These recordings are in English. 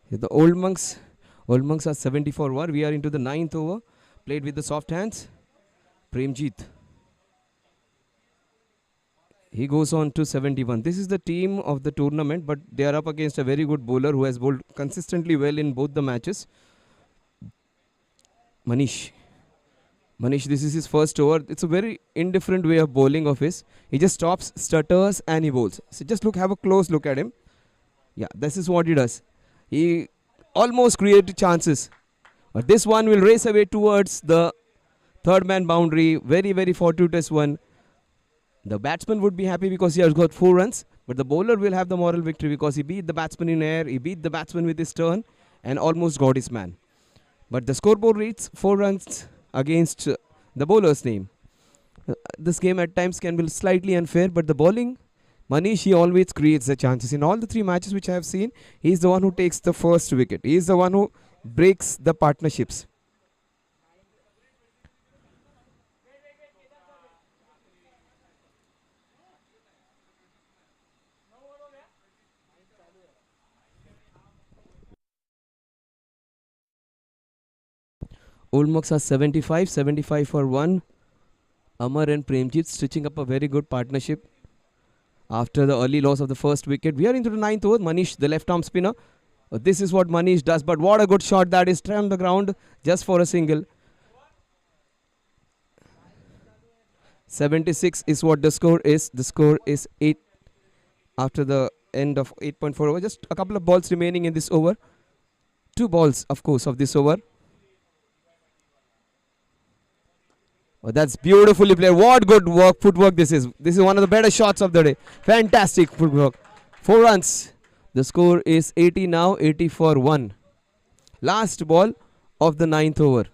The Old Monks are 74 over. We are into the ninth over. Played with the soft hands. Premjit. He goes on to 71. This is the team of the tournament, but they are up against a very good bowler who has bowled consistently well in both the matches. Manish. Manish, this is his first over. It's a very indifferent way of bowling of his. He just stops, stutters, and he bowls. So just have a close look at him. Yeah, this is what he does. He almost created chances. But this one will race away towards the third man boundary. Very, very fortuitous one. The batsman would be happy because he has got 4 runs. But the bowler will have the moral victory because he beat the batsman in air. He beat the batsman with his turn and almost got his man. But the scoreboard reads 4 runs against the bowler's name. This game at times can be slightly unfair, but the bowling, Manish, he always creates the chances. In all the 3 matches which I have seen, he is the one who takes the first wicket. He is the one who breaks the partnerships. Old Monks are 75 for 1. Amar and Premjit stitching up a very good partnership after the early loss of the first wicket. We are into the 9th over. Manish, the left arm spinner. This is what Manish does, but what a good shot that is trammed the ground just for a single. 76 is what the score is. The score is 8 after the end of 8.4 over. Just a couple of balls remaining in this over. 2 balls, of course, of this over. Oh, that's beautifully played. What good work, footwork this is. This is one of the better shots of the day. Fantastic footwork. 4 runs. The score is 80 now, 80 for 1. Last ball of the 9th over.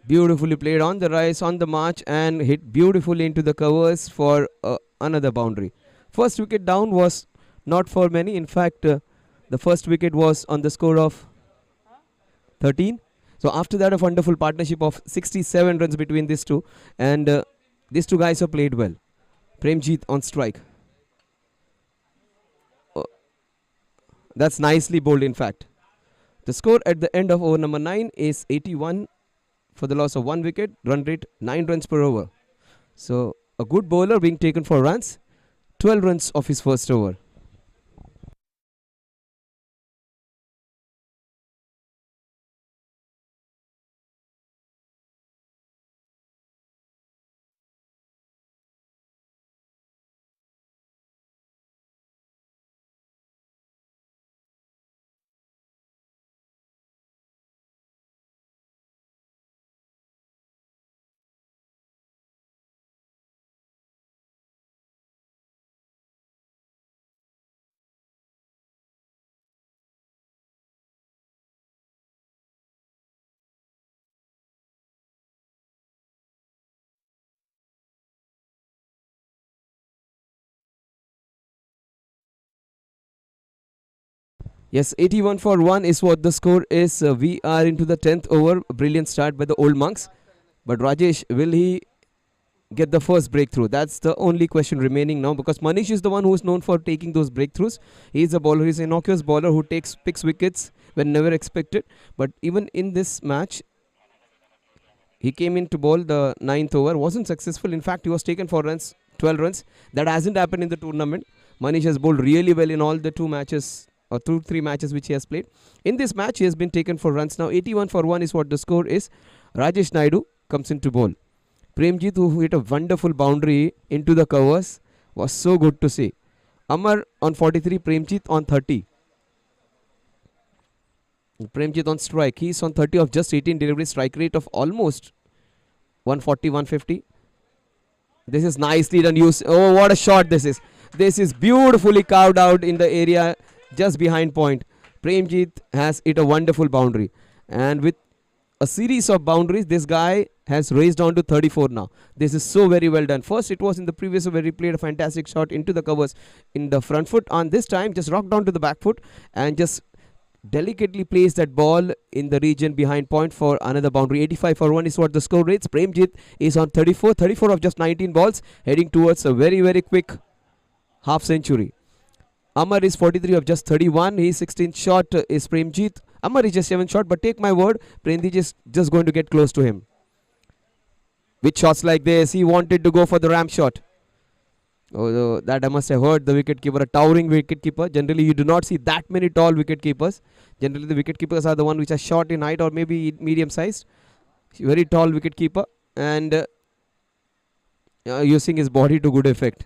Beautifully played on the rise, on the march, and hit beautifully into the covers for another boundary. First wicket down was not for many. In fact, the first wicket was on the score of 13. So after that, a wonderful partnership of 67 runs between these two. And these two guys have played well. Premjit on strike. That's nicely bowled, in fact. The score at the end of over number 9 is 81 for the loss of 1 wicket. Run rate 9 runs per over. So a good bowler being taken for runs. 12 runs of his first over. Yes, 81 for 1 is what the score is. We are into the 10th over. Brilliant start by the Old Monks. But Rajesh, will he get the first breakthrough? That's the only question remaining now, because Manish is the one who is known for taking those breakthroughs. He is a bowler. He's an innocuous bowler who picks wickets when never expected. But even in this match, he came in to bowl the 9th over. Wasn't successful. In fact, he was taken for runs, 12 runs. That hasn't happened in the tournament. Manish has bowled really well in all the 2 matches or 2-3 matches which he has played. In this match, he has been taken for runs. Now 81 for 1 is what the score is. Rajesh Naidu comes in to bowl. Premjit, who hit a wonderful boundary into the covers, was so good to see. Amar on 43, Premjit on 30. Premjit on strike. He is on 30 of just 18 delivery, strike rate of almost 140, 150. This is nicely done. Oh, what a shot this is. This is beautifully carved out in the area just behind point. Premjit has hit a wonderful boundary. And with a series of boundaries, this guy has raised on to 34 now. This is so very well done. First, it was in the previous where he played a fantastic shot into the covers in the front foot. On this time, just rocked down to the back foot and just delicately placed that ball in the region behind point for another boundary. 85 for 1 is what the score reads. Premjit is on 34 of just 19 balls, heading towards a very, very quick half century. Amar is 43 of just 31. His 16th shot is Premjit. Amar is just 7 shot, but take my word, Premjit is just going to get close to him. With shots like this, he wanted to go for the ramp shot. Oh, that I must have heard the wicketkeeper, a towering wicketkeeper. Generally, you do not see that many tall wicketkeepers. Generally, the wicketkeepers are the one which are short in height or maybe medium sized. Very tall wicketkeeper and using his body to good effect.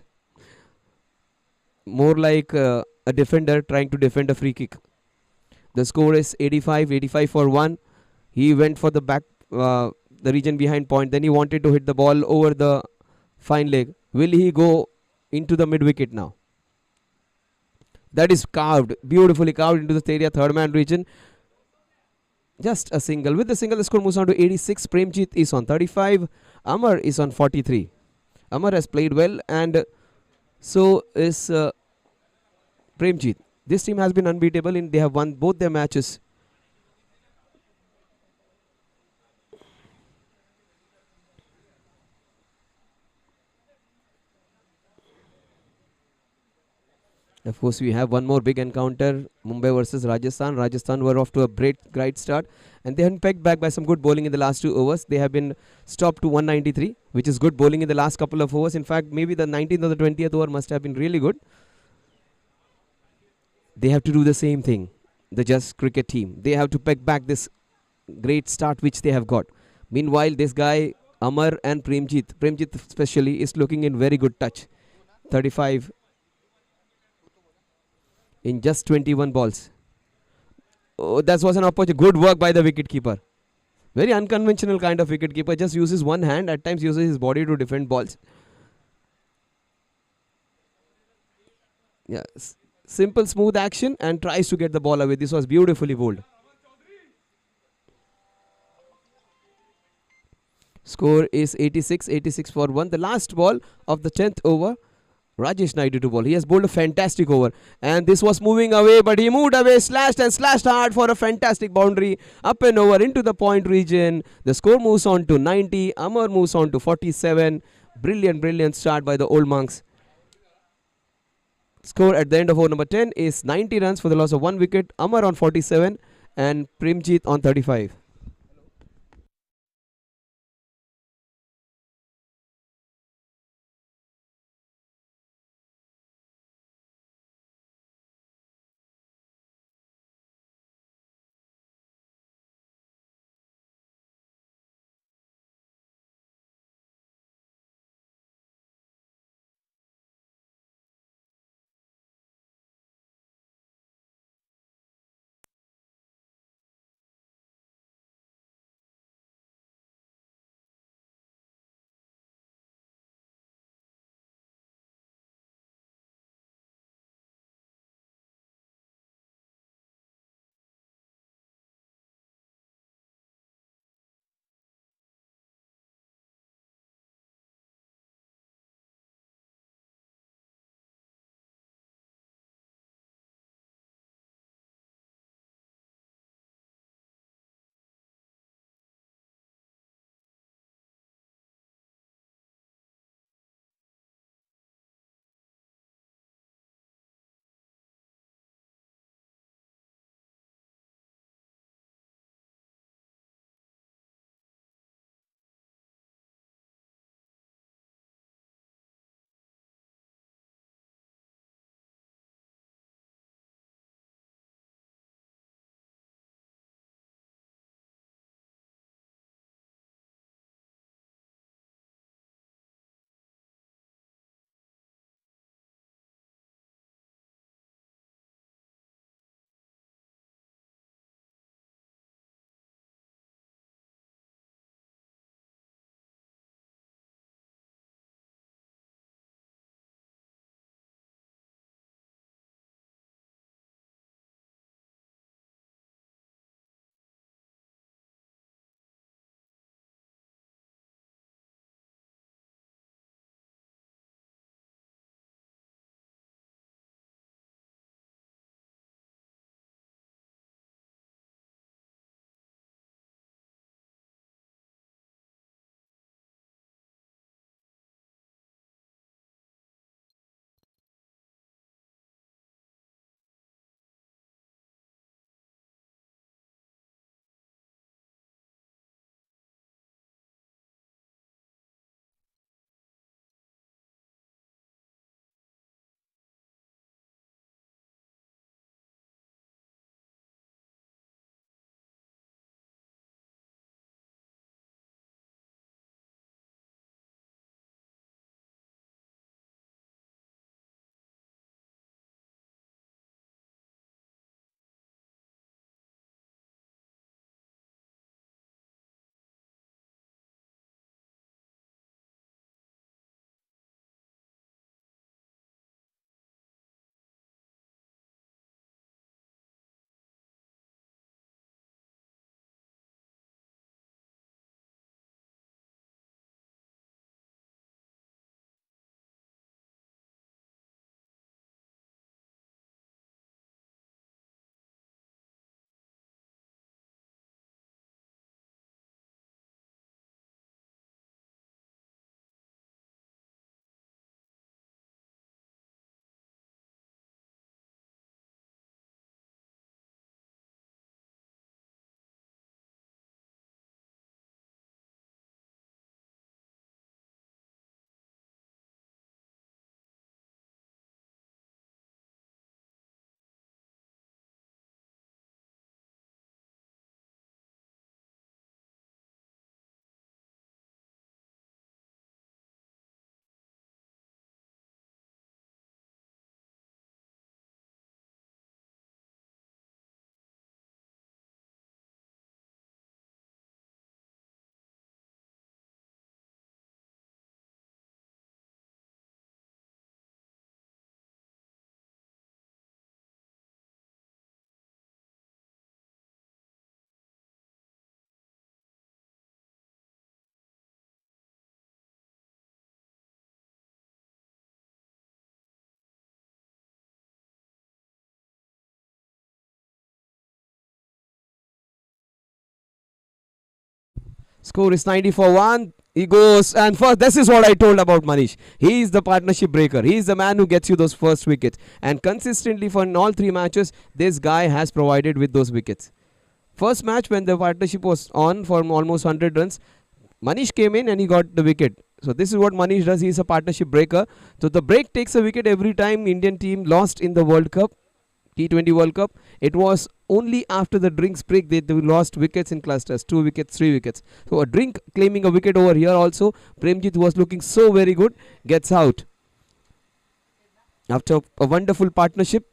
More like a defender trying to defend a free kick. The score is 85 for 1. He went for the back, the region behind point. Then he wanted to hit the ball over the fine leg. Will he go into the mid wicket now? That is carved, beautifully carved into the area, third man region. Just a single. With the single, the score moves on to 86. Premjit is on 35. Amar is on 43. Amar has played well, and so is Premjit. This team has been unbeatable in they have won both their matches. Of course, we have one more big encounter, Mumbai versus Rajasthan. Rajasthan were off to a great start, and they have been pegged back by some good bowling in the last 2 overs. They have been stopped to 193, which is good bowling in the last couple of overs. In fact, maybe the 19th or the 20th over must have been really good. They have to do the same thing, the Just Cricket team. They have to peg back this great start which they have got. Meanwhile, this guy, Amar and Premjit especially, is looking in very good touch. 35 in just 21 balls. Oh, that was an opportunity. Good work by the wicketkeeper. Very unconventional kind of wicketkeeper. Just uses one hand, at times uses his body to defend balls. Yeah, simple, smooth action and tries to get the ball away. This was beautifully bowled. Score is 86 for 1. The last ball of the 10th over. Rajesh Naidu to bowl. He has bowled a fantastic over. And this was moving away, but he moved away, slashed and slashed hard for a fantastic boundary. Up and over into the point region. The score moves on to 90. Amar moves on to 47. Brilliant start by the Old Monks. Score at the end of over number 10 is 90 runs for the loss of 1 wicket. Amar on 47 and Premjit on 35. Score is 90 for 1. He goes, and first, this is what I told about Manish. He is the partnership breaker. He is the man who gets you those first wickets. And consistently for in all three matches, this guy has provided with those wickets. First match when the partnership was on for almost 100 runs, Manish came in and he got the wicket. So this is what Manish does. He is a partnership breaker. So the break takes a wicket every time Indian team lost in the World Cup. T20 World Cup. It was only after the drinks break they lost wickets in clusters, 2 wickets, 3 wickets. So a drink claiming a wicket over here also. Premjit was looking so very good, gets out. After a wonderful partnership,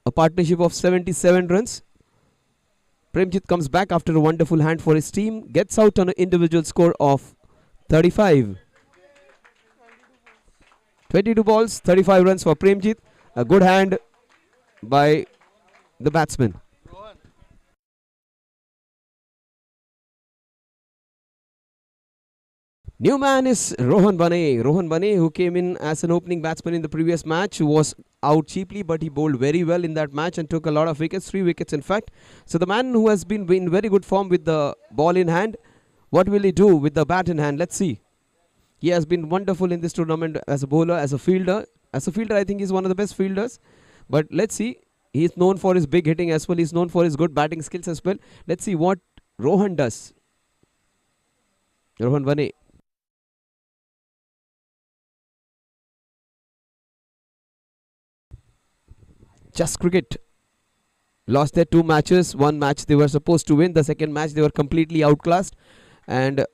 a partnership of 77 runs. Premjit comes back after a wonderful hand for his team, gets out on an individual score of 35. 22 balls, 35 runs for Premjit. A good hand by the batsman. New man is Rohan Bane. Rohan Bane, who came in as an opening batsman in the previous match, was out cheaply, but he bowled very well in that match and took a lot of wickets, 3 wickets in fact. So the man who has been in very good form with the ball in hand, what will he do with the bat in hand? Let's see. He has been wonderful in this tournament as a bowler, as a fielder. As a fielder, I think he's one of the best fielders. But let's see. He's known for his big hitting as well. He's known for his good batting skills as well. Let's see what Rohan does. Rohan Bane. Just cricket. Lost their 2 matches. One match they were supposed to win. The second match they were completely outclassed. And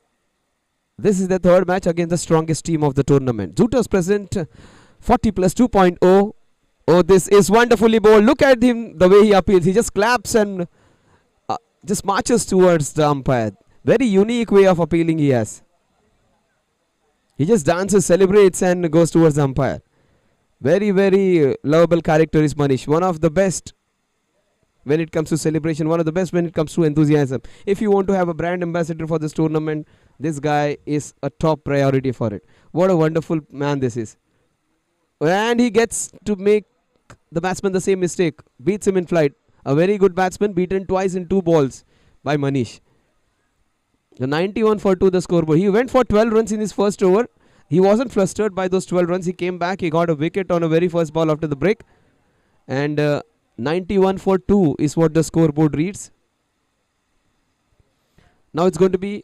this is the third match against the strongest team of the tournament. Zooters present 40 plus 2.0. Oh, this is wonderfully bowled. Look at him, the way he appeals. He just claps and just marches towards the umpire. Very unique way of appealing he has. He just dances, celebrates and goes towards the umpire. Very, very lovable character is Manish. One of the best when it comes to celebration. One of the best when it comes to enthusiasm. If you want to have a brand ambassador for this tournament, this guy is a top priority for it. What a wonderful man this is. And he gets to make the batsman the same mistake. Beats him in flight. A very good batsman beaten twice in 2 balls by Manish. The 91 for 2 the scoreboard. He went for 12 runs in his first over. He wasn't flustered by those 12 runs. He came back. He got a wicket on a very first ball after the break. And 91 for 2 is what the scoreboard reads. Now it's going to be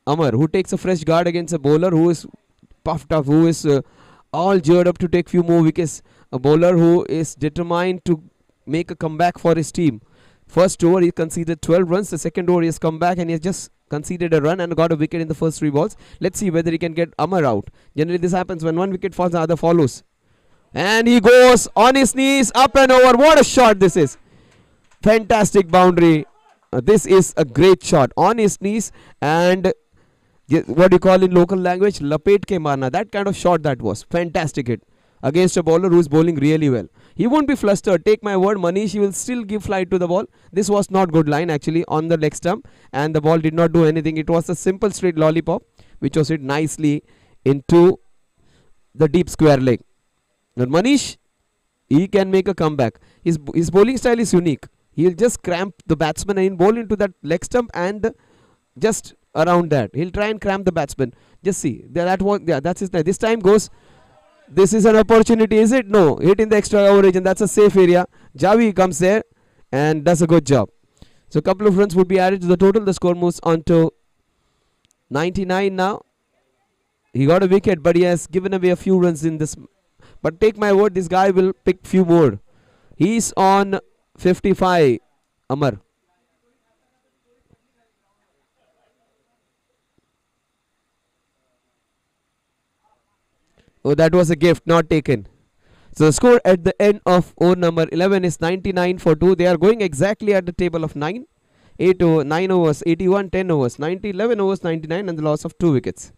Amar, who takes a fresh guard against a bowler who is puffed up, who is all geared up to take few more wickets. A bowler who is determined to make a comeback for his team. First over he conceded 12 runs. The second over he has come back and he has just conceded a run and got a wicket in the first 3 balls. Let's see whether he can get Amar out. Generally this happens when one wicket falls, the other follows. And he goes on his knees, up and over. What a shot this is. Fantastic boundary. This is a great shot. On his knees and what do you call in local language? Lapet ke marna. That kind of shot that was. Fantastic hit. Against a bowler who is bowling really well. He won't be flustered. Take my word, Manish, he will still give flight to the ball. This was not good line actually on the leg stump. And the ball did not do anything. It was a simple straight lollipop which was hit nicely into the deep square leg. Now Manish, he can make a comeback. His bowling style is unique. He'll just cramp the batsman and bowl into that leg stump and just around that. He'll try and cramp the batsman. Just see. That one, yeah, that's his time. This time goes. This is an opportunity, is it? No. Hit in the extra coverage and that's a safe area. Javi comes there and does a good job. So a couple of runs would be added to the total. The score moves on to 99 now. He got a wicket, but he has given away a few runs in this. But take my word, this guy will pick few more. He's on 55, Amar. Oh, that was a gift, not taken. So the score at the end of over number 11 is 99 for 2. They are going exactly at the table of 9. 9 overs, 81, 10 overs, 90, 11 overs, 99 and the loss of 2 wickets.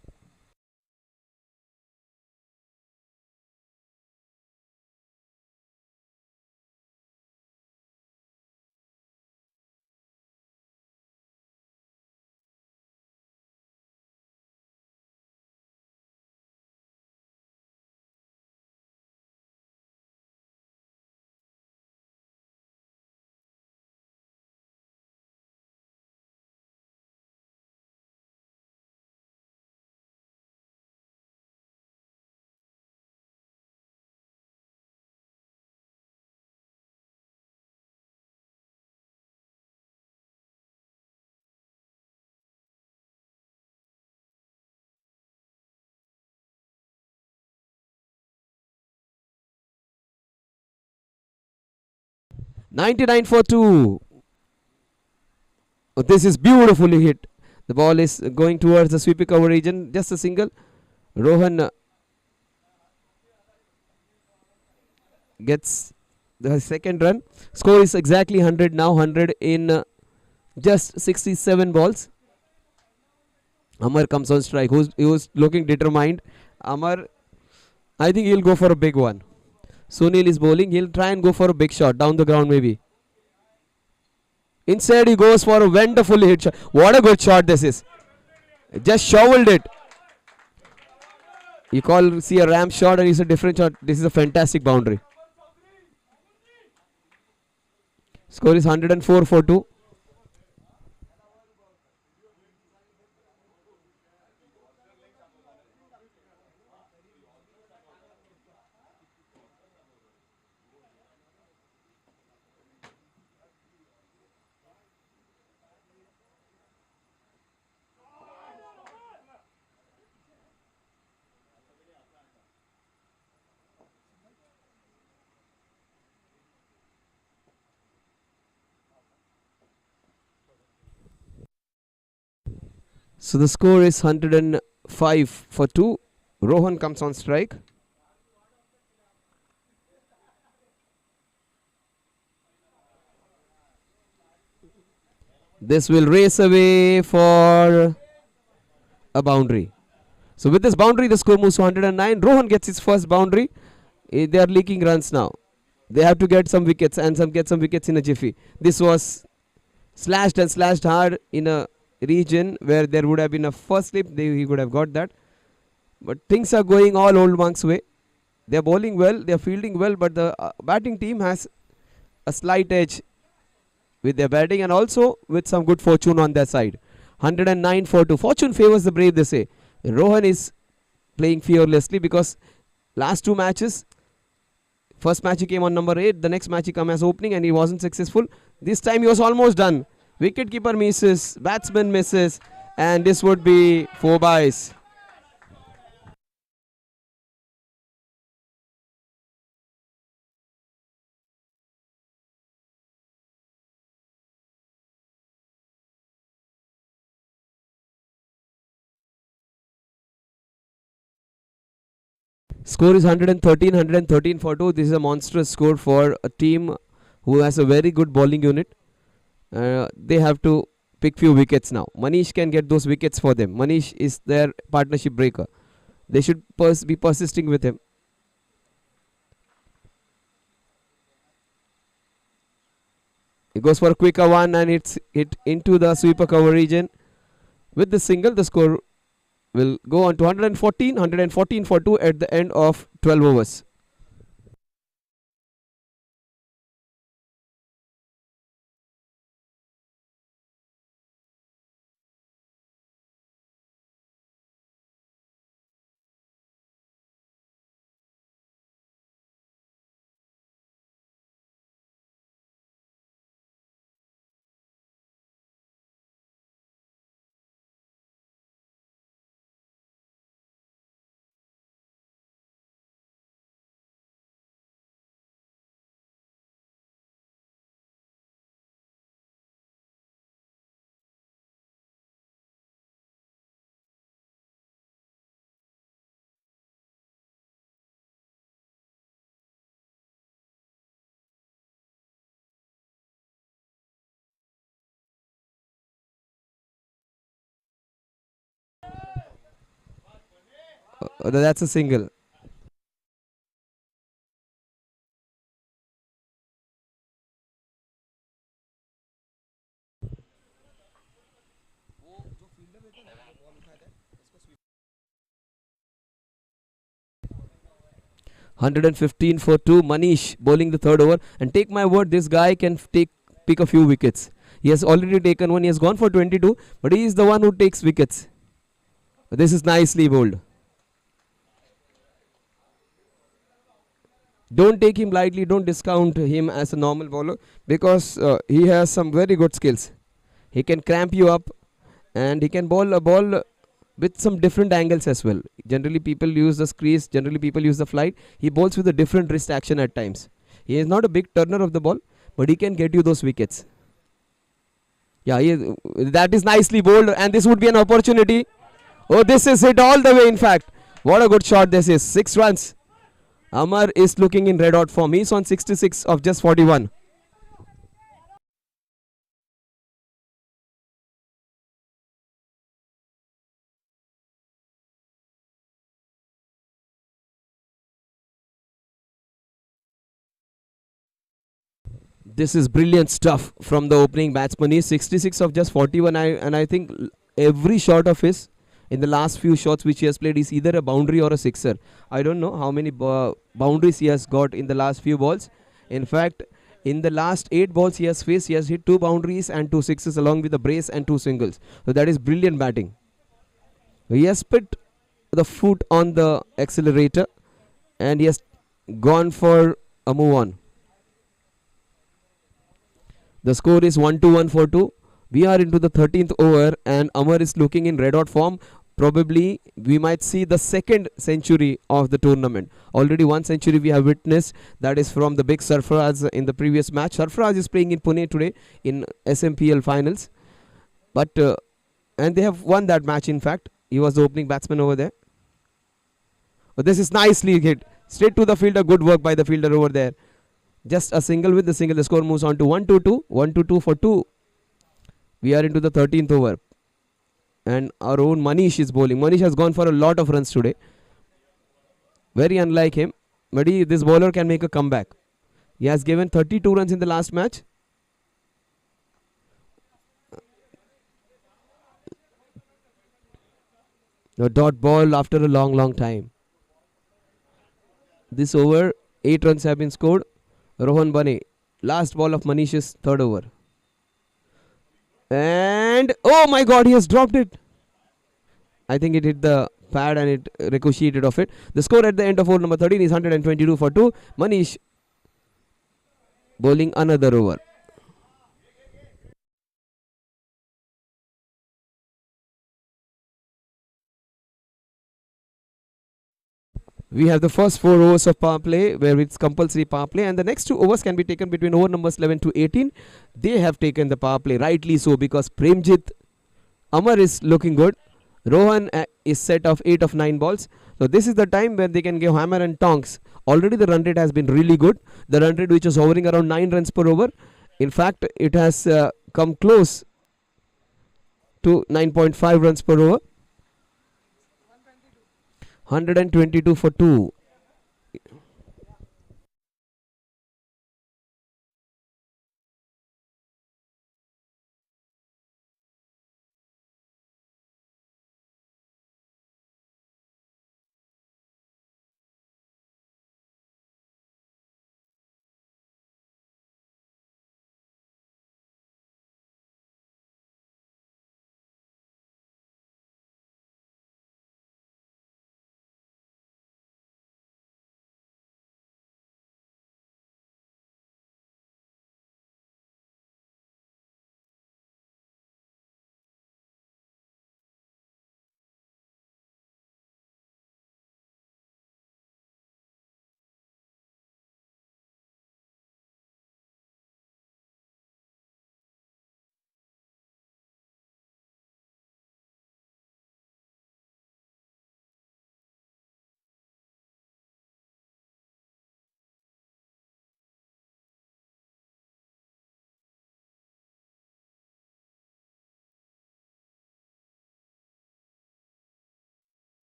99 for 2. Oh, this is beautifully hit. The ball is going towards the sweeper cover region. Just a single. Rohan gets the second run. Score is exactly 100 now. 100 in just 67 balls. Amar comes on strike. He was looking determined. Amar, I think he'll go for a big one. Sunil is bowling. He'll try and go for a big shot down the ground maybe. Instead he goes for a wonderfully hit shot. What a good shot this is. Just shoveled it. You see a ramp shot and it's a different shot. This is a fantastic boundary. Score is 104 for 2. So the score is 105 for 2. Rohan comes on strike. This will race away for a boundary. So with this boundary, the score moves to 109. Rohan gets his first boundary. They are leaking runs now. They have to get some wickets and get some wickets in a jiffy. This was slashed and slashed hard in a region where there would have been a first slip. He could have got that. But things are going all Old Monk's way. They are bowling well. They are fielding well. But the batting team has a slight edge with their batting and also with some good fortune on their side. 109 for 2. Fortune favors the brave, they say. Rohan is playing fearlessly because last two matches, first match he came on number 8, the next match he came as opening and he wasn't successful. This time he was almost done. Wicketkeeper misses, batsman misses, and this would be 4 byes. Score is 113 for 2. This is a monstrous score for a team who has a very good bowling unit. They have to pick few wickets now. Manish can get those wickets for them. Manish is their partnership breaker. They should be persisting with him. He goes for a quicker one and it's hit into the sweeper cover region. With the single, the score will go on to 114 for 2 at the end of 12 overs. That's a single. $115 for 2. Manish bowling the third over. And take my word, this guy can pick a few wickets. He has already taken one. He has gone for 22. But he is the one who takes wickets. This is nicely bowled. Don't take him lightly. Don't discount him as a normal bowler. Because he has some very good skills. He can cramp you up. And he can bowl a ball with some different angles as well. Generally people use the crease, generally people use the flight. He bowls with a different wrist action at times. He is not a big turner of the ball, but he can get you those wickets. Yeah, that is nicely bowled, and this would be an opportunity. Oh, this is it all the way, in fact. What a good shot this is. 6 runs. Amar is looking in red hot form. He's on 66 of just 41. This is brilliant stuff from the opening batsman. He's 66 of just 41, and I think every shot of his in the last few shots which he has played is either a boundary or a sixer. I don't know how many boundaries he has got in the last few balls. In fact, in the last 8 balls he has faced, he has hit 2 boundaries and 2 sixes along with a brace and 2 singles. So that is brilliant batting. He has put the foot on the accelerator and he has gone for a move on. The score is 1-2-1 for 2. We are into the 13th over and Amar is looking in red hot form. Probably we might see the second century of the tournament. Already 1 century we have witnessed, that is from the big Sarfaraz in the previous match. Sarfaraz is playing in Pune today in SMPL finals. But and they have won that match, in fact. He was the opening batsman over there. But this is nicely hit. Straight to the fielder. Good work by the fielder over there. Just a single with the single. The score moves on to 1-2-2. 1-2-2 for 2. We are into the 13th over. And our own Manish is bowling. Manish has gone for a lot of runs today. Very unlike him. But this bowler can make a comeback. He has given 32 runs in the last match. A dot ball after a long time. This over, 8 runs have been scored. Rohan Bane, last ball of Manish's third over. And oh my god, he has dropped it. I think it hit the pad and it ricocheted off it. The score at the end of over number 13 is 122 for 2. Manish bowling another over. We have the first 4 overs of power play where it's compulsory power play, and the next 2 overs can be taken between over numbers 11 to 18. They have taken the power play, rightly so, because Premjit Amar is looking good. Rohan is set of 8 of 9 balls. So this is the time where they can give hammer and tongs. Already the run rate has been really good. The run rate which is hovering around 9 runs per over. In fact, it has come close to 9.5 runs per over. 122 for 2.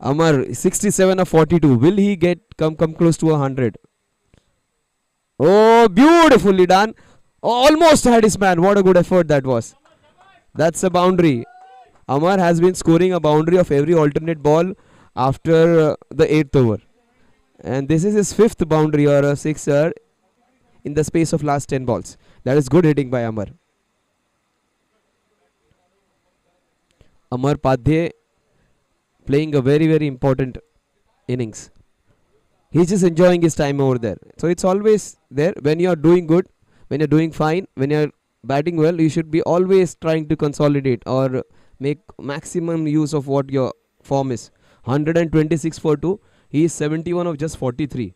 Amar 67 of 42. Will he come close to 100? Oh, beautifully done. Almost had his man. What a good effort that was. That's a boundary. Amar has been scoring a boundary of every alternate ball after the 8th over. And this is his 5th boundary or a sixer in the space of last 10 balls. That is good hitting by Amar. Amar Padhe playing a very, very important innings. He's just enjoying his time over there. So it's always there when you're doing good, when you're doing fine, when you're batting well, you should be always trying to consolidate or make maximum use of what your form is. 126 for 2. He is 71 of just 43.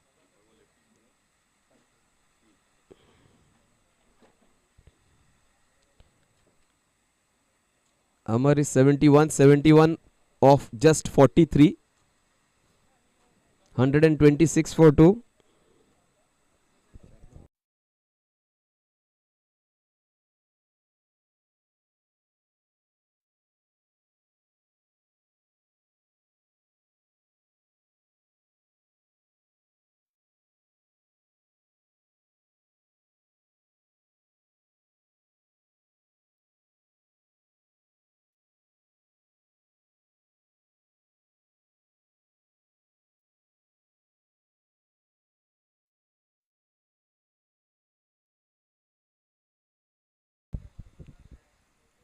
Amar is 71 of just 43. 126 for 2.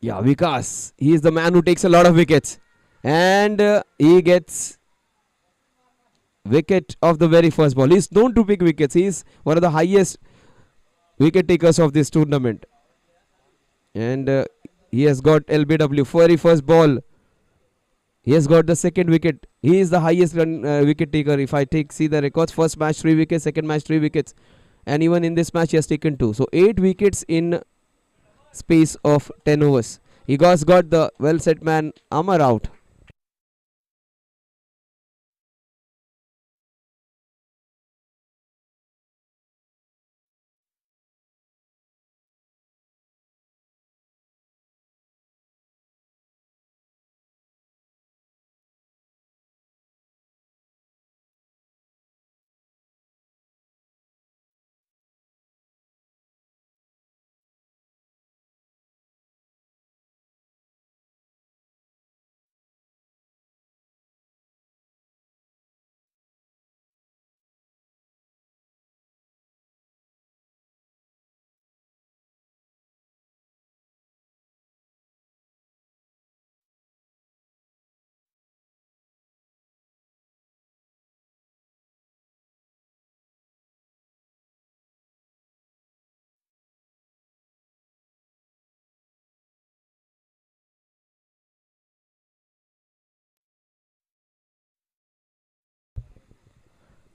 Yeah, Vikas. He is the man who takes a lot of wickets. And he gets wicket of the very first ball. He is known to pick wickets. He is one of the highest wicket takers of this tournament. And he has got LBW very first ball. He has got the second wicket. He is the highest run wicket taker. If I see the records, first match 3 wickets, second match 3 wickets, and even in this match he has taken 2. So 8 wickets in space of 10 overs. He got the well set man Amar out.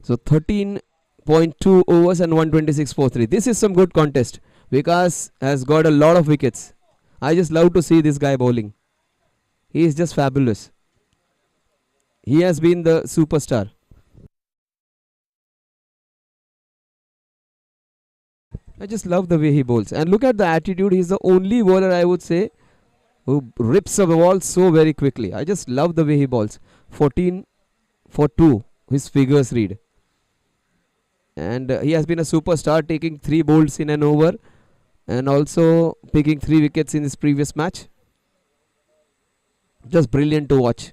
So 13.2 overs and 126 for 3. This is some good contest. Vikas has got a lot of wickets. I just love to see this guy bowling. He is just fabulous. He has been the superstar. I just love the way he bowls. And look at the attitude. He's the only bowler, I would say, who rips a ball so very quickly. I just love the way he bowls. 14 for 2. His figures read. And he has been a superstar, taking 3 bowls in an over and also picking 3 wickets in his previous match. Just brilliant to watch.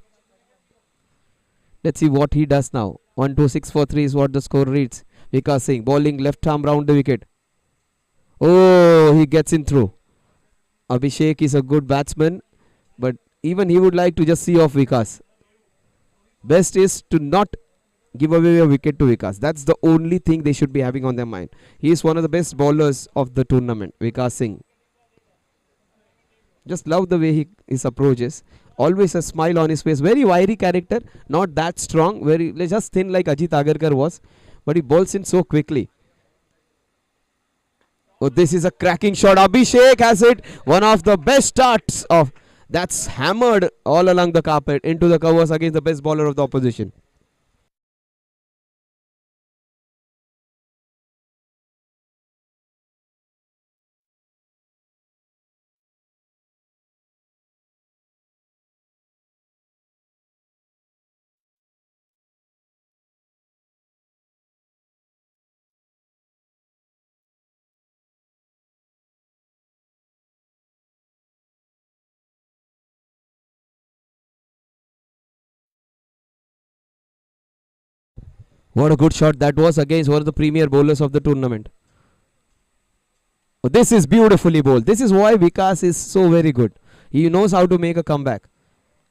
Let's see what he does now. 1, 2, 6, 4, 3 is what the score reads. Vikas Singh bowling left arm round the wicket. Oh, he gets in through. Abhishek is a good batsman, but even he would like to just see off Vikas. Best is to not give away a wicket to Vikas. That's the only thing they should be having on their mind. He is one of the best bowlers of the tournament, Vikas Singh. Just love the way his approach is. Always a smile on his face. Very wiry character, not that strong, very just thin like Ajit Agarkar was, but he bowls in so quickly. Oh, this is a cracking shot. Abhishek has it. One of the best starts of. That's hammered all along the carpet into the covers against the best bowler of the opposition. What a good shot that was against one of the premier bowlers of the tournament. This is beautifully bowled. This is why Vikas is so very good. He knows how to make a comeback.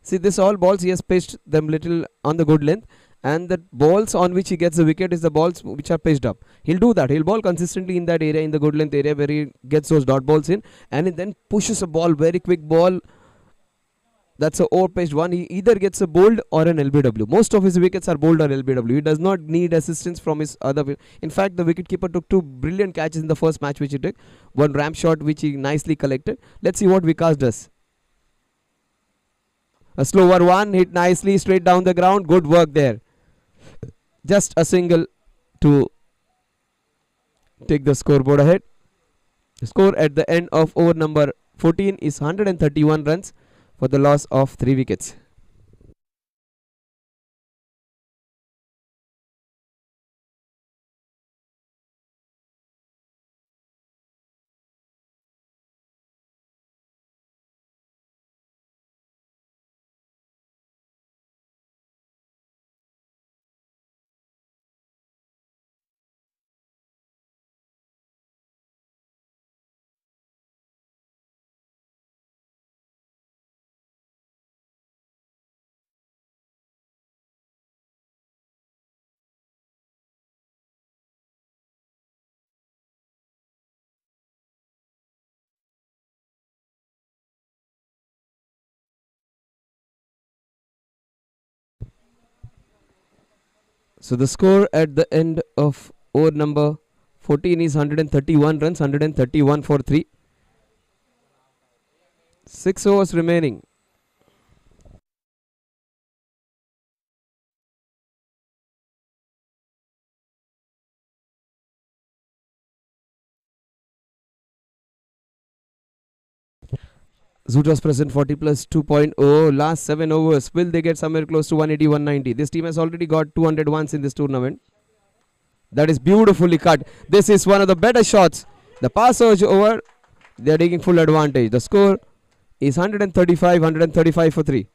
See, this all balls he has pitched them little on the good length, and the balls on which he gets the wicket is the balls which are pitched up. He'll do that. He'll bowl consistently in that area, in the good length area where he gets those dot balls in, and he then pushes a ball, very quick ball. That's a over-pitched one. He either gets a bowled or an LBW. Most of his wickets are bowled or LBW. He does not need assistance from his other. In fact, the wicketkeeper took 2 brilliant catches in the first match which he took. One ramp shot which he nicely collected. Let's see what Vikas does. A slower one, hit nicely straight down the ground. Good work there. Just a single to take the scoreboard ahead. The score at the end of over number 14 is 131 runs for the loss of 3 wickets. So the score at the end of over number 14 is 131 runs, 131 for 3. 6 overs remaining. Zoot was present 40 plus 2.0. Last 7 overs. Will they get somewhere close to 180, 190? This team has already got 200 once in this tournament. That is beautifully cut. This is one of the better shots. The pass surge over. They are taking full advantage. The score is 135 for 3.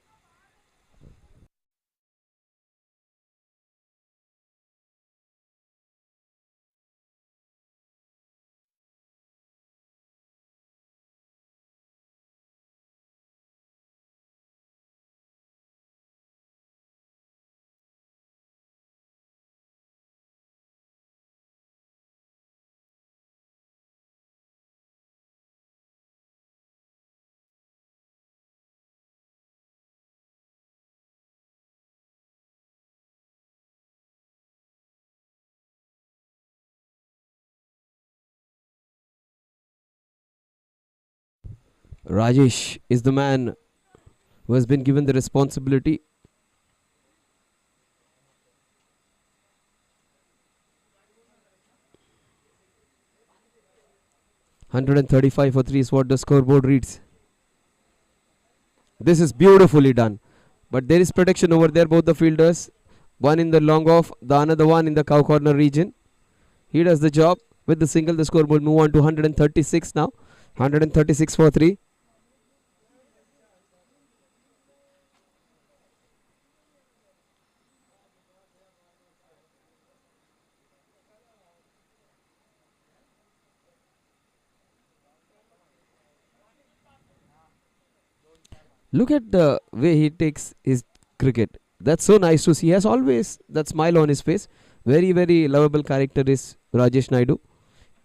Rajesh is the man who has been given the responsibility. $135 for 3 is what the scoreboard reads. This is beautifully done. But there is protection over there, both the fielders. One in the long off, the another one in the cow corner region. He does the job. With the single, the score will move on to 136 now. 136 for 3. Look at the way he takes his cricket. That's so nice to see. He has always that smile on his face. Very, very lovable character is Rajesh Naidu.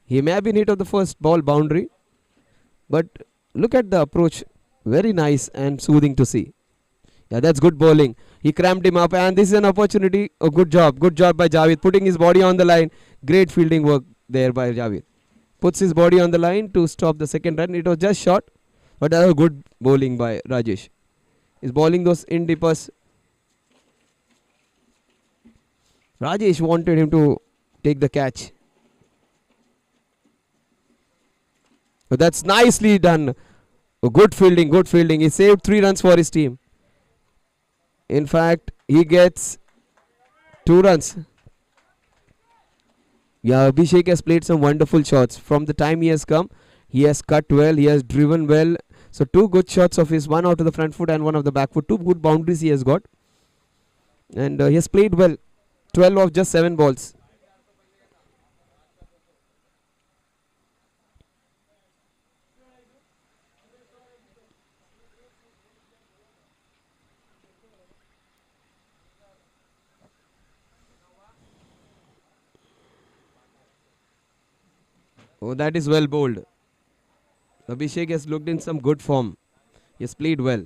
He may have been hit on the first ball boundary, but look at the approach. Very nice and soothing to see. Yeah, that's good bowling. He cramped him up, and this is an opportunity. Oh, good job. Good job by Javed. Putting his body on the line. Great fielding work there by Javed. Puts his body on the line to stop the second run. It was just short, but that was good bowling by Rajesh. He's bowling those in deepers. Rajesh wanted him to take the catch. But that's nicely done. Oh, good fielding, good fielding. He saved 3 runs for his team. In fact, he gets 2 runs. Yeah, Abhishek has played some wonderful shots. From the time he has come, he has cut well, he has driven well. So 2 good shots of his, one out of the front foot and one of the back foot. 2 good boundaries he has got. And he has played well. 12 of just 7 balls. Oh, that is well bowled. Abhishek has looked in some good form. He has played well.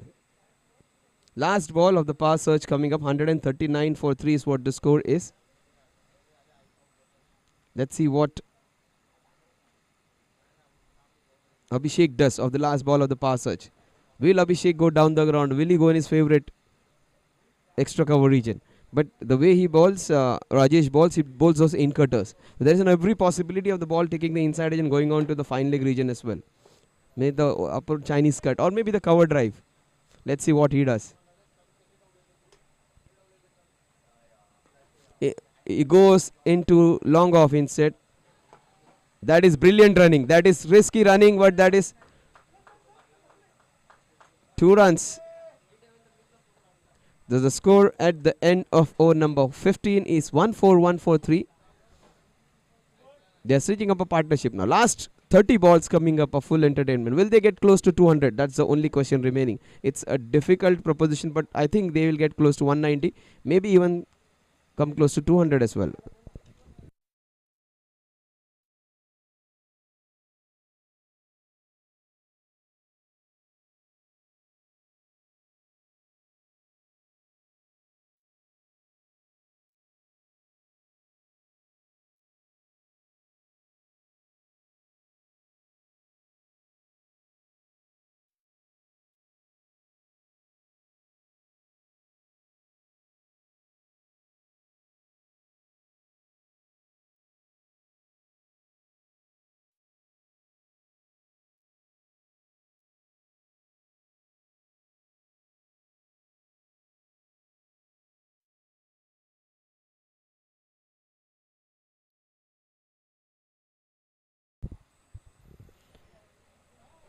Last ball of the power surge coming up. 139 for 3 is what the score is. Let's see what Abhishek does of the last ball of the power surge. Will Abhishek go down the ground? Will he go in his favourite extra cover region? But the way he bowls, Rajesh bowls, he bowls those in cutters. There is an every possibility of the ball taking the inside edge and going on to the fine leg region as well. Maybe the upper Chinese cut or maybe the cover drive. Let's see what he does. He goes into long off instead. That is brilliant running. That is risky running, but that is 2 runs. The score at the end of over number 15 is 14143. They are switching up a partnership now. Last 30 balls coming up, a full entertainment. Will they get close to 200? That's the only question remaining. It's a difficult proposition, but I think they will get close to 190. Maybe even come close to 200 as well.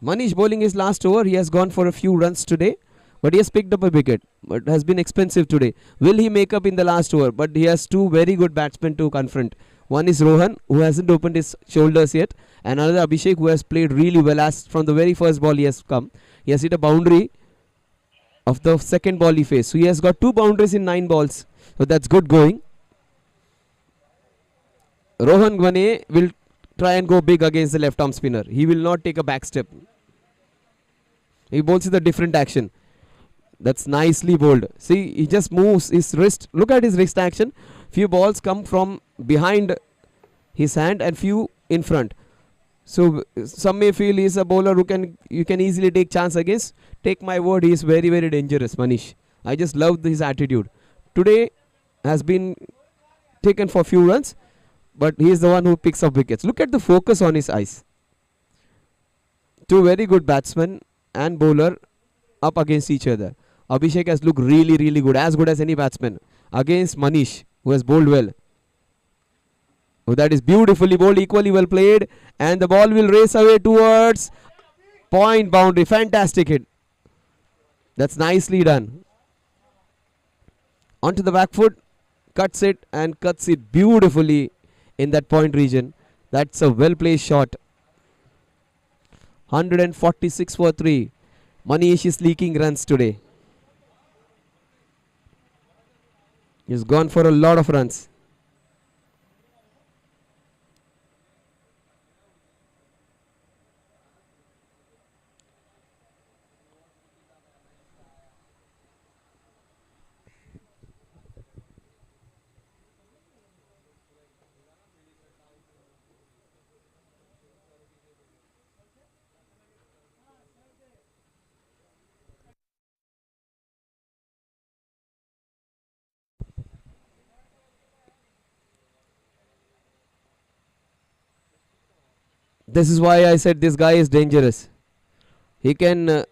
Manish bowling his last over. He has gone for a few runs today, but he has picked up a wicket. But has been expensive today. Will he make up in the last over? But he has 2 very good batsmen to confront. One is Rohan, who hasn't opened his shoulders yet, and another Abhishek, who has played really well as from the very first ball he has come. He has hit a boundary of the second ball he faced. So he has got 2 boundaries in 9 balls. So that's good going. Rohan Gwane will try and go big against the left arm spinner. He will not take a back step. He bowls with a different action. That's nicely bowled. See, he just moves his wrist. Look at his wrist action. Few balls come from behind his hand and few in front. So some may feel he is a bowler who you can easily take chance against. Take my word, he is very, very dangerous, Manish. I just love his attitude. Today has been taken for few runs, but he is the one who picks up wickets. Look at the focus on his eyes. 2 very good batsmen and bowler up against each other. Abhishek has looked really, really good as any batsman against Manish, who has bowled well. Oh, that is beautifully bowled, equally well played, and the ball will race away towards point boundary. Fantastic hit. That's nicely done. Onto the back foot, cuts it and cuts it beautifully in that point region. That's a well placed shot. 146 for 3. Manish is leaking runs today. He's gone for a lot of runs. This is why I said this guy is dangerous. He can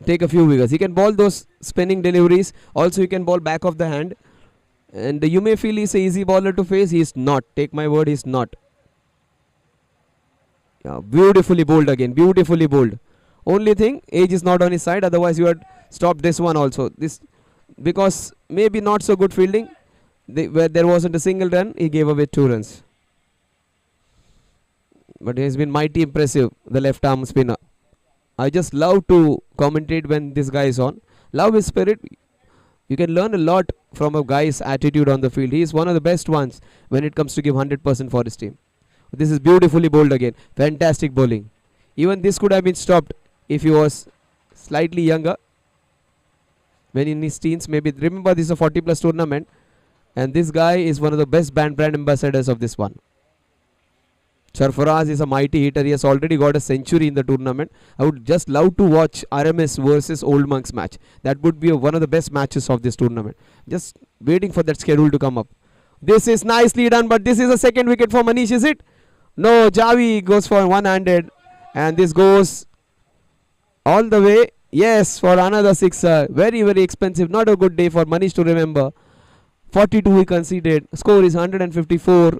take a few wickets. He can bowl those spinning deliveries. Also, he can bowl back of the hand. And you may feel he's an easy bowler to face. He is not. Take my word, he's not. Yeah, beautifully bowled again. Beautifully bowled. Only thing, age is not on his side. Otherwise, you had stopped this one also. This because maybe not so good fielding. Where there wasn't a single run, he gave away 2 runs. But he has been mighty impressive, the left arm spinner. I just love to commentate when this guy is on. Love his spirit. You can learn a lot from a guy's attitude on the field. He is one of the best ones when it comes to give 100% for his team. This is beautifully bowled again. Fantastic bowling. Even this could have been stopped if he was slightly younger. When in his teens, maybe. Remember, this is a 40 plus tournament, and this guy is one of the best brand ambassadors of this one. Sarfaraz is a mighty hitter. He has already got a century in the tournament. I would just love to watch RMS versus Old Monks match. That would be one of the best matches of this tournament. Just waiting for that schedule to come up. This is nicely done, but this is a second wicket for Manish, is it? No, Javi goes for one-handed, and this goes all the way. Yes, for another sixer. Very, very expensive. Not a good day for Manish to remember. 42 he conceded. Score is 154.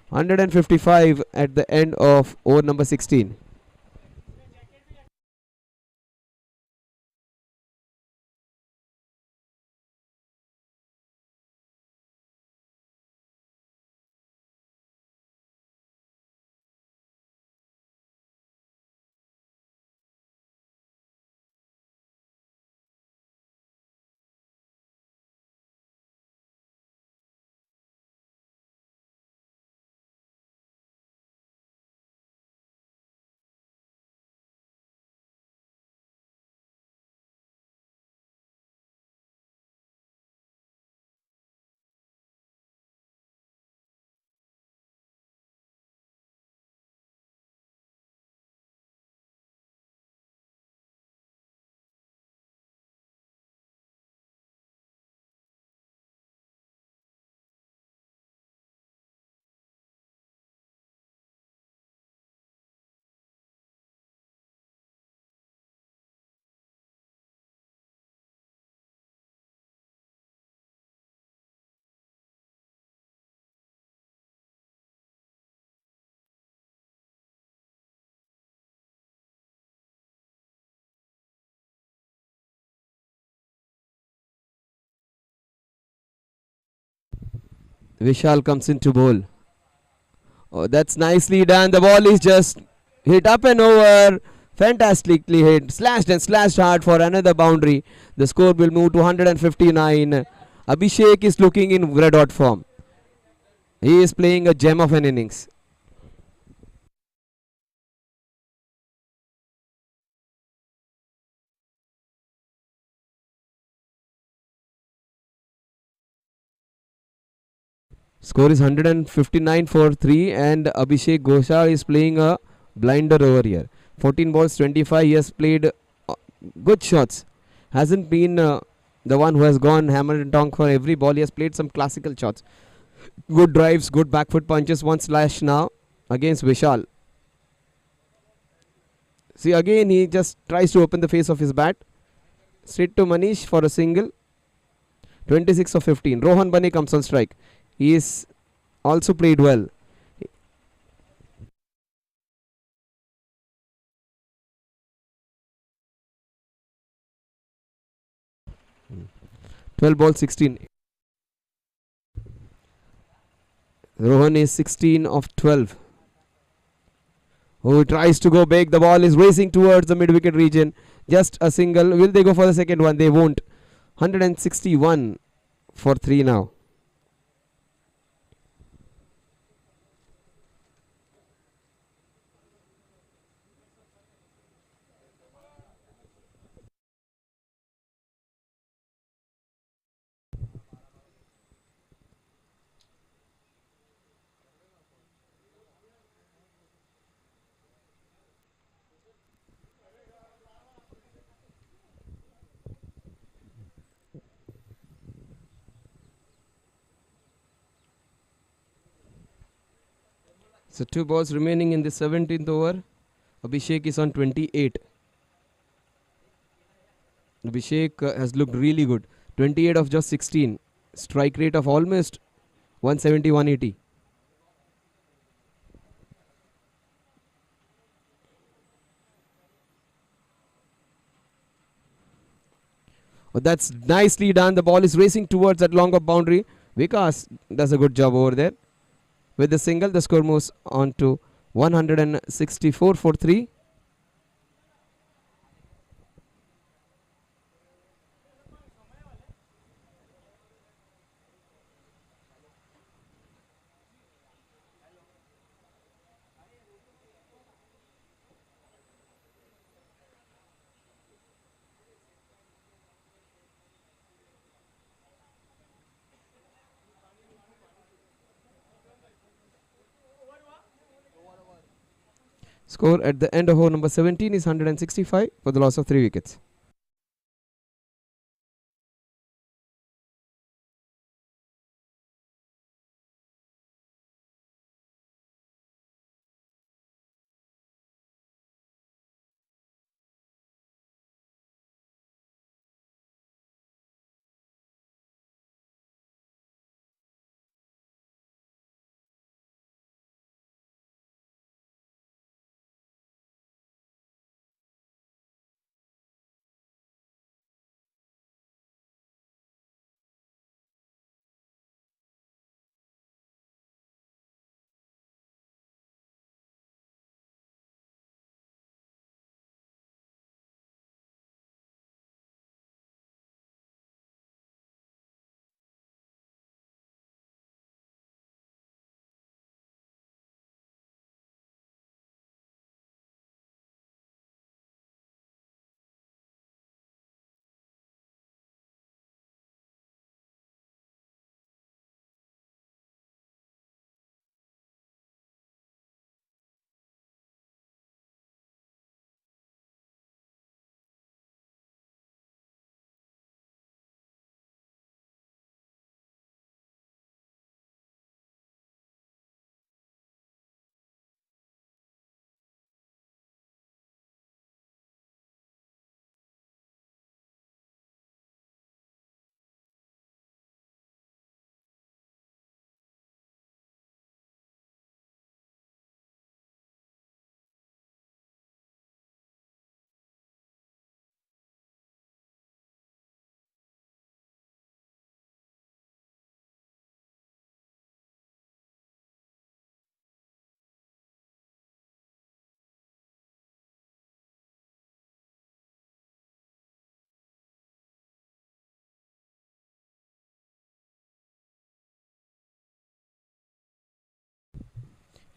155 at the end of over number 16. Vishal comes into bowl. Oh, that's nicely done. The ball is just hit up and over. Fantastically hit. Slashed and slashed hard for another boundary. The score will move to 159. Abhishek is looking in red hot form. He is playing a gem of an innings. Score is 159 for 3, and Abhishek Ghoshal is playing a blinder over here. 14 balls, 25. He has played good shots. Hasn't been the one who has gone hammer and tonk for every ball. He has played some classical shots. Good drives, good back foot punches. One slash now against Vishal. See, again he just tries to open the face of his bat. Straight to Manish for a single. 26 of 15. Rohan Bane comes on strike. He is also played well. Hmm. 12 balls, 16. Rohan is 16 of 12. Who tries to go big. The ball is racing towards the mid-wicket region. Just a single. Will they go for the second one? They won't. 161 for 3 now. So 2 balls remaining in the 17th over. Abhishek is on 28. Abhishek has looked really good. 28 of just 16. Strike rate of almost 170, 180. Oh, that's nicely done. The ball is racing towards that longer boundary. Vikas does a good job over there. With the single, the score moves on to 164 for 3. Score at the end of over number 17 is 165 for the loss of 3 wickets.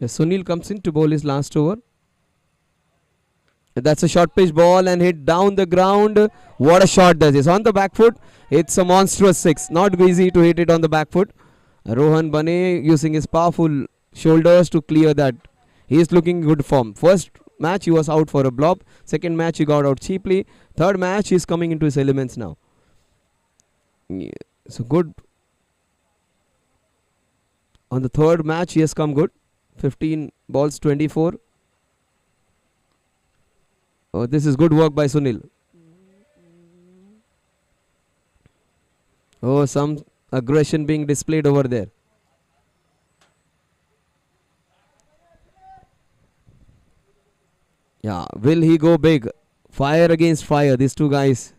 Yes, Sunil comes in to bowl his last over. That's a short pitch ball and hit down the ground. What a shot that is. On the back foot, it's a monstrous 6. Not easy to hit it on the back foot. Rohan Bane using his powerful shoulders to clear that. He is looking good form. First match he was out for a blob. Second match he got out cheaply. Third match he is coming into his elements now. Yeah, so good. On the third match he has come good. 15 balls 24. Oh, this is good work by Sunil. Oh, some aggression being displayed over there. Yeah, will he go big? Fire against fire, these two guys.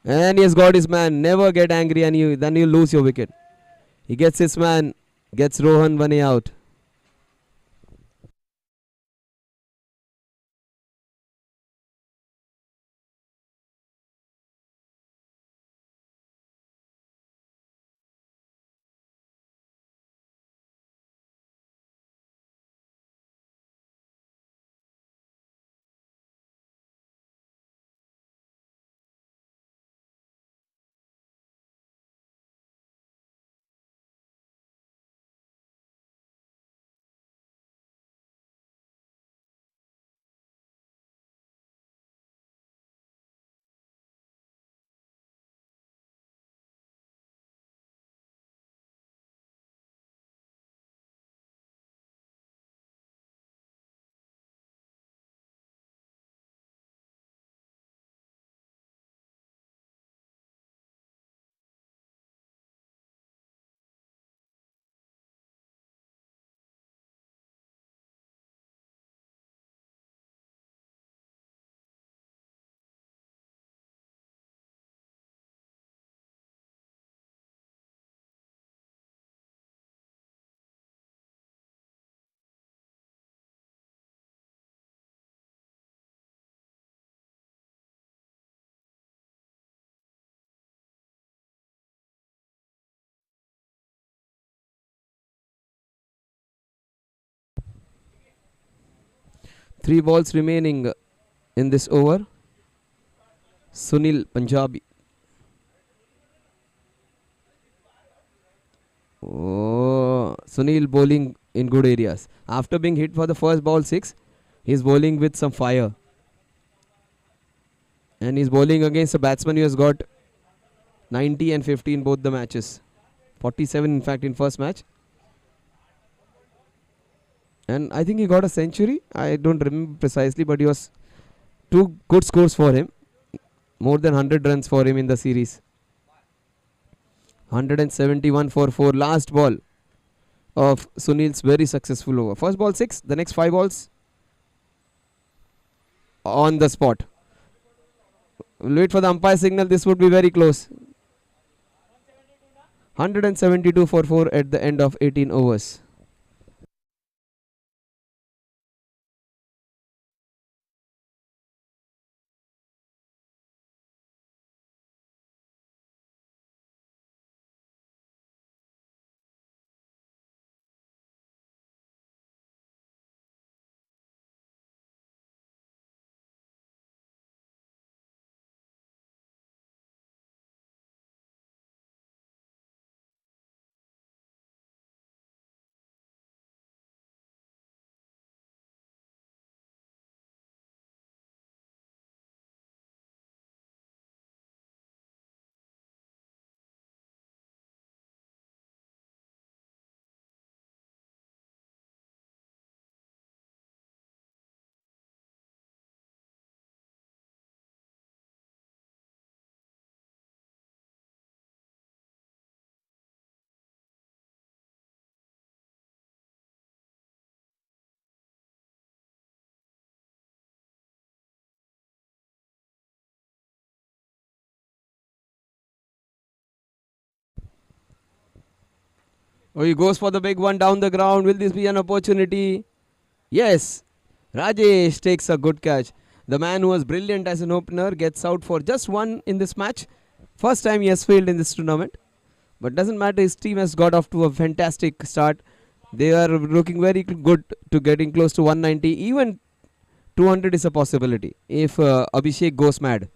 And he has got his man. Never get angry and then you lose your wicket. He gets his man, gets Rohan Bane out. Three balls remaining in this over. Sunil Punjabi. Oh, Sunil bowling in good areas. After being hit for the first ball 6, he's bowling with some fire. And he's bowling against a batsman who has got 90 and 50 in both the matches. 47 in fact in first match. And I think he got a century. I don't remember precisely, but he was two good scores for him. More than 100 runs for him in the series. 171 for 4. Last ball of Sunil's very successful over. First ball 6, the next 5 balls on the spot. We'll wait for the umpire signal. This would be very close. 172 for 4 at the end of 18 overs. Oh, he goes for the big one down the ground. Will this be an opportunity? Yes. Rajesh takes a good catch. The man who was brilliant as an opener gets out for just one in this match. First time he has failed in this tournament. But doesn't matter, his team has got off to a fantastic start. They are looking very good to getting close to 190. Even 200 is a possibility if Abhishek goes mad.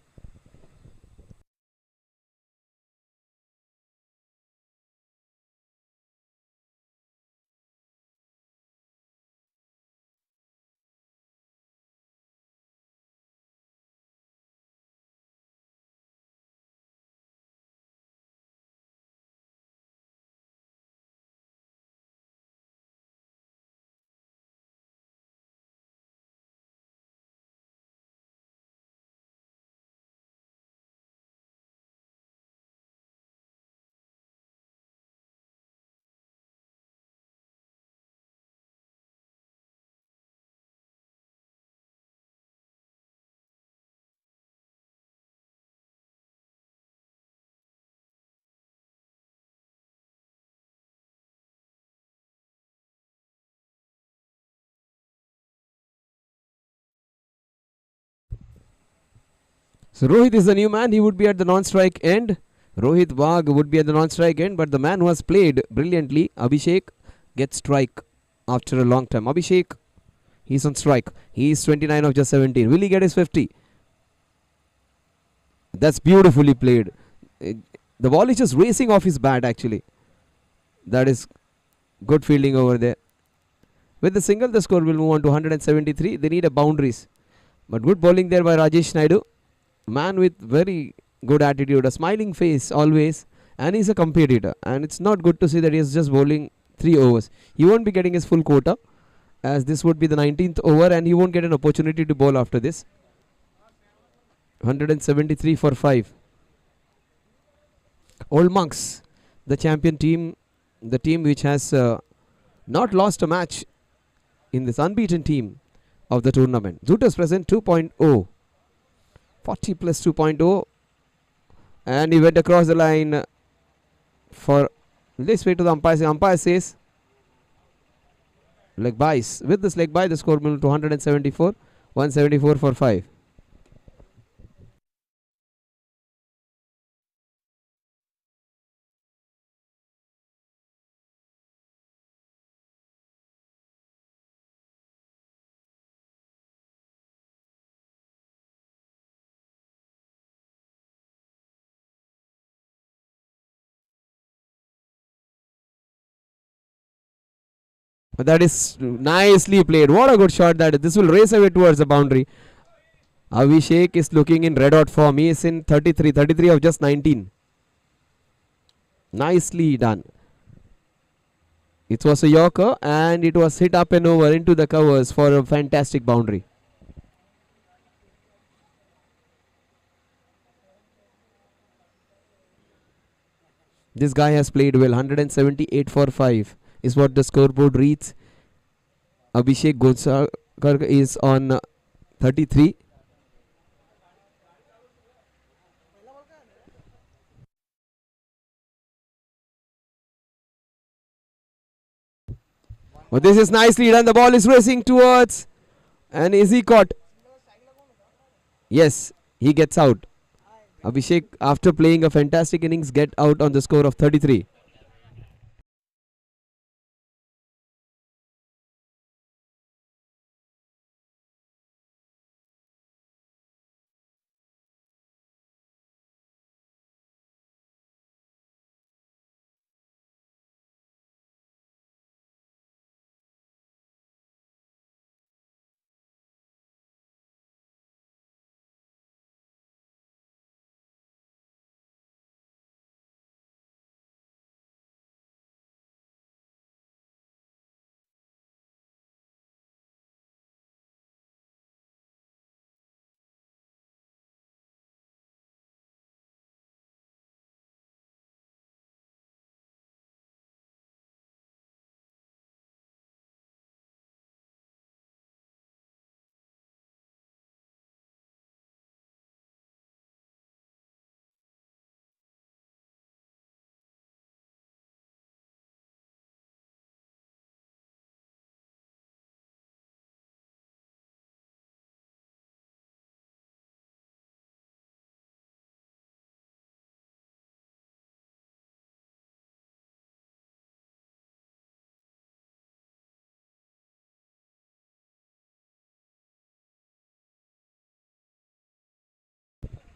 So Rohit is the new man. He would be at the non-strike end. Rohit Wagh would be at the non-strike end, but the man who has played brilliantly, Abhishek, gets strike after a long time. Abhishek, he's on strike. He's 29 of just 17. Will he get his 50? That's beautifully played. The ball is just racing off his bat actually. That is good fielding over there. With the single, the score will move on to 173. They need a boundaries. But good bowling there by Rajesh Naidu. Man with very good attitude, a smiling face always, and he's a competitor. And it's not good to see that he's just bowling 3 overs. He won't be getting his full quota, as this would be the 19th over, and he won't get an opportunity to bowl after this. 173 for 5. Old Monks, the champion team, the team which has not lost a match in this unbeaten team of the tournament. Zooters present 2.0. 40 plus 2.0. And he went across the line for this way to the umpire. The umpire says leg byes. With this leg by, the score moved to 174. 174 for 5. That is nicely played. What a good shot that is. This will race away towards the boundary. Abhishek is looking in red hot form. He is in 33 of just 19. Nicely done. It was a Yorker and it was hit up and over into the covers for a fantastic boundary. This guy has played well. 178 for 5 is what the scoreboard reads. Abhishek Gosakar is on 33. But this is nicely done. The ball is racing towards. And is he caught? Yes, he gets out. Abhishek, after playing a fantastic innings, get out on the score of 33.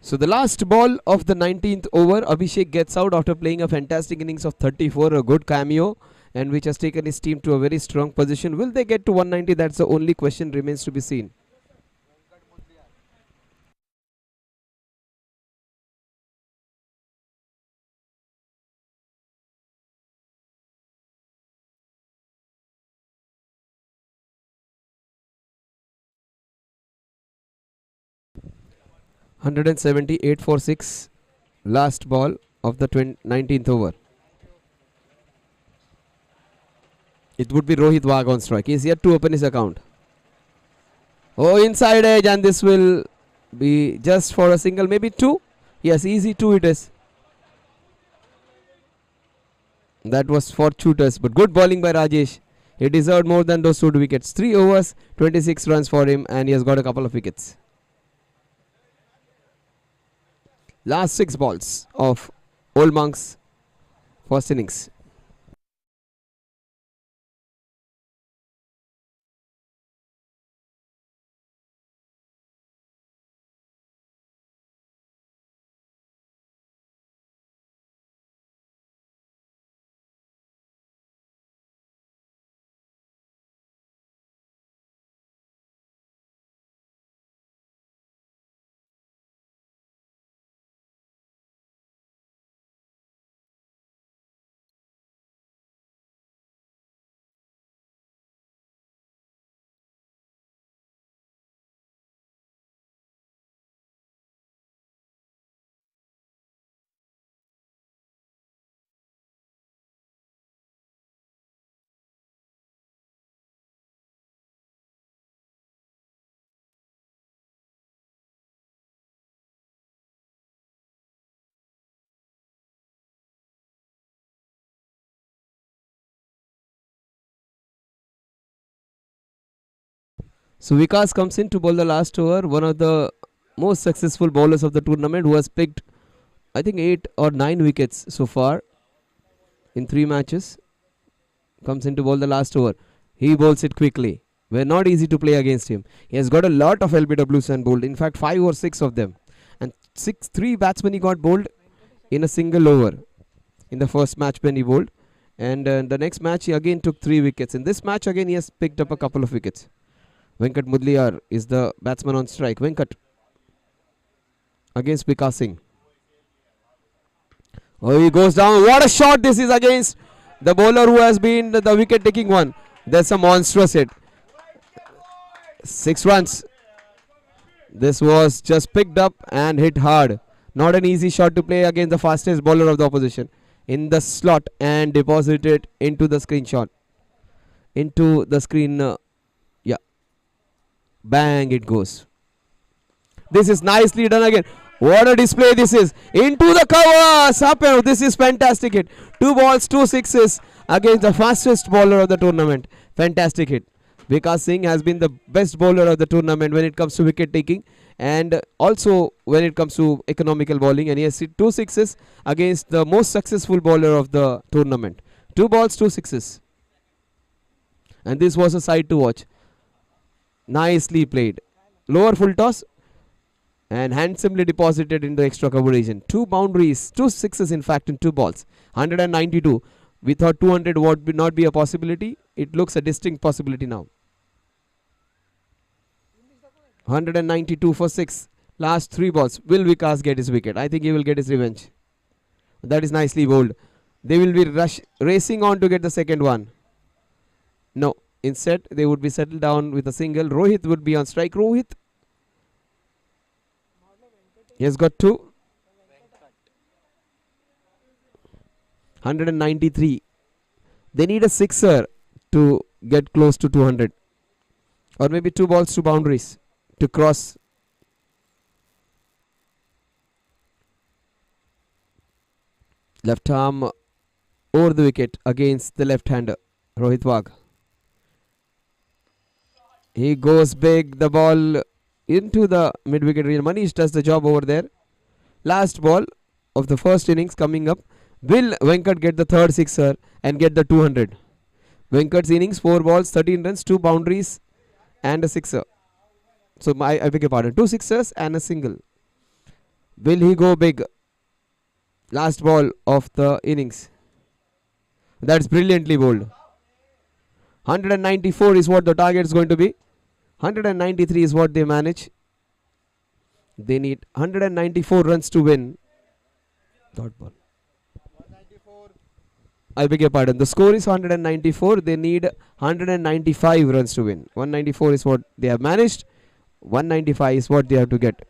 So the last ball of the 19th over, Abhishek gets out after playing a fantastic innings of 34, a good cameo, and which has taken his team to a very strong position. Will they get to 190? That's the only question remains to be seen. (178 for 6), last ball of the 19th over. It would be Rohit Wagh on strike. He is yet to open his account. Oh, inside edge, and this will be just for a single, maybe two. Yes, easy two it is. That was for shooters, but good bowling by Rajesh. He deserved more than those 2 wickets. 3 overs, 26 runs for him, and he has got a couple of wickets. Last 6 balls of Old Monks' first innings. So Vikas comes in to bowl the last over. One of the most successful bowlers of the tournament, who has picked, I think, 8 or 9 wickets so far in 3 matches. Comes in to bowl the last over. He bowls it quickly. We're not easy to play against him. He has got a lot of LBWs and bowled. In fact, 5 or 6 of them. And 3 batsmen he got bowled in a single over in the first match when he bowled. And the next match he again took 3 wickets. In this match again he has picked up a couple of wickets. Venkat Mudliar is the batsman on strike. Venkat against Vikas Singh. Oh, he goes down. What a shot this is against the bowler who has been the wicket taking one. That's a monstrous hit. 6 runs. This was just picked up and hit hard. Not an easy shot to play against the fastest bowler of the opposition. In the slot and deposited into the screenshot. Into the screen. Yeah. Bang, it goes. This is nicely done again. What a display this is. Into the cover. Sapero. This is fantastic hit. 2 balls, 2 sixes against the fastest bowler of the tournament. Fantastic hit. Vikas Singh has been the best bowler of the tournament when it comes to wicket taking and also when it comes to economical bowling, and he has hit 2 sixes against the most successful bowler of the tournament. 2 balls, 2 sixes. And this was a sight to watch. Nicely played. Lower full toss and handsomely deposited in the extra cover region. 2 boundaries, 2 sixes in fact in 2 balls. 192. We thought 200 would not be a possibility. It looks a distinct possibility now. 192 for 6. Last 3 balls. Will Vikas get his wicket? I think he will get his revenge. That is nicely bowled. They will be racing on to get the second one. No. Instead, they would be settled down with a single. Rohit would be on strike. Rohit. He has got 2. 193. They need a sixer to get close to 200. Or maybe 2 balls, 2 boundaries to cross. Left arm over the wicket against the left-hander, Rohit Wagh. He goes big. The ball into the mid-wicket region. Manish does the job over there. Last ball of the first innings coming up. Will Venkat get the third sixer and get the 200? Venkat's innings, 4 balls, 13 runs, 2 boundaries and a sixer. So I beg your pardon, 2 sixers and a single. Will he go big? Last ball of the innings. That's brilliantly bowled. 194 is what the target is going to be. 193 is what they manage. They need 194 runs to win. Dot ball. I beg your pardon. The score is 194. They need 195 runs to win. 194 is what they have managed. 195 is what they have to get.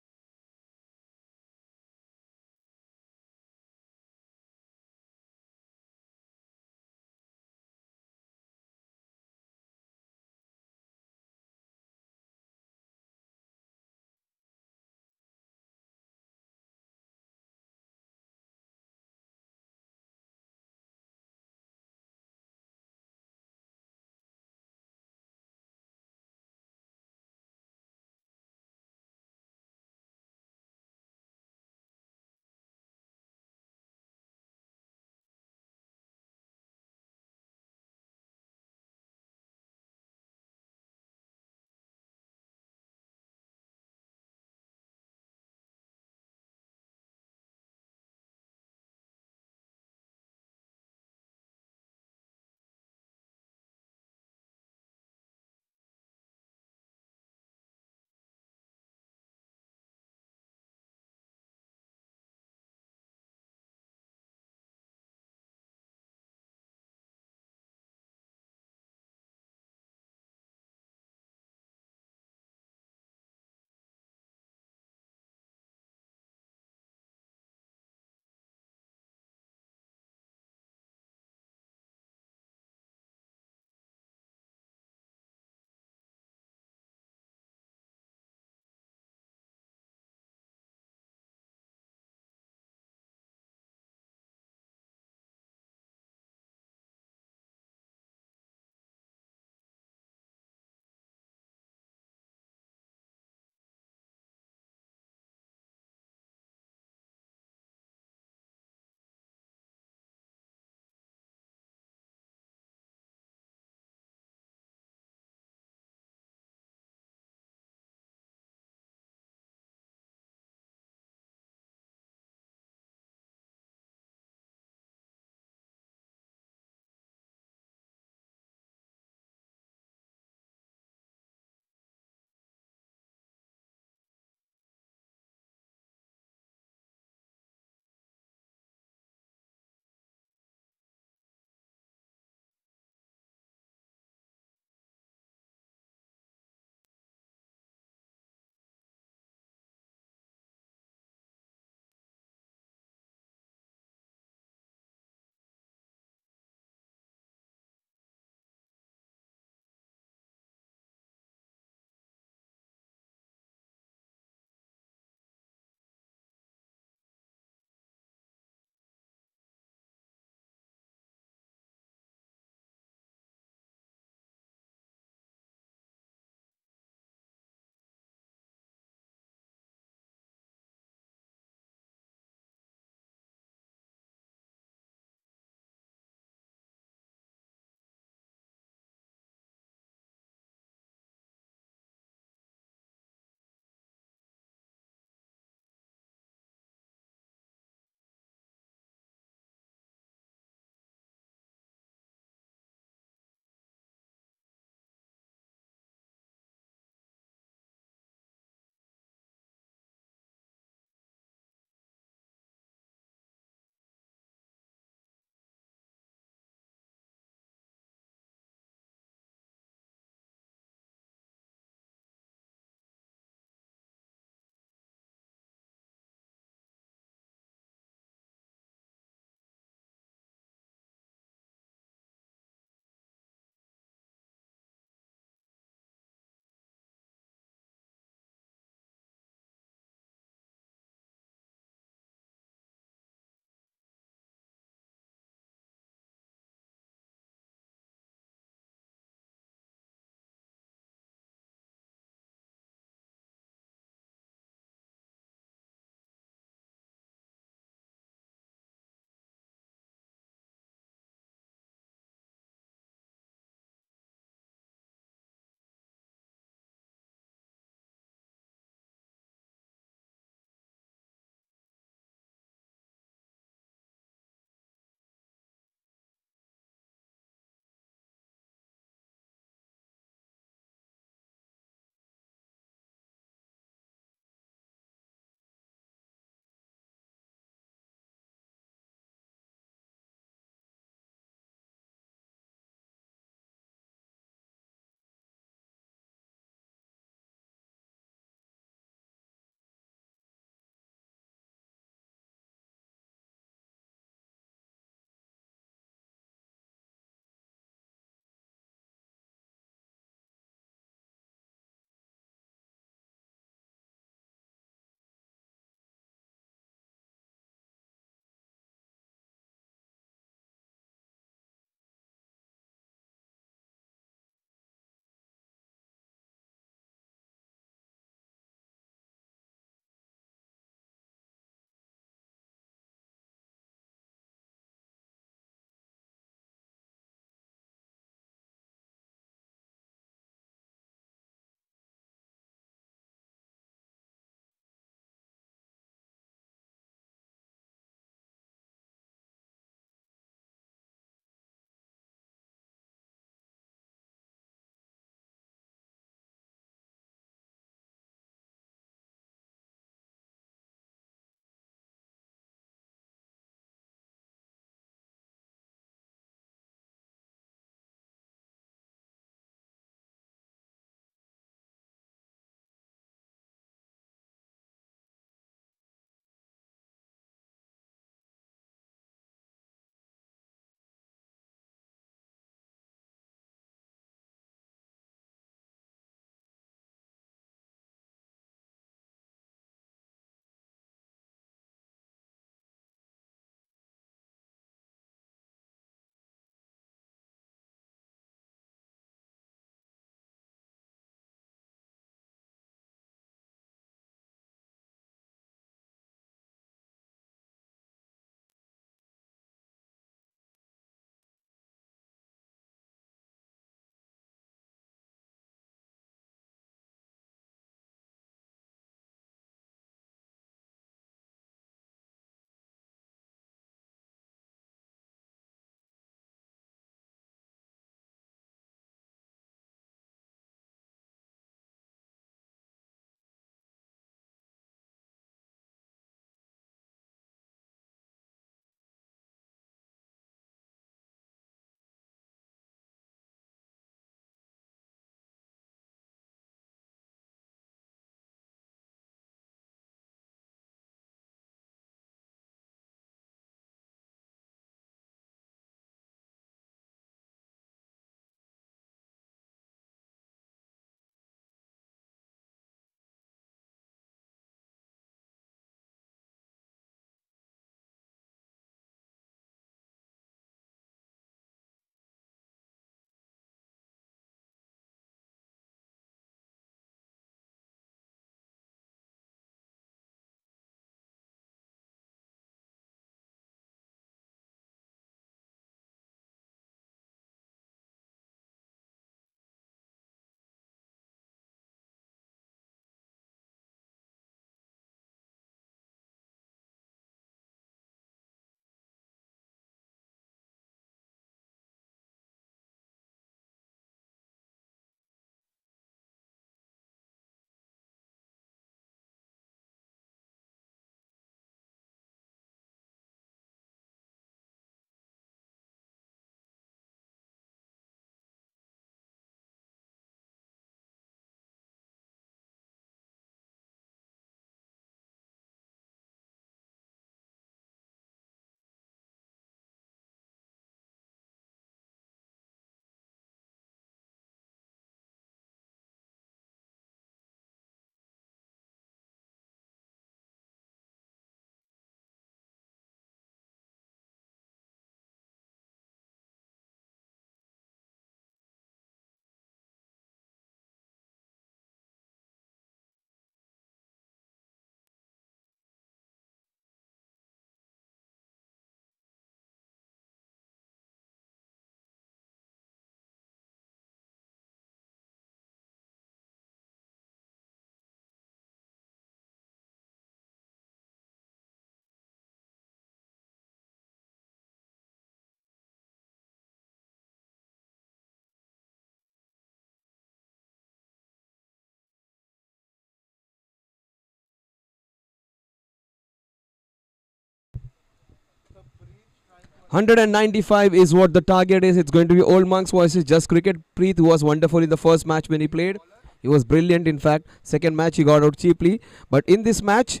195 is what the target is. It's going to be Old Monks versus Just Cricket. Preet was wonderful in the first match when he played. He was brilliant, in fact. Second match, he got out cheaply. But in this match,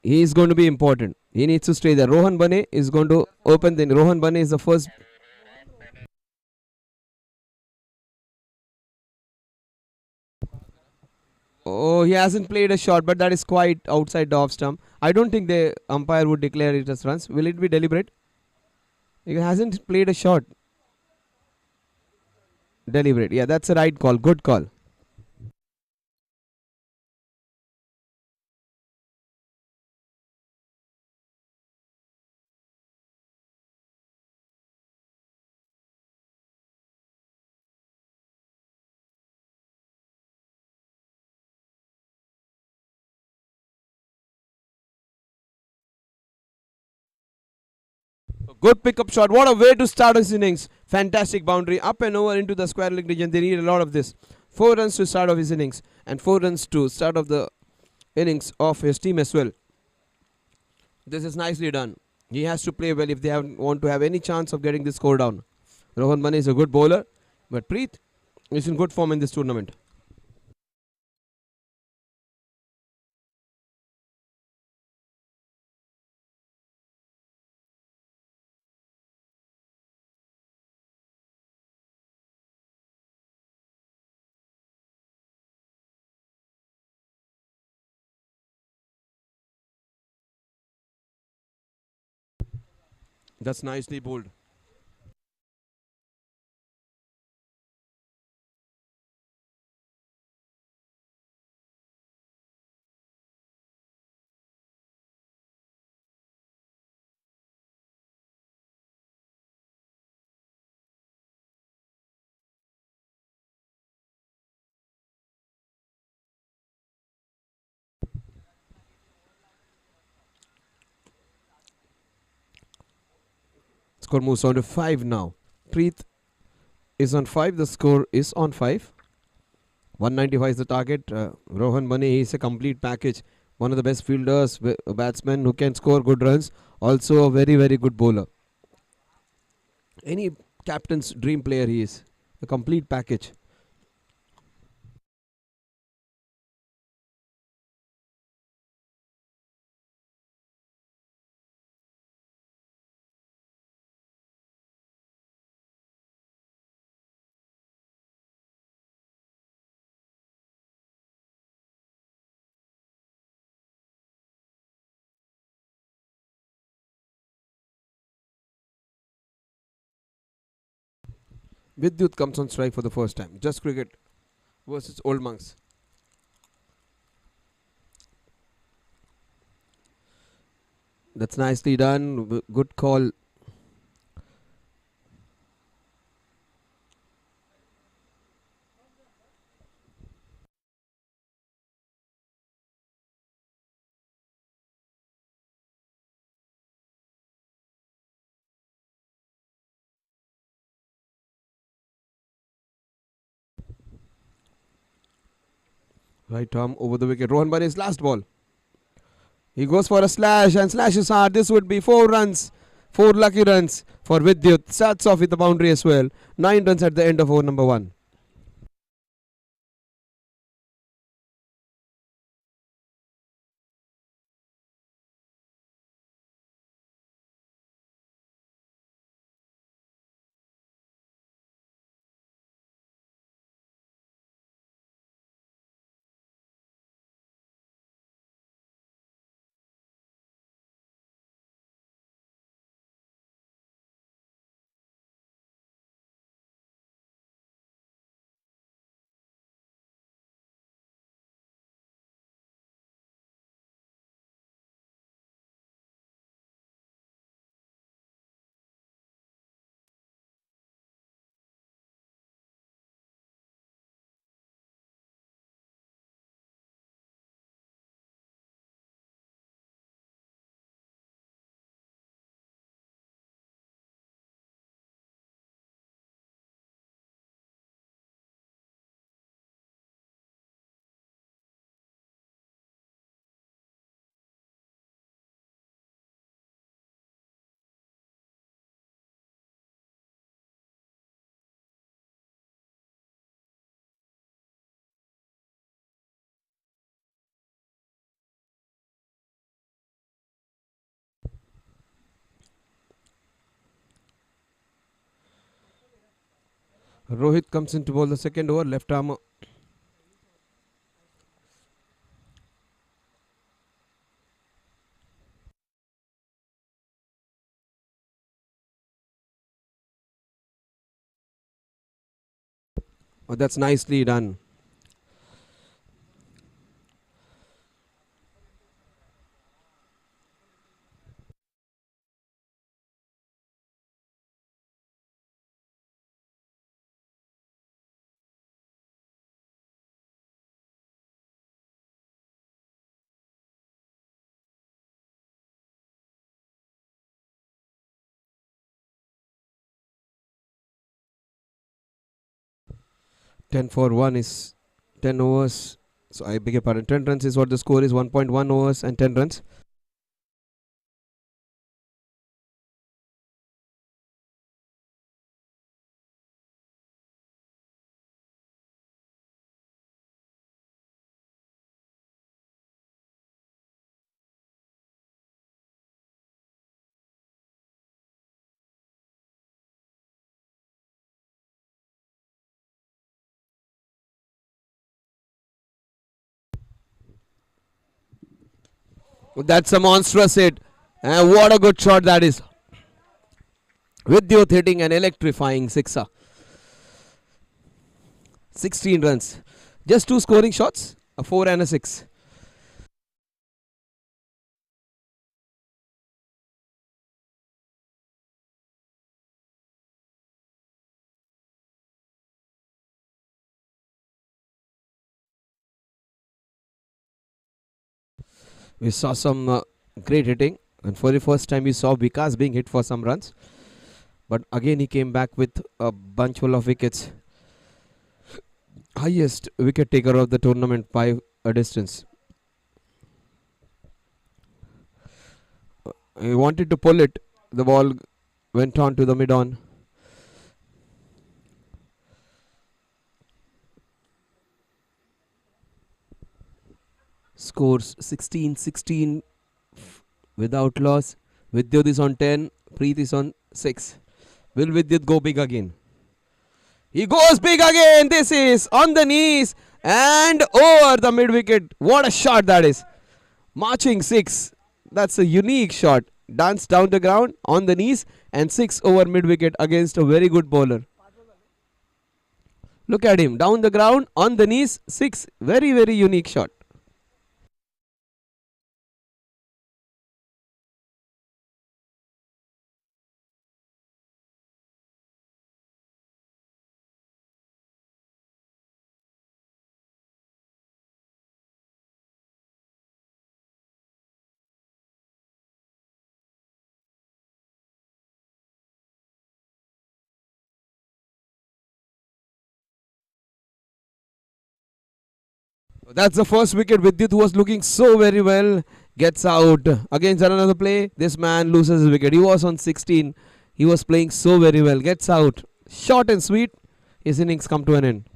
he is going to be important. He needs to stay there. Rohan Bane is going to open. Then Rohan Bane is the first. Oh, he hasn't played a shot, but that is quite outside the off stump. I don't think the umpire would declare it as runs. Will it be deliberate? He hasn't played a shot. Deliberate. Yeah, that's a right call. Good call. Good pickup shot. What a way to start his innings. Fantastic boundary. Up and over into the square leg region. They need a lot of this. 4 runs to start off his innings. And 4 runs to start off the innings of his team as well. This is nicely done. He has to play well if they want to have any chance of getting this score down. Rohan Mane is a good bowler. But Preet is in good form in this tournament. That's nicely bowled. Score moves on to 5 now. Preet is on 5. The score is on 5. 195 is the target. Rohan Bane is a complete package. One of the best fielders, a batsman who can score good runs. Also a very, very good bowler. Any captain's dream player he is. A complete package. Vidyut comes on strike for the first time. Just Cricket versus Old Monks. That's nicely done. Good call. Right arm over the wicket. Rohan Bane's last ball. He goes for a slash and slashes hard. This would be 4 runs. 4 lucky runs for Vidyut. Starts off with the boundary as well. 9 runs at the end of over number 1. Rohit comes in to bowl the second over, left arm. Oh, that's nicely done. Ten for one is 10 overs. So I beg your pardon. 10 runs is what the score is. 1.1 overs and 10 runs. That's a monstrous hit. And what a good shot that is. Vidyut hitting an electrifying sixer. 16 runs. Just two scoring shots, a 4 and a 6. We saw some great hitting, and for the first time we saw Vikas being hit for some runs. But again he came back with a bunch full of wickets. Highest wicket taker of the tournament by a distance. He wanted to pull it. The ball went on to the mid on. Scores 16-16 without loss. Vidyut is on 10. Preet is on 6. Will Vidyut go big again? He goes big again. This is on the knees and over the mid wicket. What a shot that is. Marching 6. That's a unique shot. Dance down the ground on the knees and 6 over mid wicket against a very good bowler. Look at him. Down the ground on the knees. 6. Very, very unique shot. That's the first wicket. Vidyut, who was looking so very well, gets out. Against another play, this man loses his wicket. He was on 16. He was playing so very well. Gets out. Short and sweet. His innings come to an end.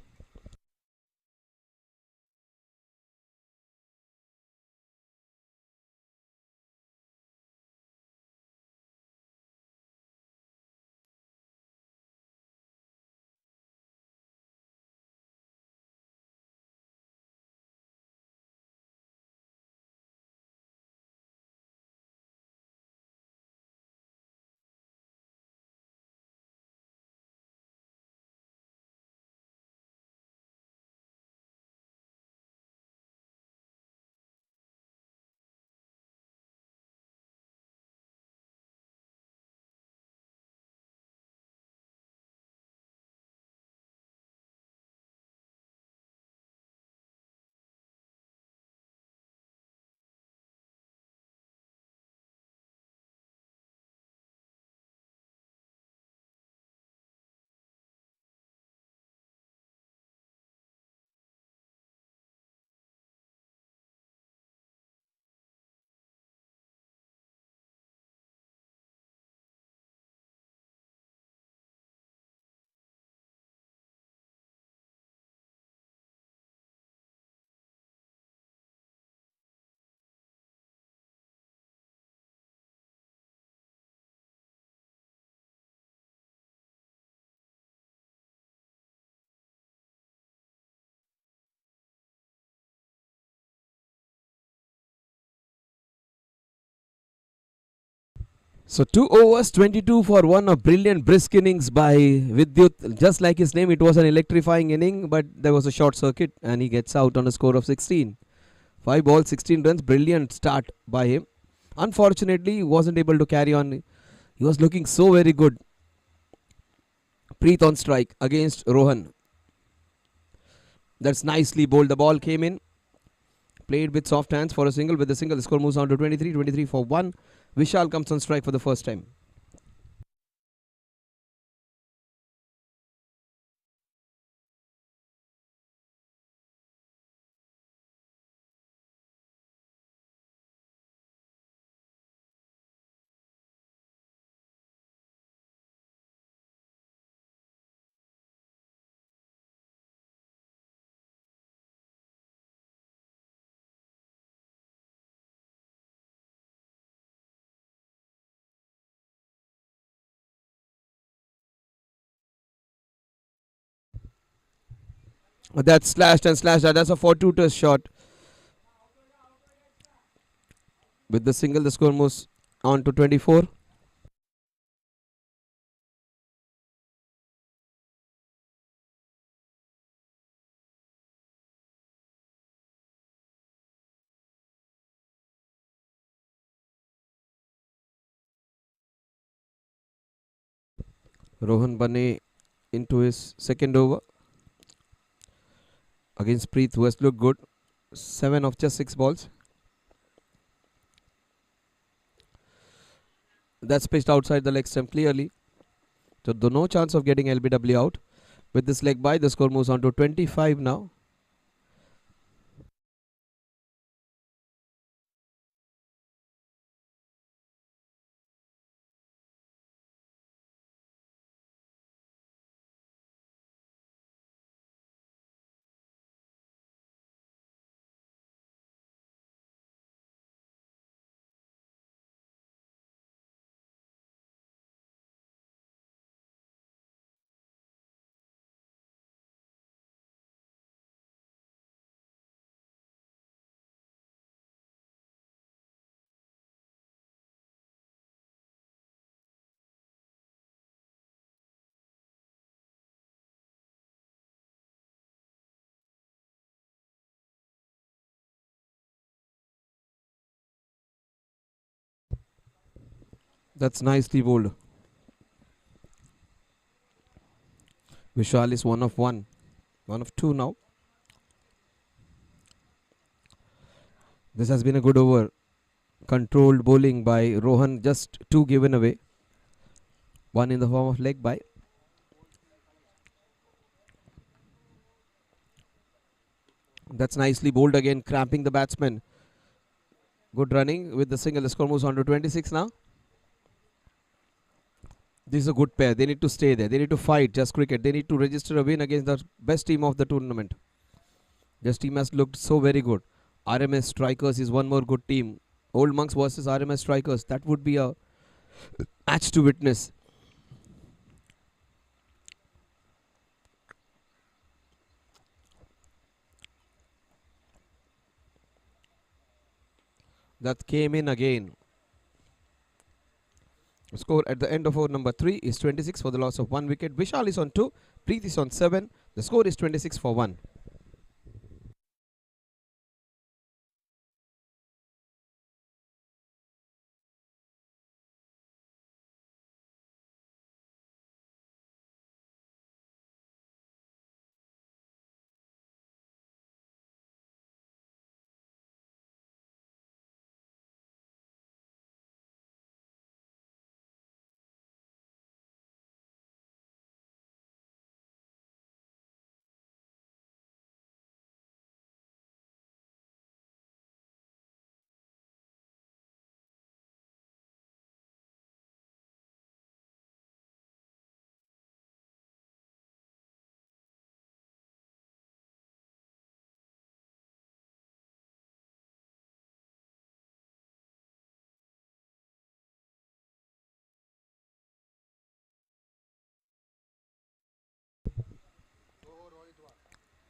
So 2 overs, 22 for 1, a brilliant brisk innings by Vidyut. Just like his name, it was an electrifying inning, but there was a short circuit and he gets out on a score of 16. 5 balls, 16 runs, brilliant start by him. Unfortunately, he wasn't able to carry on. He was looking so very good. Preet on strike against Rohan. That's nicely bowled. The ball came in. Played with soft hands for a single. With the single, the score moves on to 23. 23 for 1. Vishal comes on strike for the first time. That's slashed and slashed. That's a fortuitous shot. With the single, the score moves on to 24. Rohan Bane into his second over against Preet, who has looked good. 7 of just 6 balls. That's pitched outside the leg stump clearly. So no chance of getting LBW out. With this leg by, the score moves on to 25 now. That's nicely bowled. Vishal is 1 of 1. 1 of 2 now. This has been a good over. Controlled bowling by Rohan. Just 2 given away. 1 in the form of leg by. That's nicely bowled again, cramping the batsman. Good running with the single. The score moves on to 26 now. This is a good pair. They need to stay there. They need to fight just cricket. They need to register a win against the best team of the tournament. This team has looked so very good. RMS Strikers is one more good team. Old Monks versus RMS Strikers. That would be a match to witness. That came in again. Score at the end of over number 3 is 26 for the loss of 1 wicket. Vishal is on 2. Preet is on 7. The score is 26 for 1.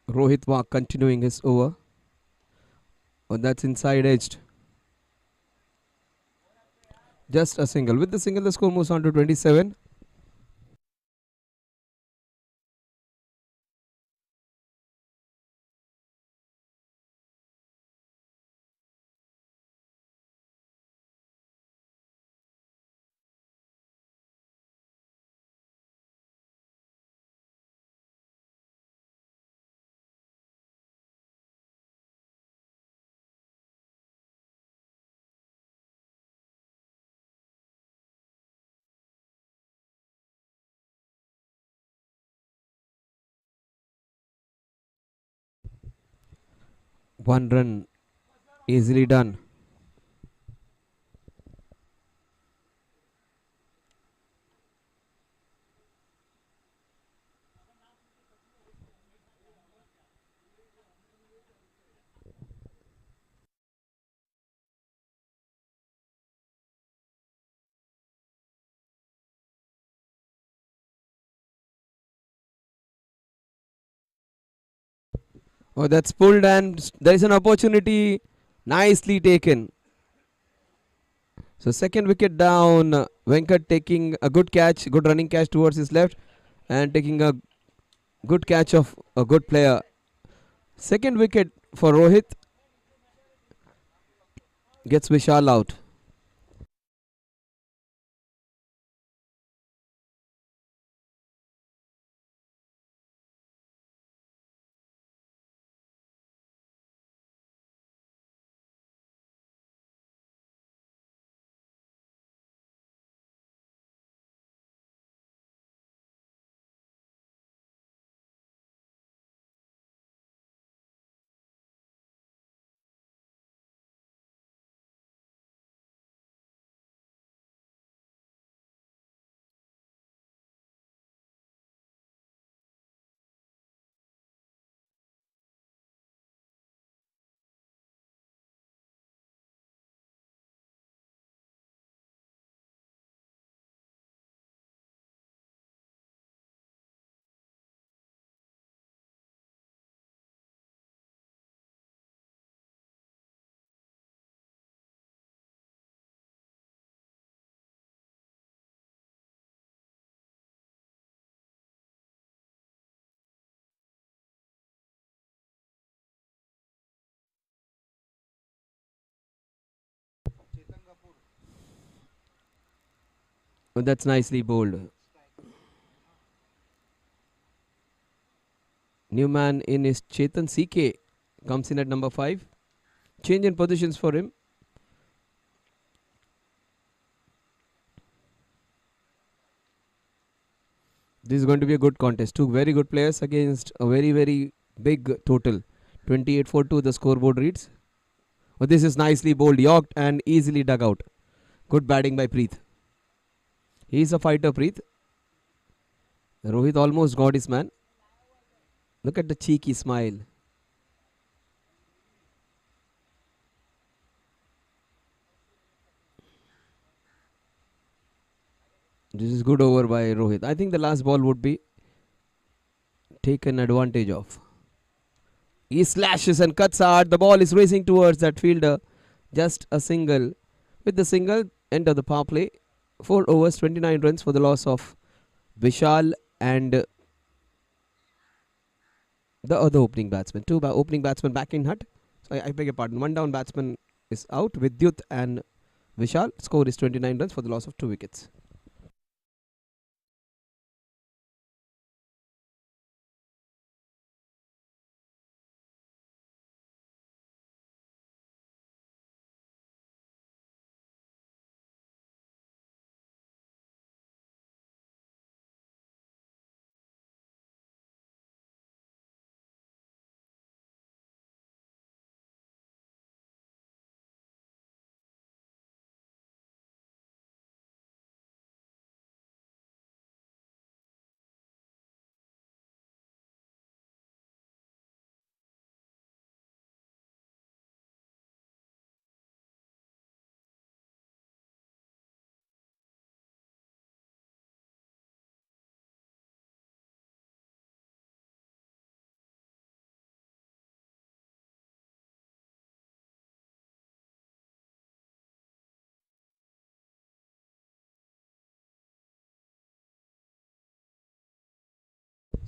Rohit Wak continuing his over. Oh, that's inside edged. Just a single. With the single, the score moves on to 27. One run easily done. Oh, that's pulled and there is an opportunity. Nicely taken. So second wicket down. Venkat taking a good catch, good running catch towards his left, and taking a good catch of a good player. Second wicket for Rohit. Gets Vishal out. Oh, that's nicely bowled. New man in is Chetan CK. Comes in at number 5. Change in positions for him. This is going to be a good contest. Two very good players against a very, very big total. 28 for 2, the scoreboard reads. Oh, this is nicely bowled, yorked, and easily dug out. Good batting by Preet. He's a fighter, Preet. Rohit almost got his man. Look at the cheeky smile. This is good over by Rohit. I think the last ball would be taken advantage of. He slashes and cuts hard. The ball is racing towards that fielder. Just a single. With the single, end of the power play. 4 overs, 29 runs for the loss of Vishal and the other opening batsman. Two opening batsmen back in hut. So I beg your pardon. One down batsman is out. Vidyut and Vishal. Score is 29 runs for the loss of 2 wickets.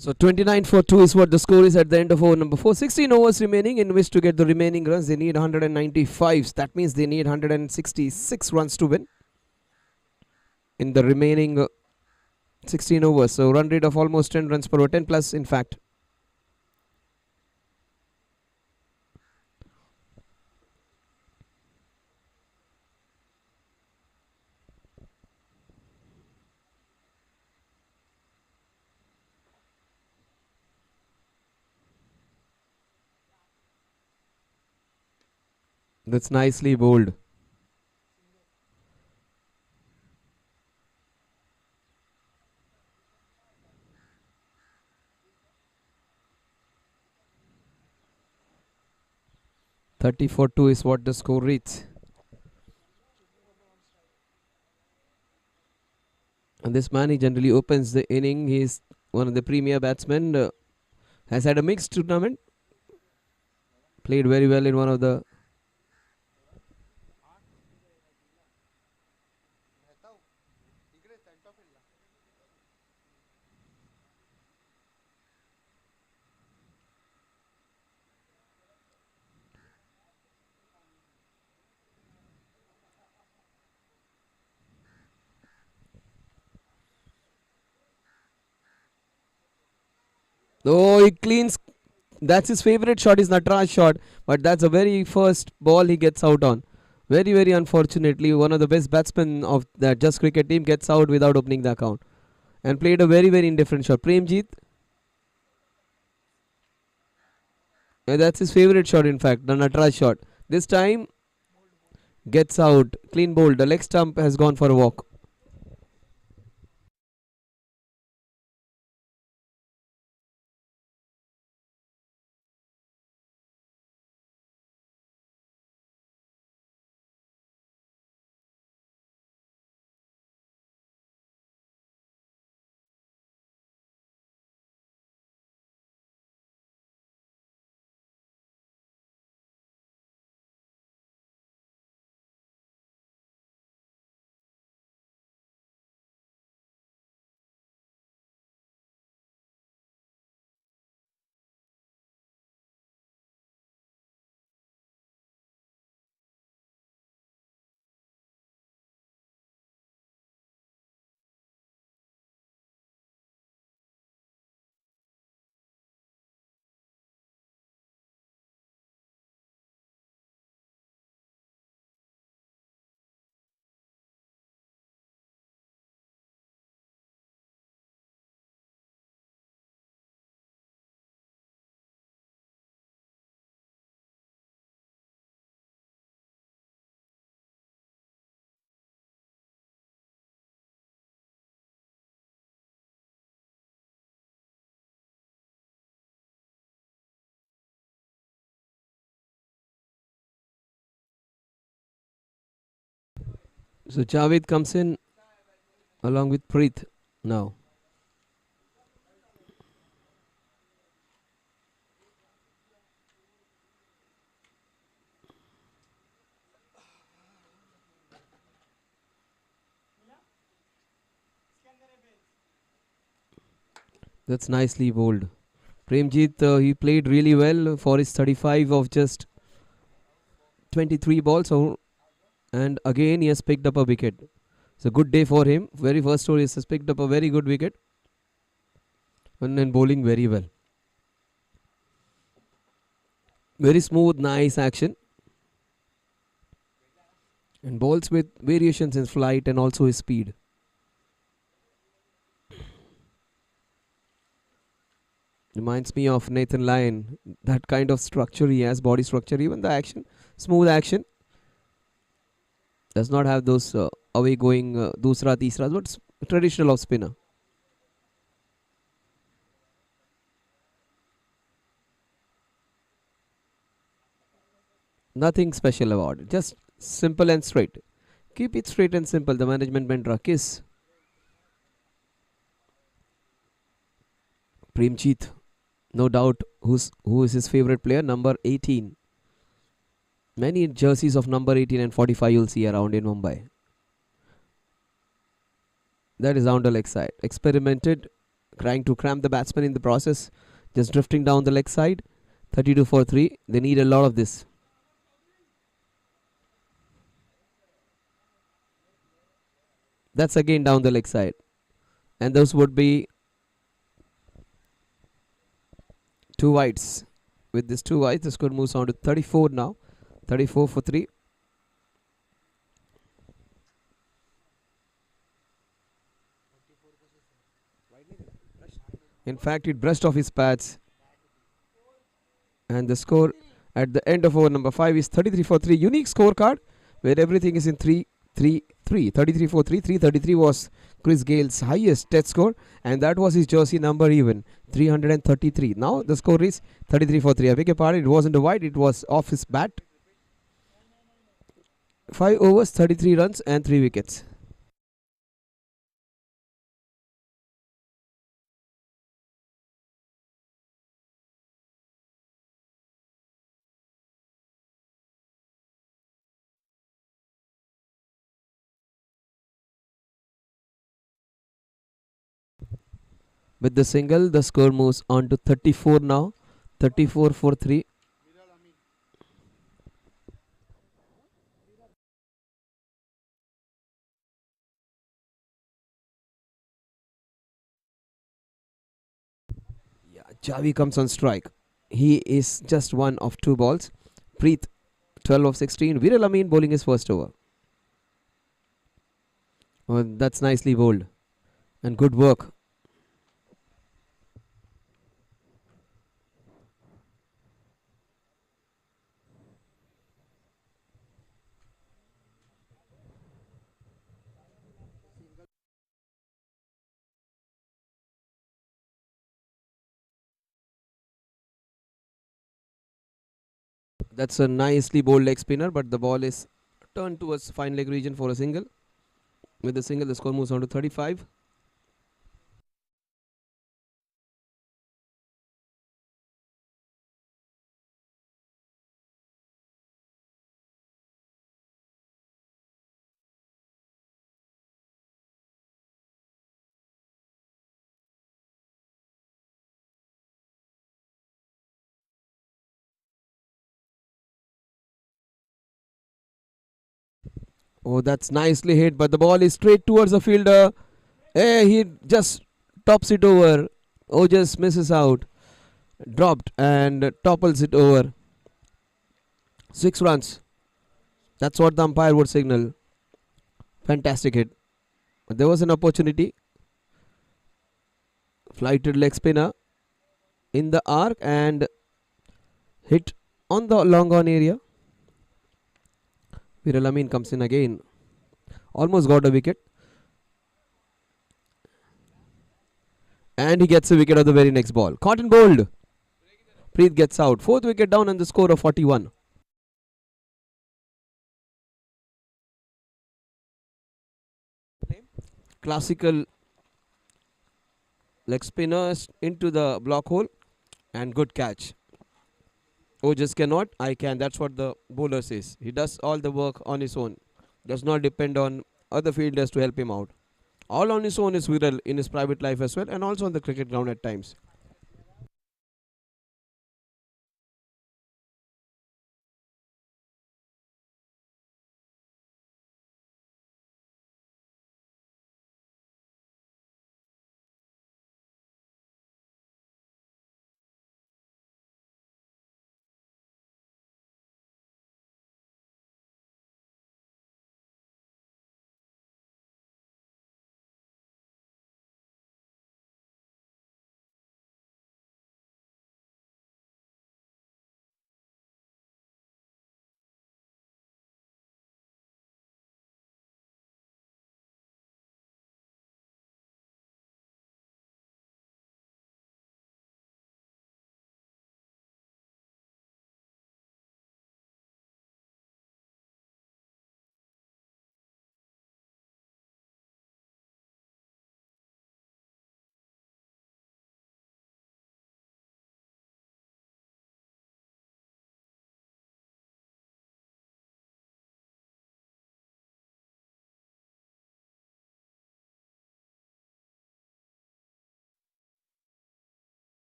So 29 for 2 is what the score is at the end of over number 4. 16 overs remaining in which to get the remaining runs. They need 195. That means they need 166 runs to win in the remaining 16 overs. So run rate of almost 10 runs per over, 10 plus in fact. That's nicely bowled. (30-2) is what the score reads. And this man, he generally opens the inning. He's one of the premier batsmen. Has had a mixed tournament. Played very well in one of the... Oh, he cleans. That's his favorite shot, is Nataraj shot. But that's the very first ball he gets out on. Very, very unfortunately, one of the best batsmen of that Just Cricket team gets out without opening the account. And played a very, very indifferent shot. Premjit. That's his favorite shot, in fact, the Nataraj shot. This time, gets out. Clean bowled. The leg stump has gone for a walk. So Javed comes in along with Preet now. That's nicely bowled. Premjit, he played really well for his 35 of just 23 balls. And again, he has picked up a wicket. It's a good day for him. Very first over, he has picked up a very good wicket. And then bowling very well. Very smooth, nice action. And bowls with variations in flight and also his speed. Reminds me of Nathan Lyon. That kind of structure he has, body structure, even the action, smooth action. Does not have those away going dusra, tisra, but traditional of spinner. Nothing special about it. Just simple and straight. Keep it straight and simple. The management mantra. Kiss. Premjit. No doubt who is his favorite player. Number 18. Many jerseys of number 18 and 45 you'll see around in Mumbai. That is down the leg side. Experimented trying to cramp the batsman in the process, just drifting down the leg side. 32 for 3. They need a lot of this. That's again down the leg side. And those would be 2 wides. With this 2 wides, the score moves on to 34 now. 34 for 3. In fact, it brushed off his pads. And the score at the end of over number 5 is 33 for 3. Unique scorecard where everything is in 3 3 3. 33 for 3. 333 was Chris Gale's highest test score, and that was his jersey number even. 333. Now the score is 33 for 3. I beg your pardon, it wasn't a wide, it was off his bat. 5 overs, 33 runs, and 3 wickets. With the single, the score moves on to 34 now. 34 for 3. Yeah, Javi comes on strike. He is just one of 2 balls. Preet, 12 of 16. Viral Amin bowling his first over. Oh, that's nicely bowled. And good work. That's a nicely bowled leg spinner, but the ball is turned towards fine leg region for a single. With the single, the score moves on to 35. Oh, that's nicely hit, but the ball is straight towards the fielder. He just tops it over. Oh, just misses out. Dropped and topples it over. 6 runs. That's what the umpire would signal. Fantastic hit. But there was an opportunity. Flighted leg spinner in the arc and hit on the long on area. Viral Amin comes in again. Almost got a wicket. And he gets a wicket of the very next ball. Cotton bowled. Preet gets out. 4th wicket down and the score of 41. Classical leg spinners into the block hole and good catch. Oh, just cannot. I can. That's what the bowler says. He does all the work on his own. Does not depend on other fielders to help him out. All on his own is Viral in his private life as well, and also on the cricket ground at times.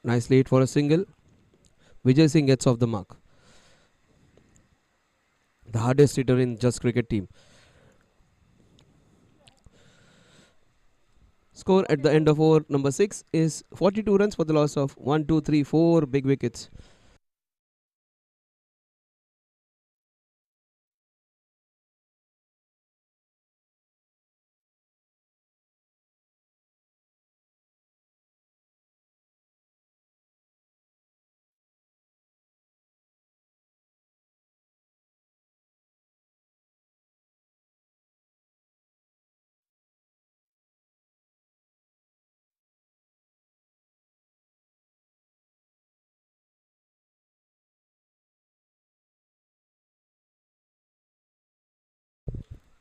Nicely hit for a single. Vijay Singh gets off the mark. The hardest hitter in Just Cricket team. Score at the end of over number 6 is 42 runs for the loss of 1, 2, 3, 4 big wickets.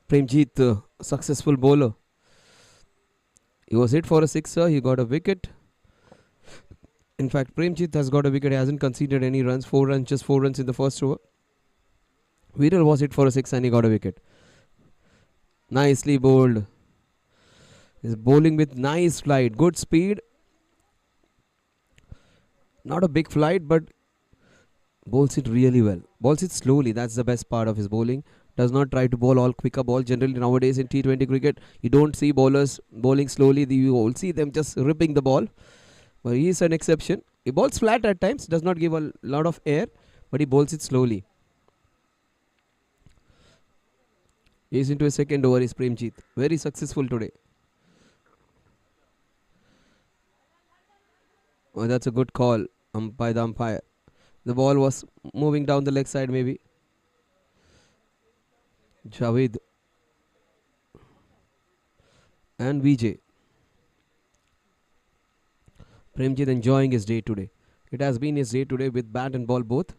Premjit, successful bowler. He was hit for a sixer. He got a wicket. In fact, Premjit has got a wicket. He hasn't conceded any runs. 4 runs, just 4 runs in the first over. Viral was hit for a six and he got a wicket. Nicely bowled. He's bowling with nice flight. Good speed. Not a big flight, but bowls it really well. Bowls it slowly. That's the best part of his bowling. Does not try to bowl all quicker ball. Generally nowadays in T20 cricket, you don't see bowlers bowling slowly. You all see them just ripping the ball. But he is an exception. He bowls flat at times. Does not give a lot of air, but he bowls it slowly. He is into his second over. Is Premjit. Very successful today. Oh, that's a good call by the umpire. The ball was moving down the leg side maybe. Javed and Vijay. Premjit enjoying his day today. It has been his day today with bat and ball both.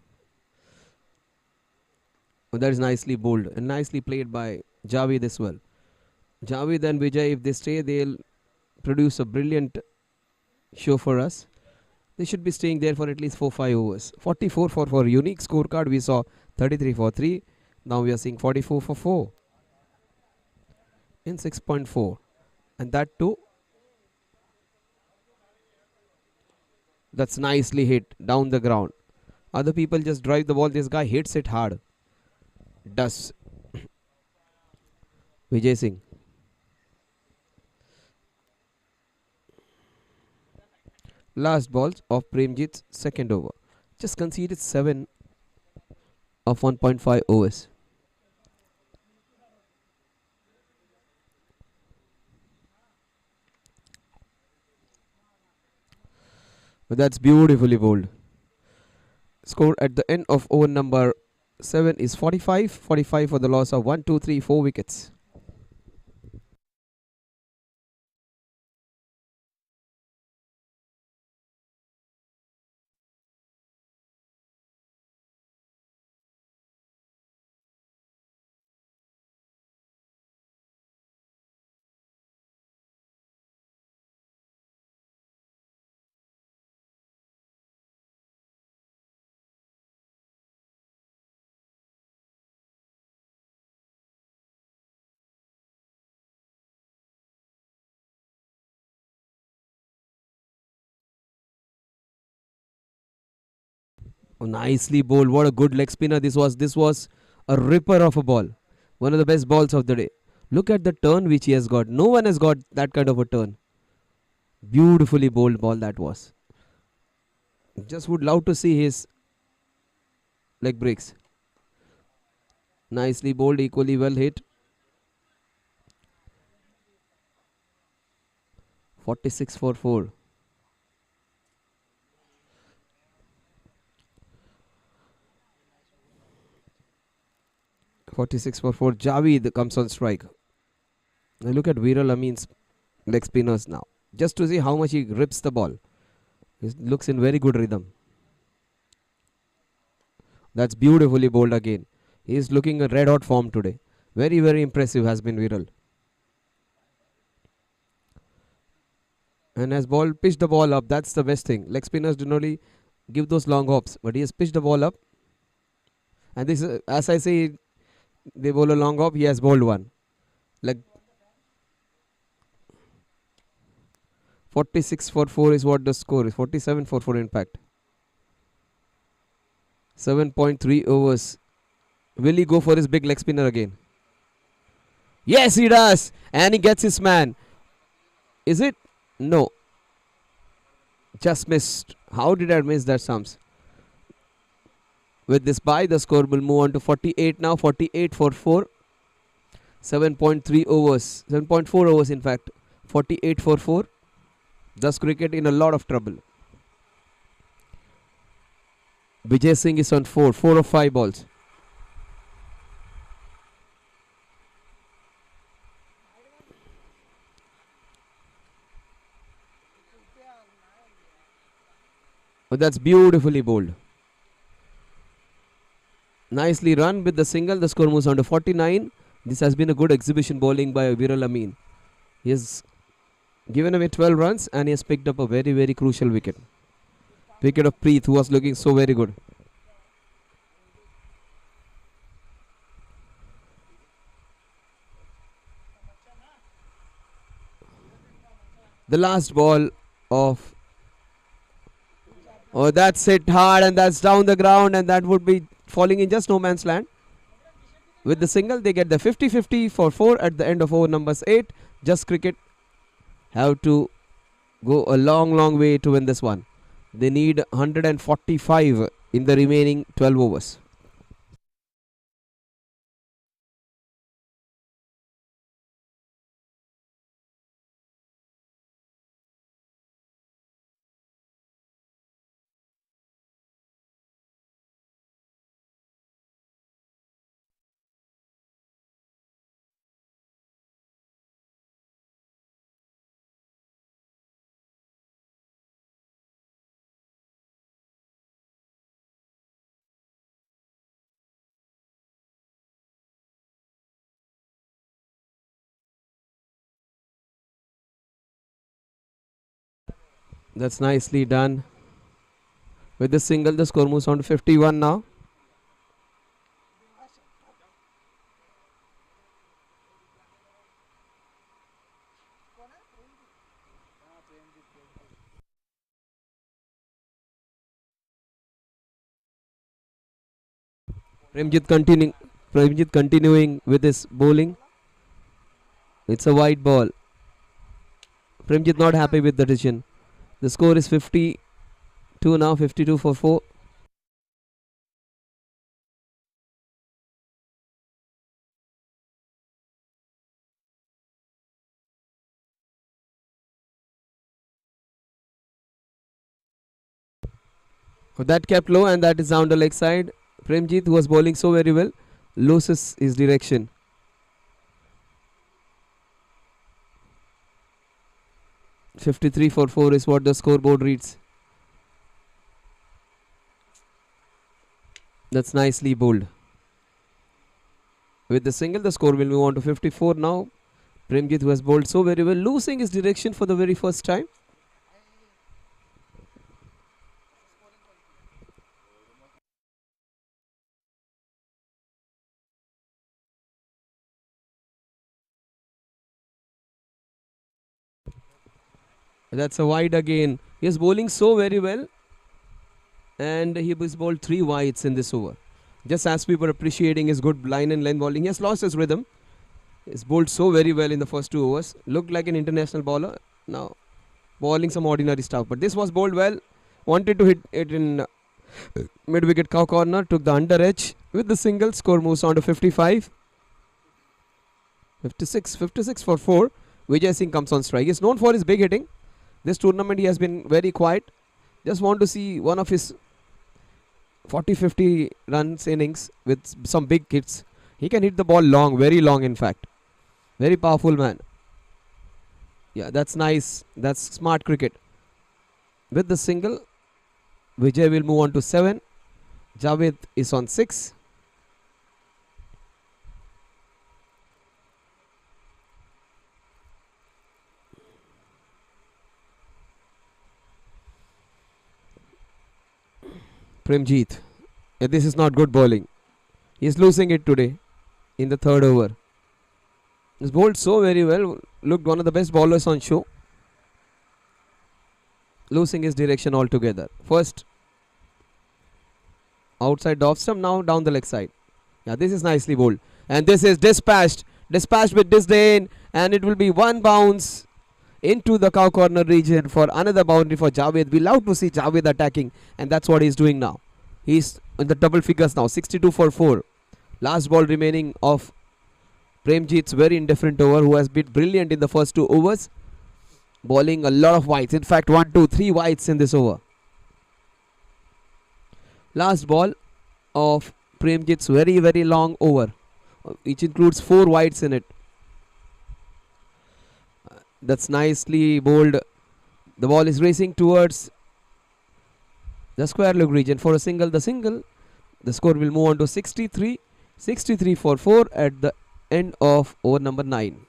Oh, that is nicely bowled and nicely played by Javed as well. Javed and Vijay, if they stay, they'll produce a brilliant show for us. They should be staying there for at least 4-5 overs. 44 for unique scorecard. We saw 33 for 3. Now we are seeing 44 for 4 in 6.4. And that too, that's nicely hit down the ground. Other people just drive the ball. This guy hits it hard. Does Vijay Singh. Last balls of Premjit's second over. Just conceded 7 of 1.5 overs. But that's beautifully bowled. Score at the end of over number 7 is 45. 45 for the loss of 1, 2, 3, 4 wickets. Oh, nicely bowled. What a good leg spinner this was. This was a ripper of a ball. One of the best balls of the day. Look at the turn which he has got. No one has got that kind of a turn. Beautifully bowled ball that was. Just would love to see his leg breaks. Nicely bowled, equally well hit. 46 for 4. Javed comes on strike. Now look at Viral Amin's leg spinners now. Just to see how much he rips the ball. He looks in very good rhythm. That's beautifully bowled again. He is looking a red hot form today. Very, very impressive has been Viral. And has pitched the ball up. That's the best thing. Leg spinners do not only give those long hops, but he has pitched the ball up. And this, as I say, they bowl a long hop. He has bowled one. Like 46 for 4 is what the score is. 47 for 4 in fact. 7.3 overs. Will he go for his big leg spinner again? Yes, he does. And he gets his man. Is it? No. Just missed. How did I miss that, Sams? With this bye, the score will move on to 48 now. 48 for 4. 7.3 overs. 7.4 overs in fact. 48 for 4. Thus cricket in a lot of trouble. Vijay Singh is on 4. 4 of 5 balls. Oh, that's beautifully bowled. Nicely run with the single. The score moves on to 49. This has been a good exhibition bowling by Viral Amin. He has given away 12 runs and he has picked up a very, very crucial wicket. Wicket of Preet, who was looking so very good. The last ball of... Oh, that's hit hard and that's down the ground and that would be falling in just no man's land. With the single, they get the 50-50 for 4 at the end of over numbers 8. Just Cricket have to go a long, long way to win this one. They need 145 in the remaining 12 overs. That's nicely done. With the single, the score moves on to 51 now. Premjit continuing with his bowling. It's a wide ball. Premjit not happy with the decision. The score is 52 now, 52 for 4. That kept low and that is down the leg side. Premjit, who was bowling so very well, loses his direction. .53 for 4 is what the scoreboard reads. That's nicely bowled. With the single, the score will move on to 54 now. Premjit, who has bowled so very well, losing his direction for the very first time. That's a wide again. He is bowling so very well. And he was bowled 3 wides in this over. Just as we were appreciating his good line and length bowling, he has lost his rhythm. He's bowled so very well in the first 2 overs. Looked like an international bowler. Now bowling some ordinary stuff. But this was bowled well. Wanted to hit it in mid-wicket cow corner. Took the under edge. With the single, score moves on to 55. 56 for 4. Vijay Singh comes on strike. He's known for his big hitting. This tournament he has been very quiet. Just want to see one of his 40-50 runs innings with some big hits. He can hit the ball long, very long in fact. Very powerful man. Yeah, that's nice. That's smart cricket. With the single, Vijay will move on to 7. Javed is on 6. Premjit. Yeah, this is not good bowling. He is losing it today in the 3rd over. He's bowled so very well. Looked one of the best bowlers on show. losing his direction altogether. First outside the off stump, now down the leg side. Yeah, this is nicely bowled. And this is dispatched. Dispatched with disdain. And it will be one bounce into the cow corner region for another boundary for Javed. We love to see Javed attacking. And that's what he's doing now. He's in the double figures now. 62 for 4. Last ball remaining of Premjit's very indifferent over, who has been brilliant in the first 2 overs. Bowling a lot of wides. In fact, 1, 2, 3 wides in this over. Last ball of Premjit's very, very long over, which includes 4 wides in it. That's nicely bowled. The ball is racing towards the square leg region for a single. The score will move on to 63 for 4 at the end of over number 9.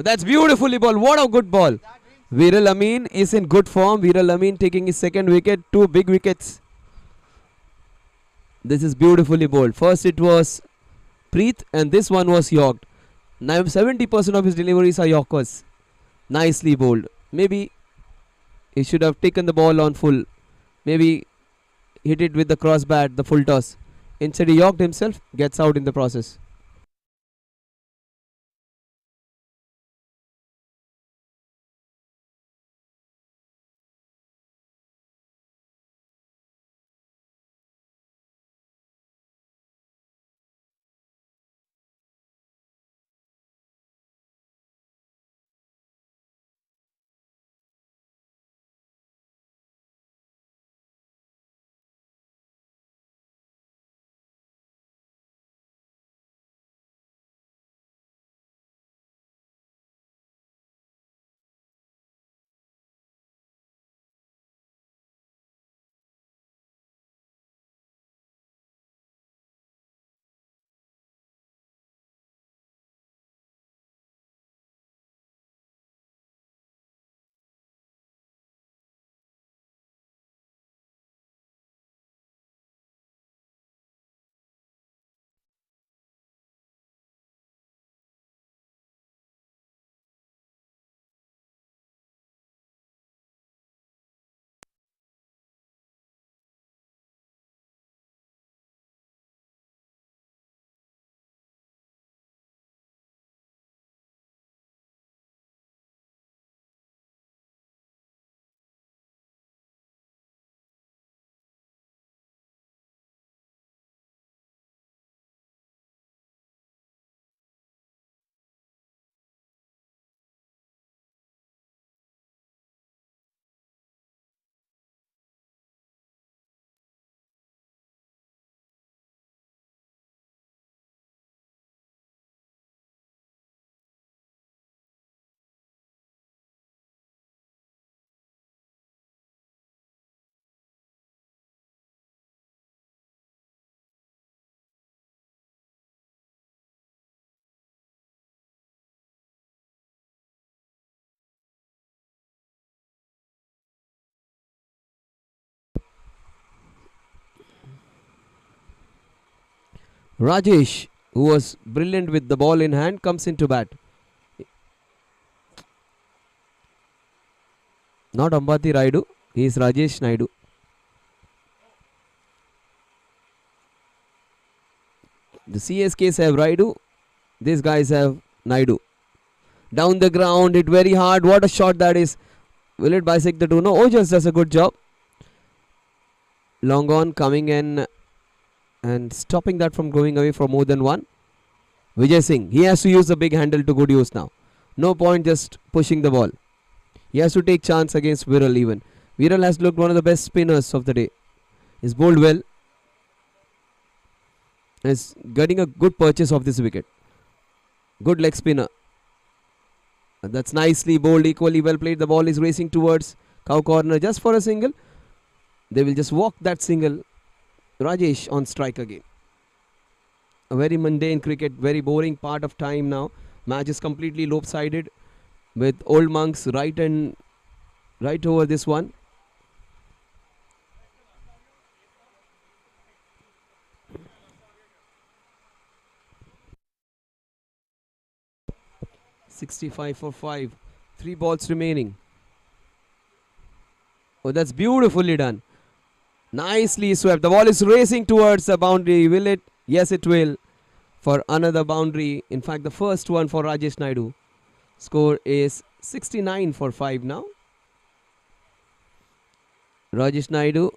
That's beautifully ball. What a good ball. Viral Amin is in good form. Viral Amin taking his second wicket. 2 big wickets. This is beautifully bowled. First it was Preet and this one was Yorked. Now 70% of his deliveries are Yorkers. Nicely bowled. Maybe he should have taken the ball on full. Maybe hit it with the cross bat, the full toss. Instead he Yorked himself, gets out in the process. Rajesh, who was brilliant with the ball in hand, comes into bat. Not Ambati Raidu, he is Rajesh Naidu. The CSKs have Raidu, these guys have Naidu. Down the ground, hit very hard. What a shot that is. Will it bisect the two? No, Ojas does a good job. Long on, coming in and stopping that from going away for more than one. Vijay Singh, he has to use the big handle to good use now. No point just pushing the ball. He has to take chance against Viral even. Viral has looked one of the best spinners of the day. He's bowled well. Is getting a good purchase of this wicket. Good leg spinner. And that's nicely bowled, equally well played. The ball is racing towards cow corner just for a single. They will just walk that single. Rajesh on strike again. A very mundane cricket, very boring part of time now. Match is completely lopsided with Old Monks right over this one. .65 for 5. 3 balls remaining. Oh, that's beautifully done. Nicely swept. The ball is racing towards the boundary. Will it? Yes, it will. For another boundary. In fact, the first one for Rajesh Naidu. Score is 69 for 5 now. Rajesh Naidu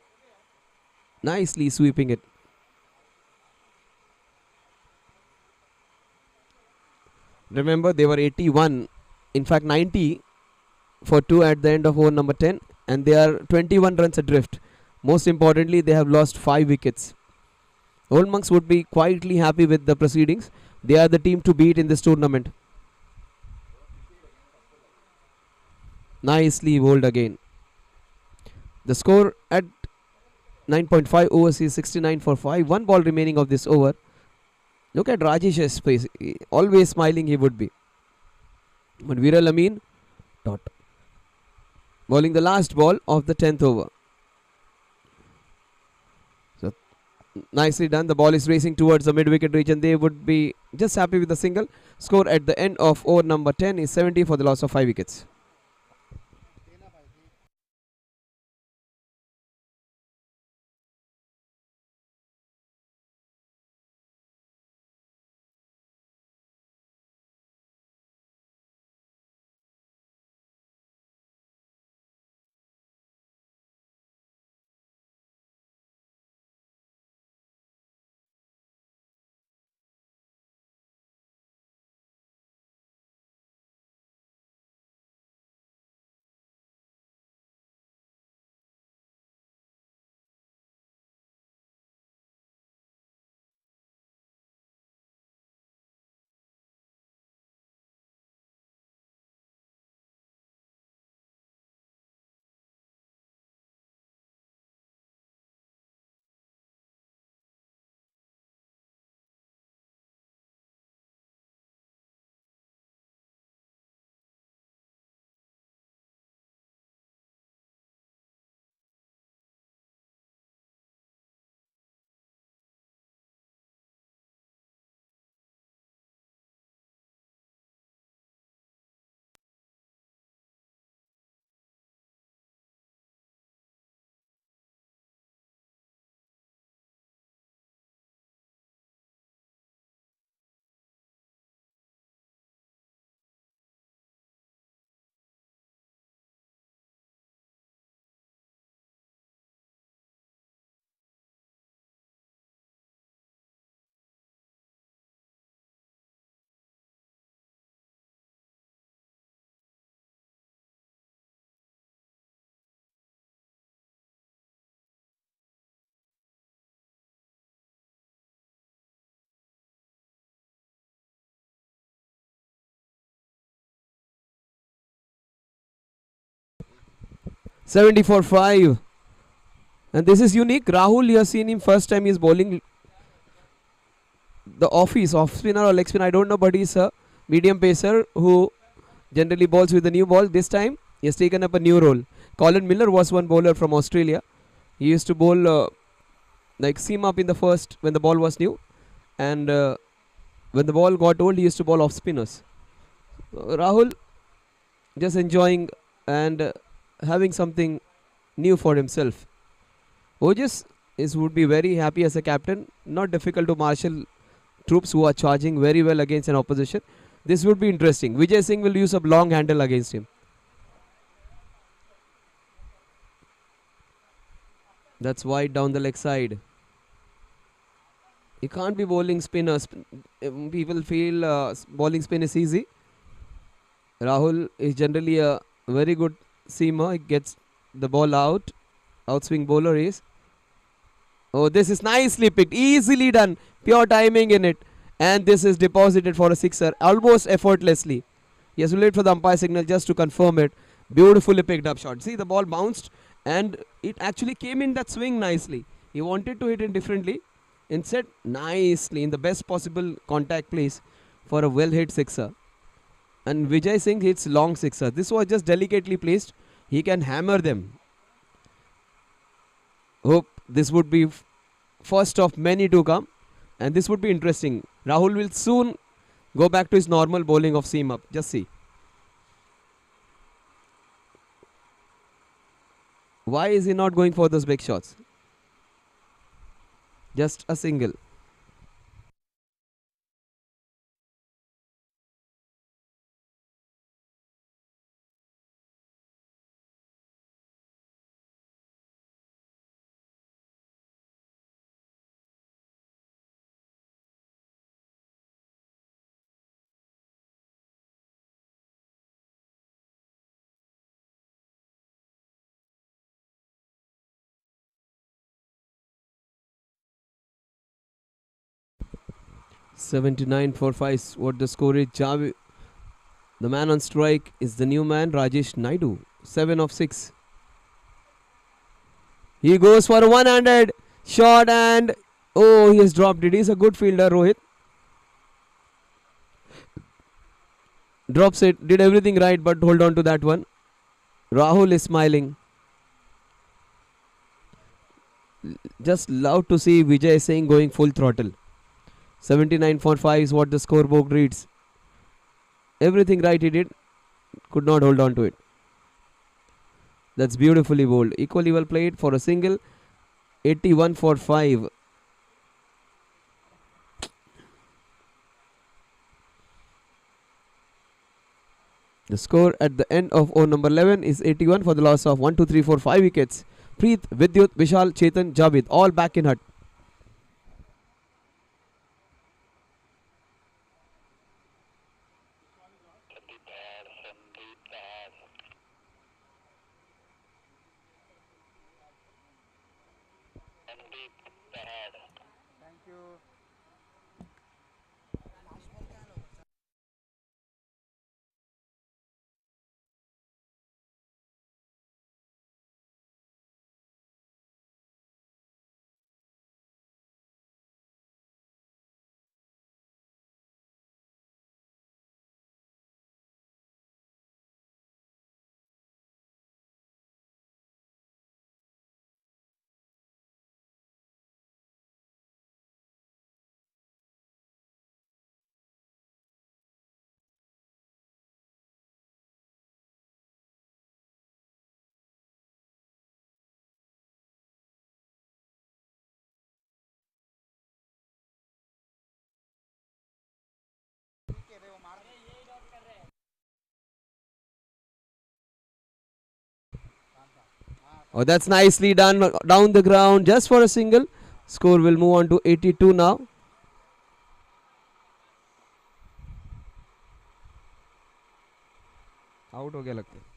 nicely sweeping it. Remember, they were 81. In fact, 90 for 2 at the end of over number 10. And they are 21 runs adrift. Most importantly, they have lost 5 wickets. Old Monks would be quietly happy with the proceedings. They are the team to beat in this tournament. Nicely bowled again. The score at 9.5 overs is 69 for 5. 1 ball remaining of this over. Look at Rajesh's face. Always smiling he would be. But Viral Amin, dot. Bowling the last ball of the 10th over. So nicely done. The ball is racing towards the mid-wicket region. They would be just happy with the single. Score at the end of over number 10 is 70 for the loss of 5 wickets. .70 for 5. And this is unique. Rahul, you have seen him first time he's bowling the off spinner or leg spinner, I don't know, but he's a medium pacer who generally bowls with the new ball. This time he has taken up a new role. Colin Miller was one bowler from Australia. He used to bowl like seam up in the first when the ball was new, and when the ball got old he used to bowl off spinners. Rahul just enjoying and having something new for himself. Ojas would be very happy as a captain. Not difficult to marshal troops who are charging very well against an opposition. This would be interesting. Vijay Singh will use a long handle against him. That's wide down the leg side. You can't be bowling spinners. People feel bowling spin is easy. Rahul is generally a very good seamer. He gets the ball out. Outswing bowler is. Oh, this is nicely picked. Easily done. Pure timing in it. And this is deposited for a sixer. Almost effortlessly. He has to wait for the umpire signal just to confirm it. Beautifully picked up shot. See, the ball bounced and it actually came in that swing nicely. He wanted to hit it differently. Instead, nicely in the best possible contact place for a well hit sixer. And Vijay Singh hits long sixer. This was just delicately placed. He can hammer them. Hope this would be first of many to come. And this would be interesting. Rahul will soon go back to his normal bowling of seam up. Just see. Why is he not going for those big shots? Just a single. $79 for 5. What the score is? The man on strike is the new man, Rajesh Naidu. 7 of 6. He goes for a one-handed shot and oh, he has dropped it. He's a good fielder, Rohit. Drops it. Did everything right, but hold on to that one. Rahul is smiling. Just love to see Vijay Singh going full throttle. 79 for 5 is what the scoreboard reads. Everything right he did. Could not hold on to it. That's beautifully bowled. Equally well played for a single. 81 for 5. The score at the end of over number 11 is 81 for the loss of 1, 2, 3, 4, 5 wickets. Preet, Vidyut, Vishal, Chetan, Javed all back in hut. Oh, that's nicely done down the ground just for a single. Score will move on to 82 now. Out हो गया लगता है.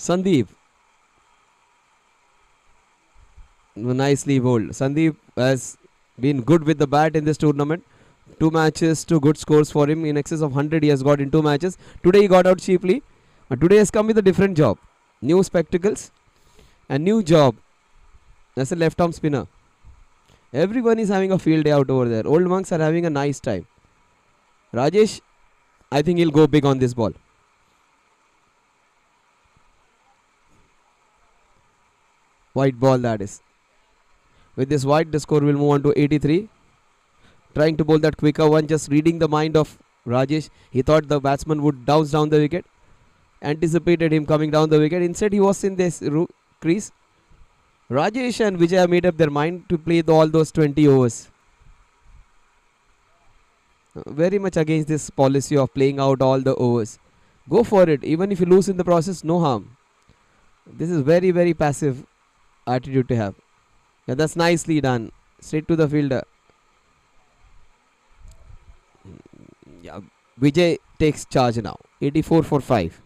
Sandeep. Nicely bowled. Sandeep has been good with the bat in this tournament. 2 matches, 2 good scores for him. In excess of 100 he has got in 2 matches. Today he got out cheaply. But today has come with a different job. New spectacles. A new job as a left arm spinner. Everyone is having a field day out over there. Old monks are having a nice time. Rajesh, I think he'll go big on this ball. White ball that is. With this white, the score will move on to 83. Trying to bowl that quicker one, just reading the mind of Rajesh. He thought the batsman would douse down the wicket. Anticipated him coming down the wicket. Instead, he was in this crease. Rajesh and Vijay made up their mind to play all those 20 overs. Very much against this policy of playing out all the overs. Go for it. Even if you lose in the process, no harm. This is very, very passive attitude to have. Yeah, that's nicely done. Straight to the fielder. Yeah, Vijay takes charge now. 84 for 5.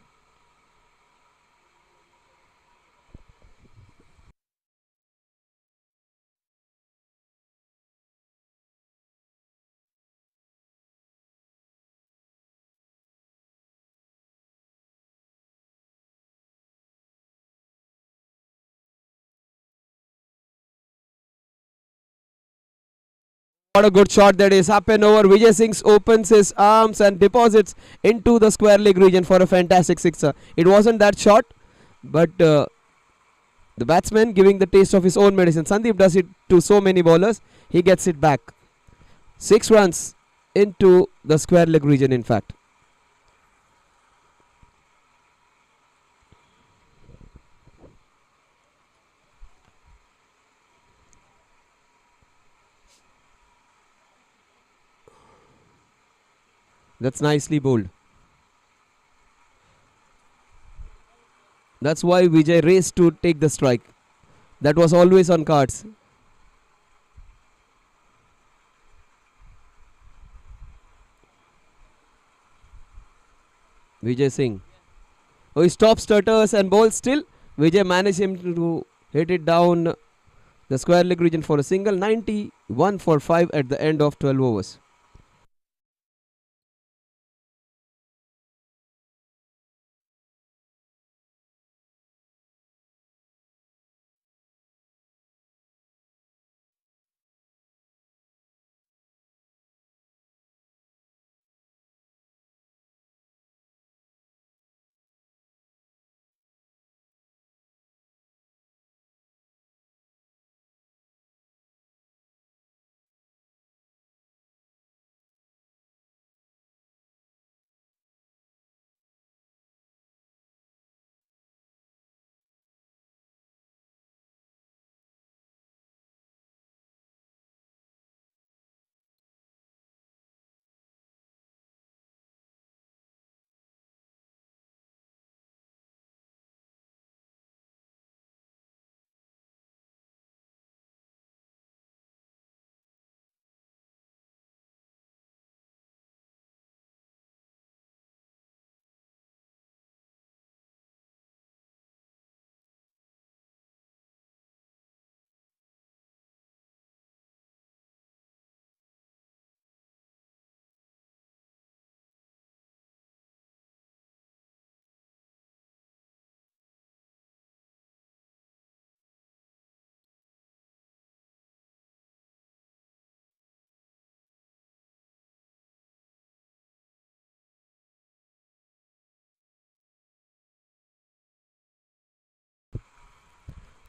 What a good shot that is. Up and over. Vijay Singh opens his arms and deposits into the square leg region for a fantastic sixer. It wasn't that shot, but the batsman giving the taste of his own medicine. Sandeep does it to so many bowlers. He gets it back. 6 runs into the square leg region, in fact. That's nicely bowled. That's why Vijay raced to take the strike. That was always on cards. Vijay Singh. Oh, he stops stutters and bowls still. Vijay managed him to hit it down the square leg region for a single. 91 for 5 at the end of 12 overs.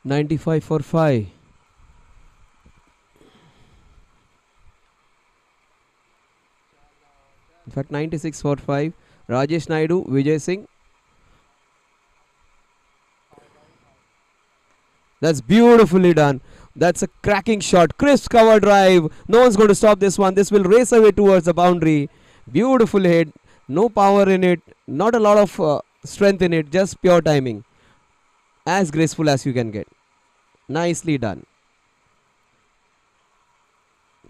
.95 for 5. In fact, 96 for 5. Rajesh Naidu, Vijay Singh. That's beautifully done. That's a cracking shot. Crisp cover drive. No one's going to stop this one. This will race away towards the boundary. Beautiful hit. No power in it. Not a lot of strength in it. Just pure timing. As graceful as you can get. Nicely done.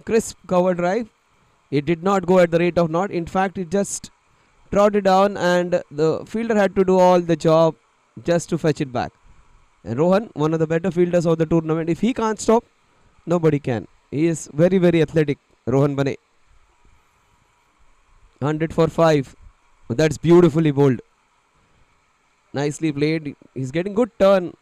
Crisp cover drive. It did not go at the rate of knot. In fact, it just trotted down and the fielder had to do all the job just to fetch it back. And Rohan, one of the better fielders of the tournament, if he can't stop, nobody can. He is very, very athletic, Rohan Bane. 100 for 5. That's beautifully bowled. Nicely played. He's getting good turn.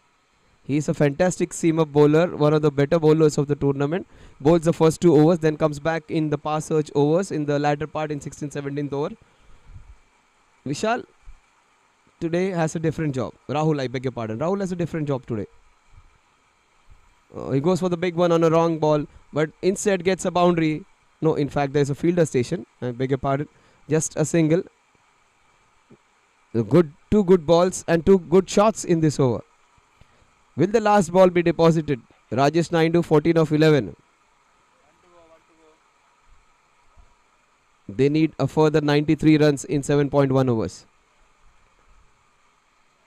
He's a fantastic seam-up bowler, one of the better bowlers of the tournament. Bowls the first 2 overs, then comes back in the pass search overs in the latter part in 16th, 17th over. Vishal today has a different job. Rahul, I beg your pardon. Rahul has a different job today. He goes for the big one on a wrong ball, but instead gets a boundary. No, in fact, there's a fielder station. I beg your pardon. Just a single. Two good balls and 2 good shots in this over. Will the last ball be deposited? Rajesh Naidu, 14 of 11. They need a further 93 runs in 7.1 overs.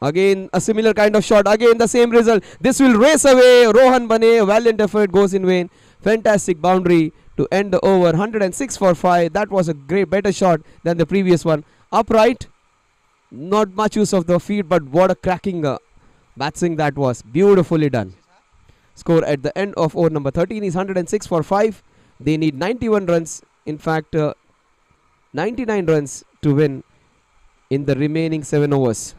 Again, a similar kind of shot. Again, the same result. This will race away. Rohan Bane, valiant effort goes in vain. Fantastic boundary. to end the over. 106 for 5. That was a great, better shot than the previous one. Upright. Not much use of the feet, but what a cracking bat swing that was. Beautifully done. Score at the end of over number 13 is 106 for 5. They need 91 runs. In fact, 99 runs to win in the remaining 7 overs.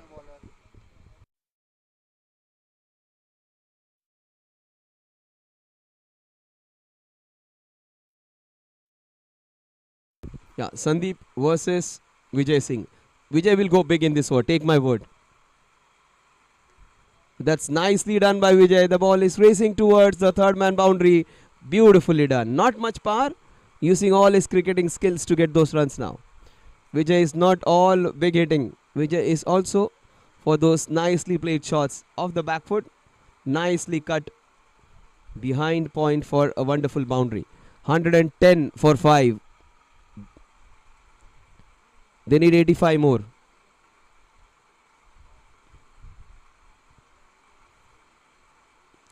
Yeah, Sandeep versus Vijay Singh. Vijay will go big in this over, take my word. That's nicely done by Vijay. The ball is racing towards the third man boundary. Beautifully done. Not much power, using all his cricketing skills to get those runs now. Vijay is not all big hitting. Vijay is also for those nicely played shots off the back foot. Nicely cut behind point for a wonderful boundary. 110 for 5. They need 85 more.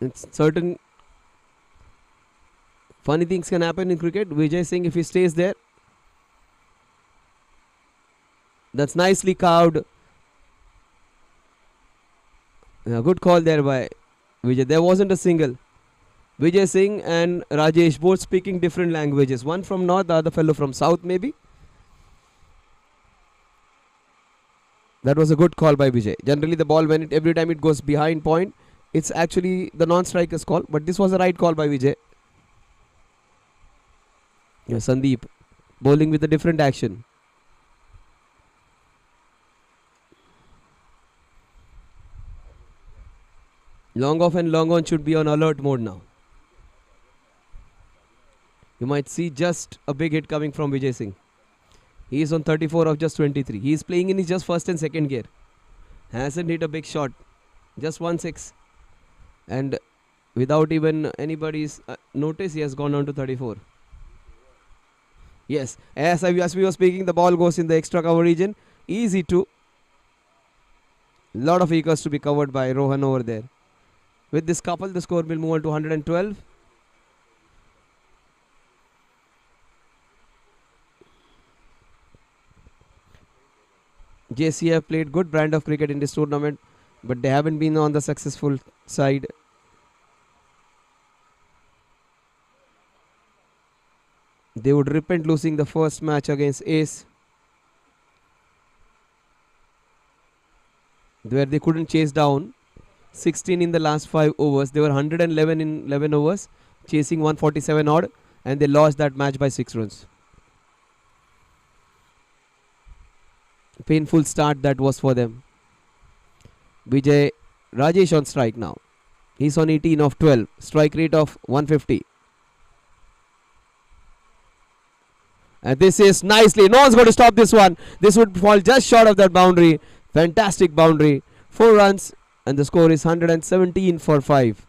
It's certain funny things can happen in cricket. Vijay Singh, if he stays there, that's nicely carved. Good call there by Vijay. There wasn't a single. Vijay Singh and Rajesh both speaking different languages. One from north, the other fellow from south maybe. That was a good call by Vijay. Generally the ball, when every time it goes behind point, it's actually the non-striker's call. But this was the right call by Vijay. Yeah, Sandeep bowling with a different action. Long off and long on should be on alert mode now. You might see just a big hit coming from Vijay Singh. He is on 34 of just 23. He is playing in his just first and second gear. Hasn't hit a big shot. Just 1-6. And without even anybody's notice, he has gone on to 34. Yes, as we were speaking, the ball goes in the extra cover region. Easy to. Lot of acres to be covered by Rohan over there. With this couple, the score will move on to 112. JCF played good brand of cricket in this tournament, but they haven't been on the successful side. They would repent losing the first match against Ace, where they couldn't chase down 16 in the last 5 overs. They were 111 in 11 overs, chasing 147 odd, and they lost that match by 6 runs. Painful start that was for them. Vijay Rajesh on strike now. He's on 18 of 12. Strike rate of 150. And this is nicely. No one's going to stop this one. This would fall just short of that boundary. Fantastic boundary. 4 runs. And the score is 117 for 5.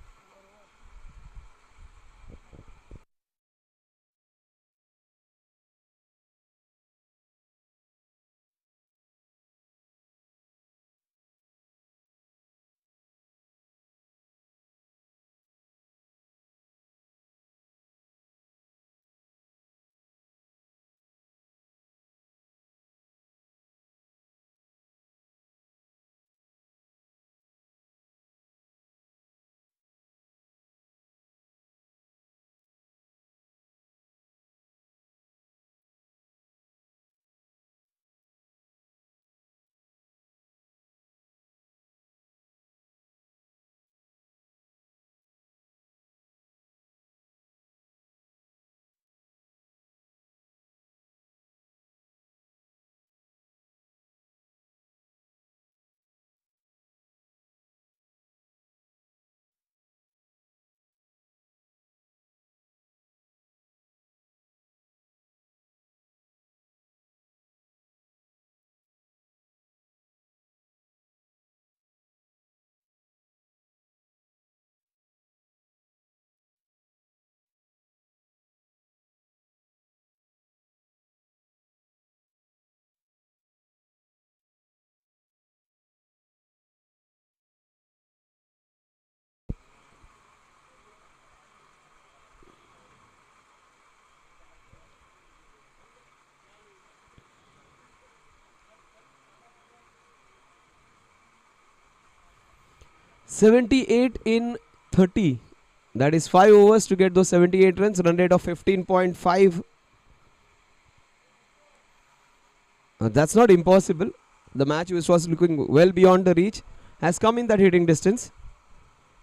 78 in 30. That is 5 overs to get those 78 runs. Run rate of 15.5. That's not impossible. The match, which was looking well beyond the reach, has come in that hitting distance.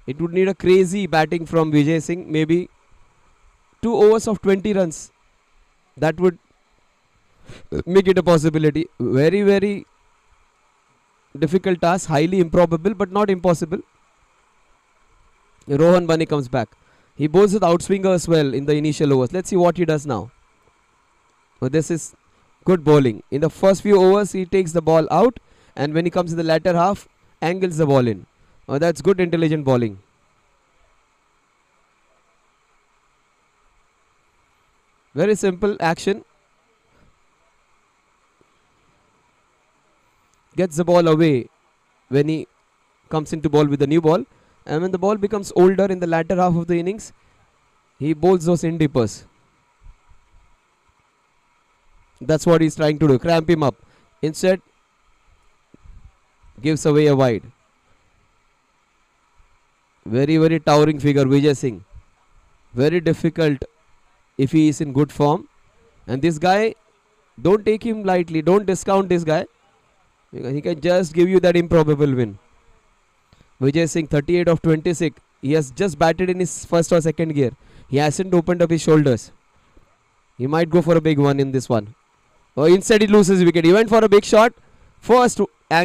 It would need a crazy batting from Vijay Singh. Maybe 2 overs of 20 runs. That would make it a possibility. Very, very difficult task. Highly improbable, but not impossible. Rohan Bane comes back. He bowls with outswinger as well in the initial overs. Let's see what he does now. So this is good bowling. In the first few overs, he takes the ball out, and when he comes in the latter half, angles the ball in. That's good, intelligent bowling. Very simple action. Gets the ball away when he comes into ball with the new ball. And when the ball becomes older in the latter half of the innings, he bowls those in deepers. That's what he's trying to do. Cramp him up. Instead, gives away a wide. Very, very towering figure, Vijay Singh. Very difficult if he is in good form. And this guy, don't take him lightly. Don't discount this guy. He can just give you that improbable win. Vijay Singh, 38 of 26. He has just batted in his first or second gear. He hasn't opened up his shoulders. He might go for a big one in this one. Instead, he loses wicket. He went for a big shot. First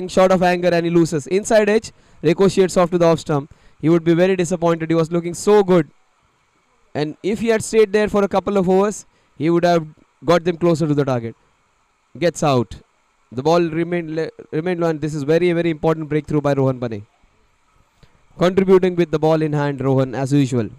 shot of anger, and he loses. Inside edge, ricochets off to the off stump. He would be very disappointed. He was looking so good. And if he had stayed there for a couple of overs, he would have got them closer to the target. Gets out. The ball remained one. This is very, very important breakthrough by Rohan Bane. Contributing with the ball in hand, Rohan, as usual.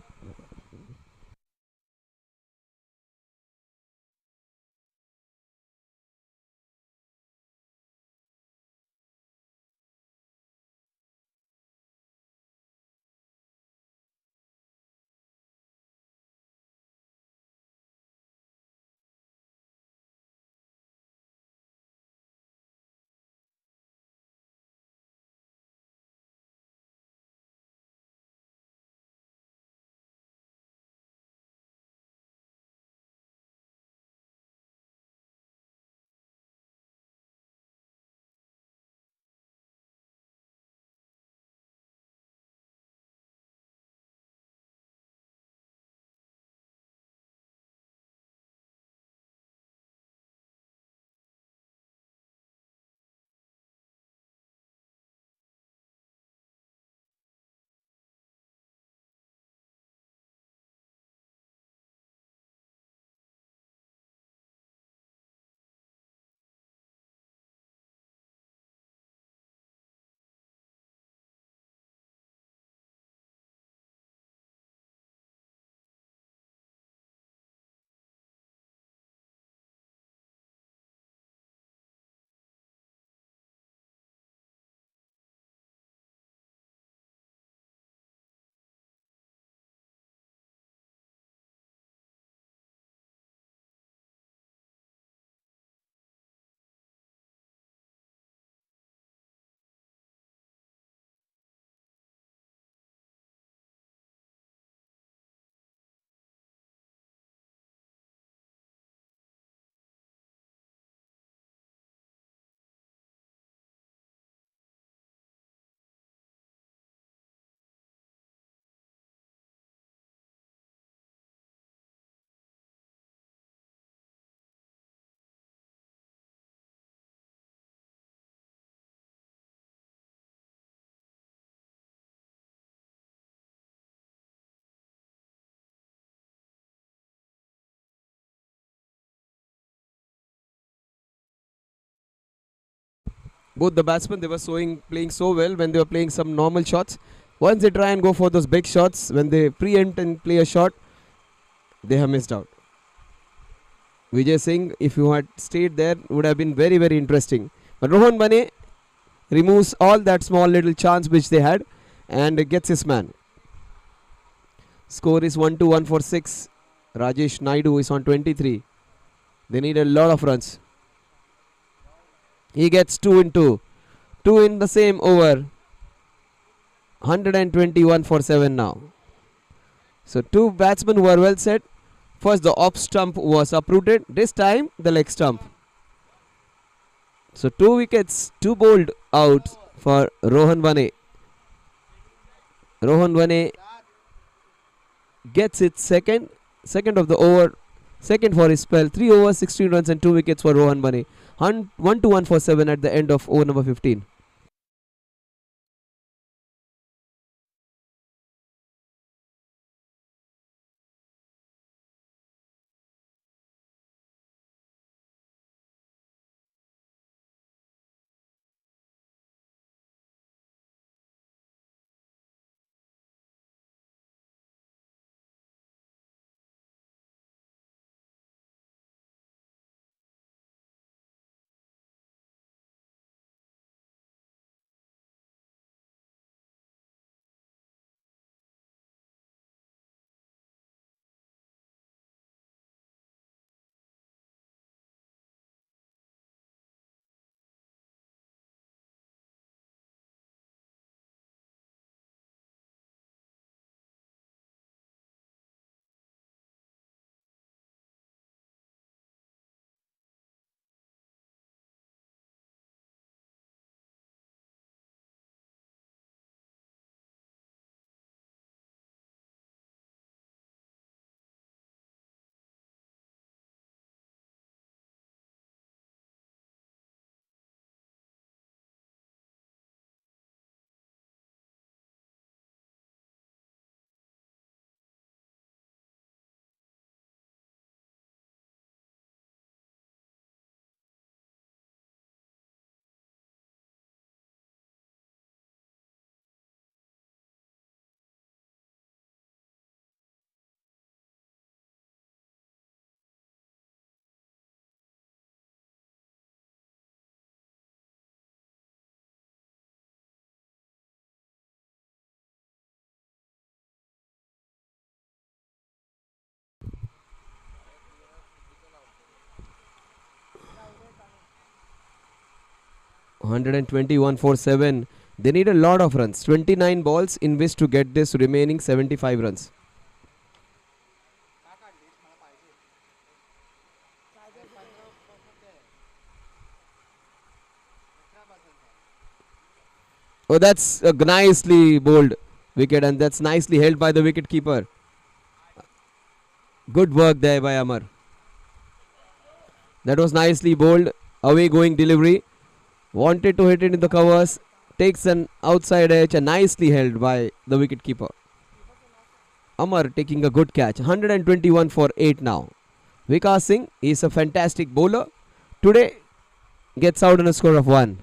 Both the batsmen, they were playing so well when they were playing some normal shots. Once they try and go for those big shots, when they preempt and play a shot, they have missed out. Vijay Singh, if you had stayed there, would have been very, very interesting. But Rohan Bane removes all that small little chance which they had and gets his man. Score is 1-1 for 6. Rajesh Naidu is on 23. They need a lot of runs. He gets 2 in 2. 2 in the same over. 121 for 7 now. So two batsmen were well set. First the off stump was uprooted. This time the leg stump. So 2 wickets, 2 bowled out for Rohan Bane. Rohan Bane gets its second of the over, second for his spell. 3 overs, 16 runs and 2 wickets for Rohan Bane. 1 to 1 for 7 at the end of over number 15. (121 for 7). They need a lot of runs. 29 balls in which to get this remaining 75 runs. Oh, that's a nicely bowled wicket, and that's nicely held by the wicket keeper. Good work there by Amar. That was nicely bowled. Away going delivery. Wanted to hit it in the covers. Takes an outside edge and nicely held by the wicket keeper. Amar taking a good catch. 121 for 8 now. Vikas Singh is a fantastic bowler. Today gets out on a score of 1.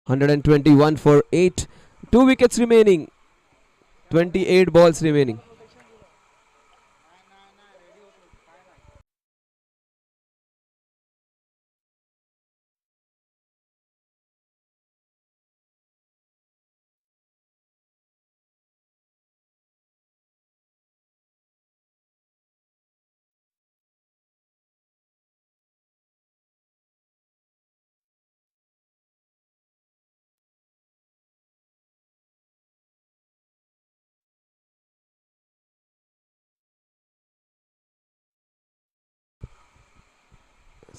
(121 for 8). 2 wickets remaining. 28 balls remaining.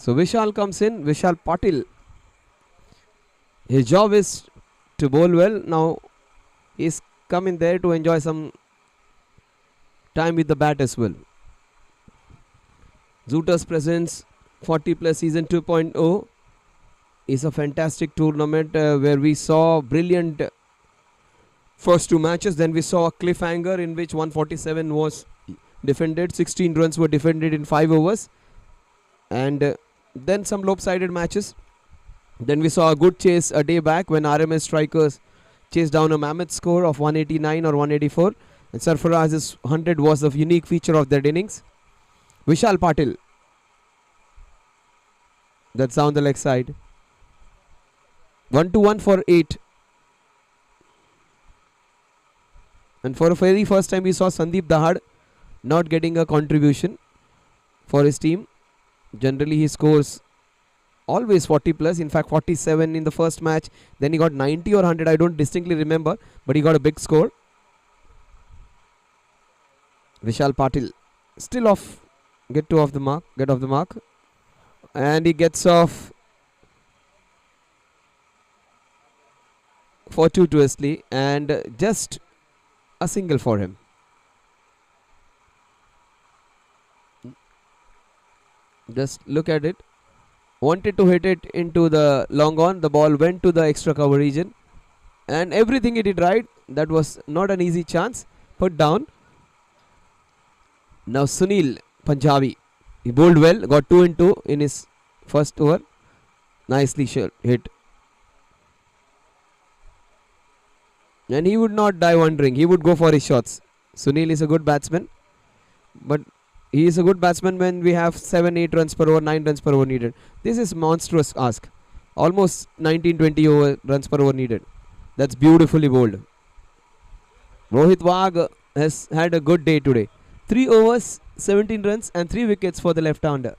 So Vishal comes in. Vishal Patil. His job is to bowl well. Now he's coming there to enjoy some time with the bat as well. Zooters presents 40 plus season 2.0 is a fantastic tournament where we saw brilliant first two matches. Then we saw a cliffhanger in which 147 was defended. 16 runs were defended in 5 overs. And then some lopsided matches. Then we saw a good chase a day back when RMS Strikers chased down a mammoth score of 189 or 184. And Sarfaraz's 100 was a unique feature of that innings. Vishal Patil. That's down the leg side. 1-1 for 8. And for the very first time we saw Sandeep Dahad not getting a contribution for his team. Generally he scores always 40 plus, in fact 47 in the first match. Then he got 90 or 100, I don't distinctly remember, but he got a big score. Vishal Patil still off, get off the mark. And he gets off for 2 to Wesley and just a single for him. Just look at it. Wanted to hit it into the long on. The ball went to the extra cover region. And everything he did right. That was not an easy chance. Put down. Now Sunil Punjabi. He bowled well. Got 2 in 2 in his first over. Nicely hit. And he would not die wondering. He would go for his shots. Sunil is a good batsman. But he is a good batsman when we have 7-8 runs per over, 9 runs per over needed. This is monstrous ask. Almost 19-20 runs per over needed. That's beautifully bowled. Rohit Wagh has had a good day today. 3 overs, 17 runs and 3 wickets for the left-hander.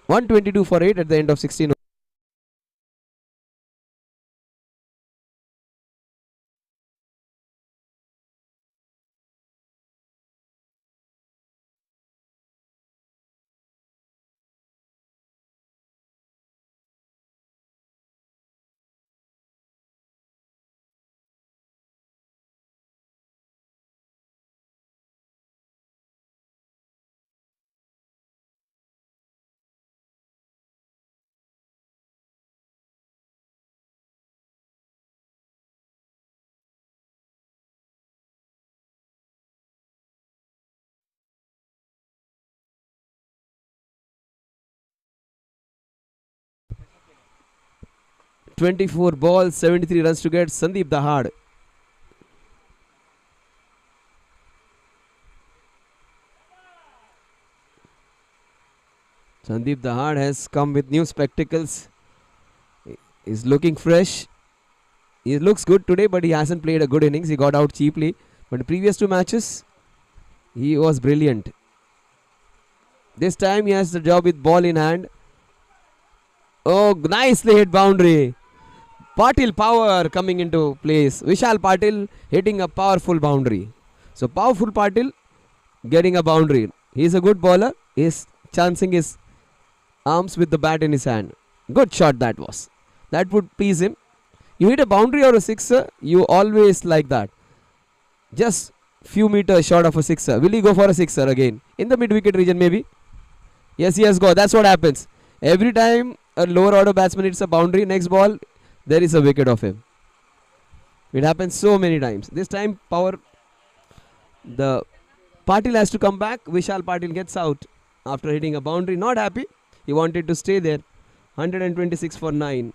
122 for 8 at the end of 16 overs. .24 balls, 73 runs to get. Sandeep Dahad. Sandeep Dahad has come with new spectacles. He's looking fresh. He looks good today, but he hasn't played a good innings. He got out cheaply. But the previous 2 matches, he was brilliant. This time he has the job with ball in hand. Oh, nicely hit boundary. Patil power coming into place. Vishal Patil hitting a powerful boundary. So powerful Patil getting a boundary. He's a good bowler. He's chancing his arms with the bat in his hand. Good shot that was. That would please him. You hit a boundary or a sixer, you always like that. Just few meters short of a sixer. Will he go for a sixer again? In the mid-wicket region maybe? Yes, he has got. That's what happens. Every time a lower order batsman hits a boundary, next ball, there is a wicket of him. It happens so many times. This time, the Patil has to come back. Vishal Patil gets out after hitting a boundary. Not happy. He wanted to stay there. 126 for 9.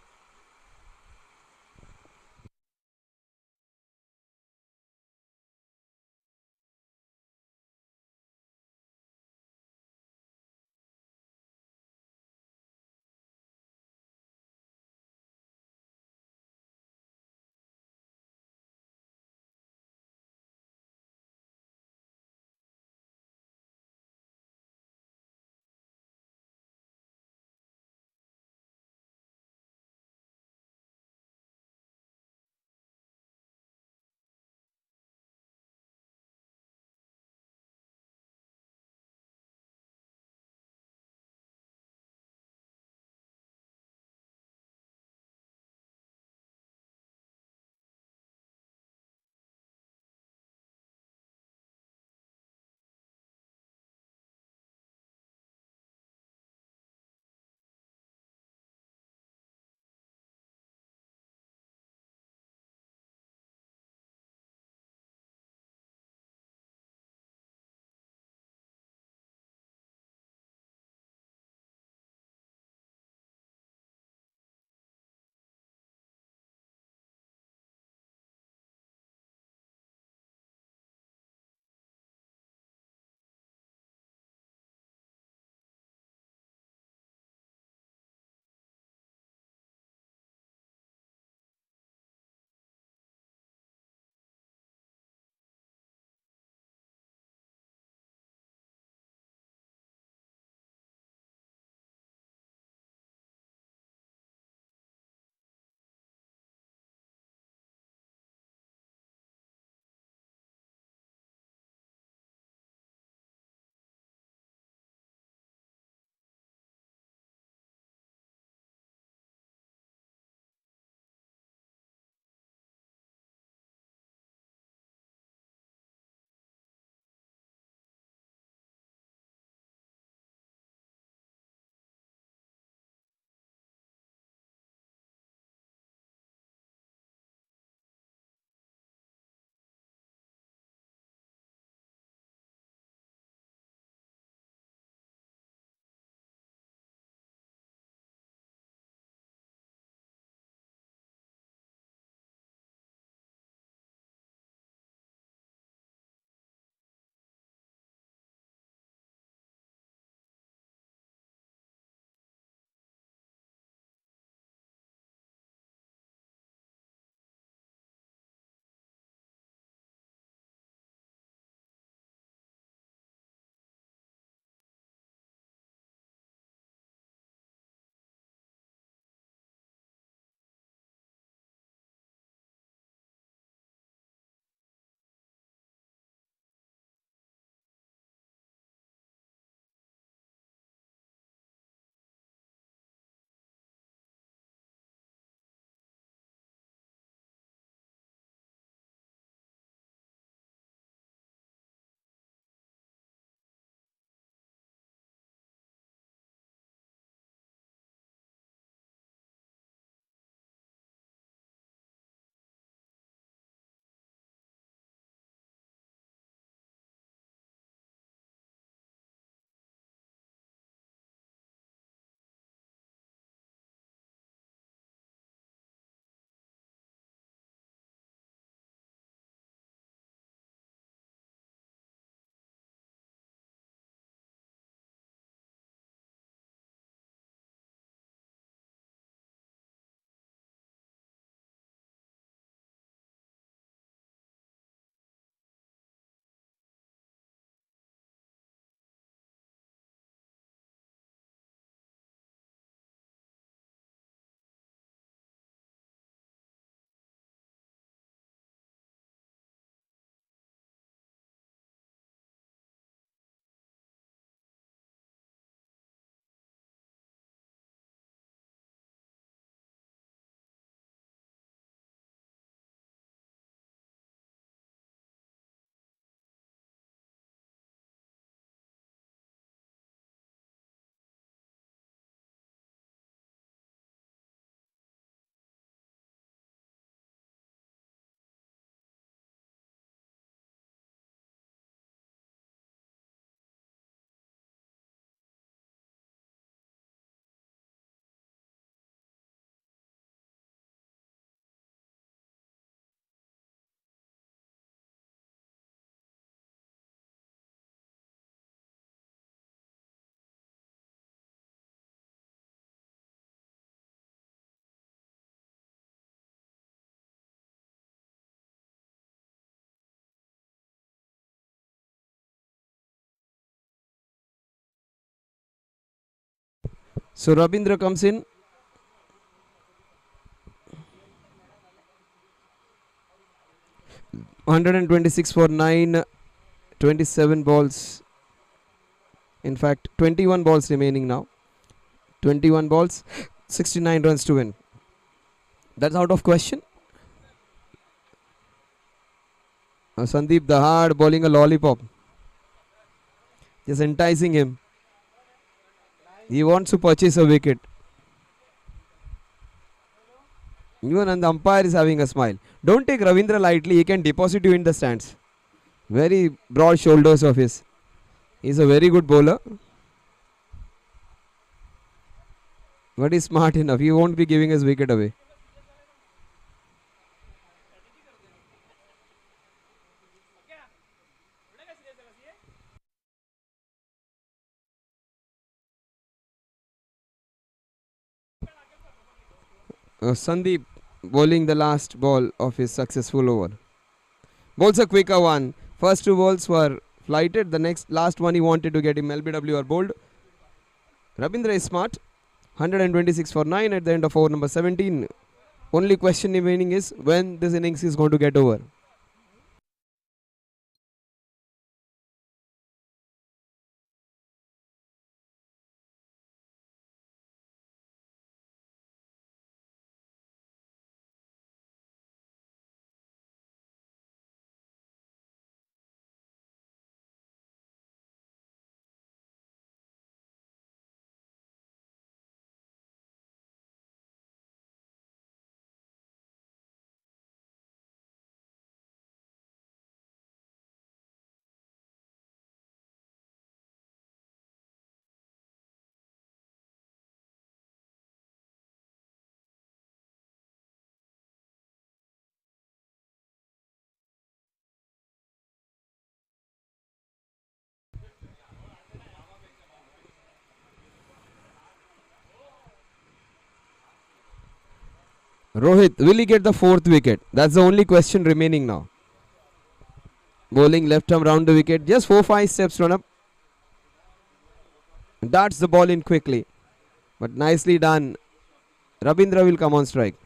So Rabindra comes in. $126 for 9, 27 balls. In fact, 21 balls remaining now. 21 balls, 69 runs to win. That's out of question. Sandeep Dahad bowling a lollipop. Just enticing him. He wants to purchase a wicket. Even and the umpire is having a smile. Don't take Ravindra lightly. He can deposit you in the stands. Very broad shoulders of his. He's a very good bowler. But he's smart enough. He won't be giving his wicket away. Sandeep bowling the last ball of his successful over. Bowls a quicker one. First two balls were flighted. The last one he wanted to get him LBW or bowled. Rabindra is smart. 126 for 9 at the end of over number 17. Only question remaining is when this innings is going to get over. Rohit, will he get the fourth wicket? That's the only question remaining now. Bowling left arm round the wicket. Just 4-5 steps run up. Darts the ball in quickly. But nicely done. Rabindra will come on strike.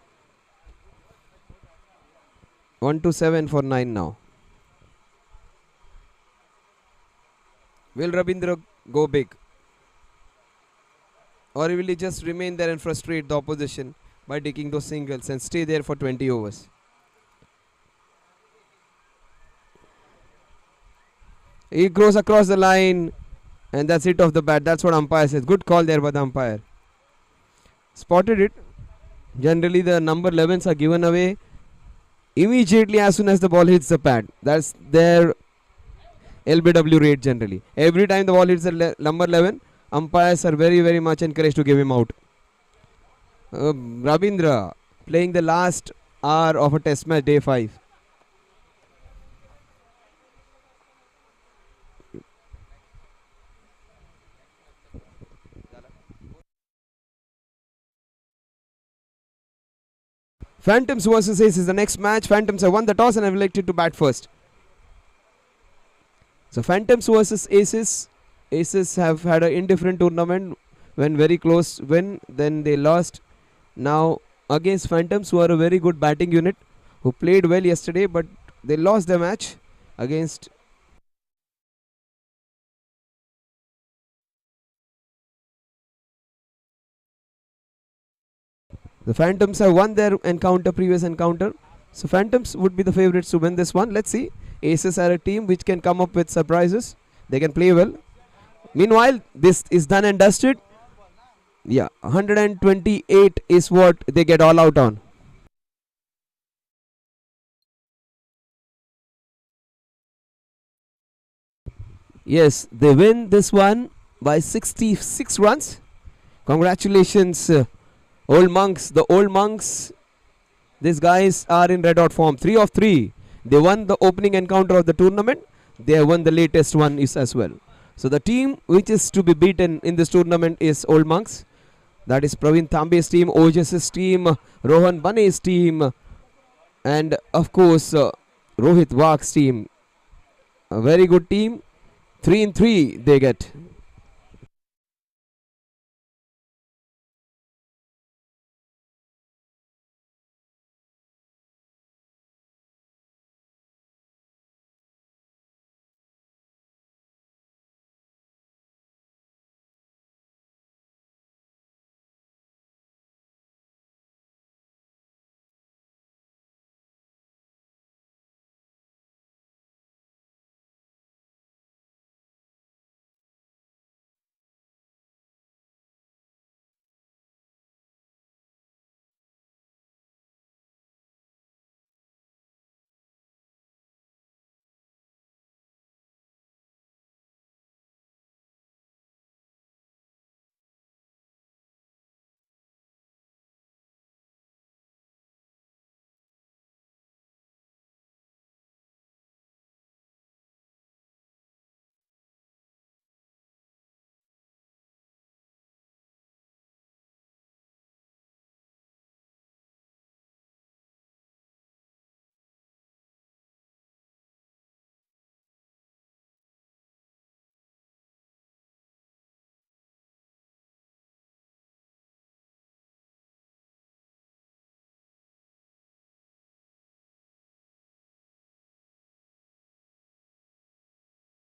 1-7 for 9 now. Will Rabindra go big? Or will he just remain there and frustrate the opposition by taking those singles and stay there for 20 overs? He goes across the line and that's it off the bat. That's what umpire says. Good call there by the umpire. Spotted it. Generally the number 11s are given away immediately as soon as the ball hits the pad. That's their LBW rate generally. Every time the ball hits the number 11, umpires are very much encouraged to give him out. Rabindra playing the last hour of a test match, day 5. Phantoms versus Aces is the next match. Phantoms have won the toss and have elected to bat first. So Phantoms versus Aces. Aces have had an indifferent tournament. When very close win, then they lost. Now against Phantoms, who are a very good batting unit, who played well yesterday, but they lost their match against the Phantoms. Have won their previous encounter. So Phantoms would be the favourites to win this one. Let's see. Aces are a team which can come up with surprises. They can play well. Meanwhile, this is done and dusted. Yeah, 128 is what they get all out on. Yes, they win this one by 66 runs. Congratulations, Old Monks. The Old Monks, these guys are in red hot form. 3 of 3. They won the opening encounter of the tournament. They have won the latest one as well. So the team which is to be beaten in this tournament is Old Monks. That is Praveen Thambe's team, Ojas's team, Rohan Bane's team, and of course Rohit Wak's team. A very good team. 3 in 3 they get.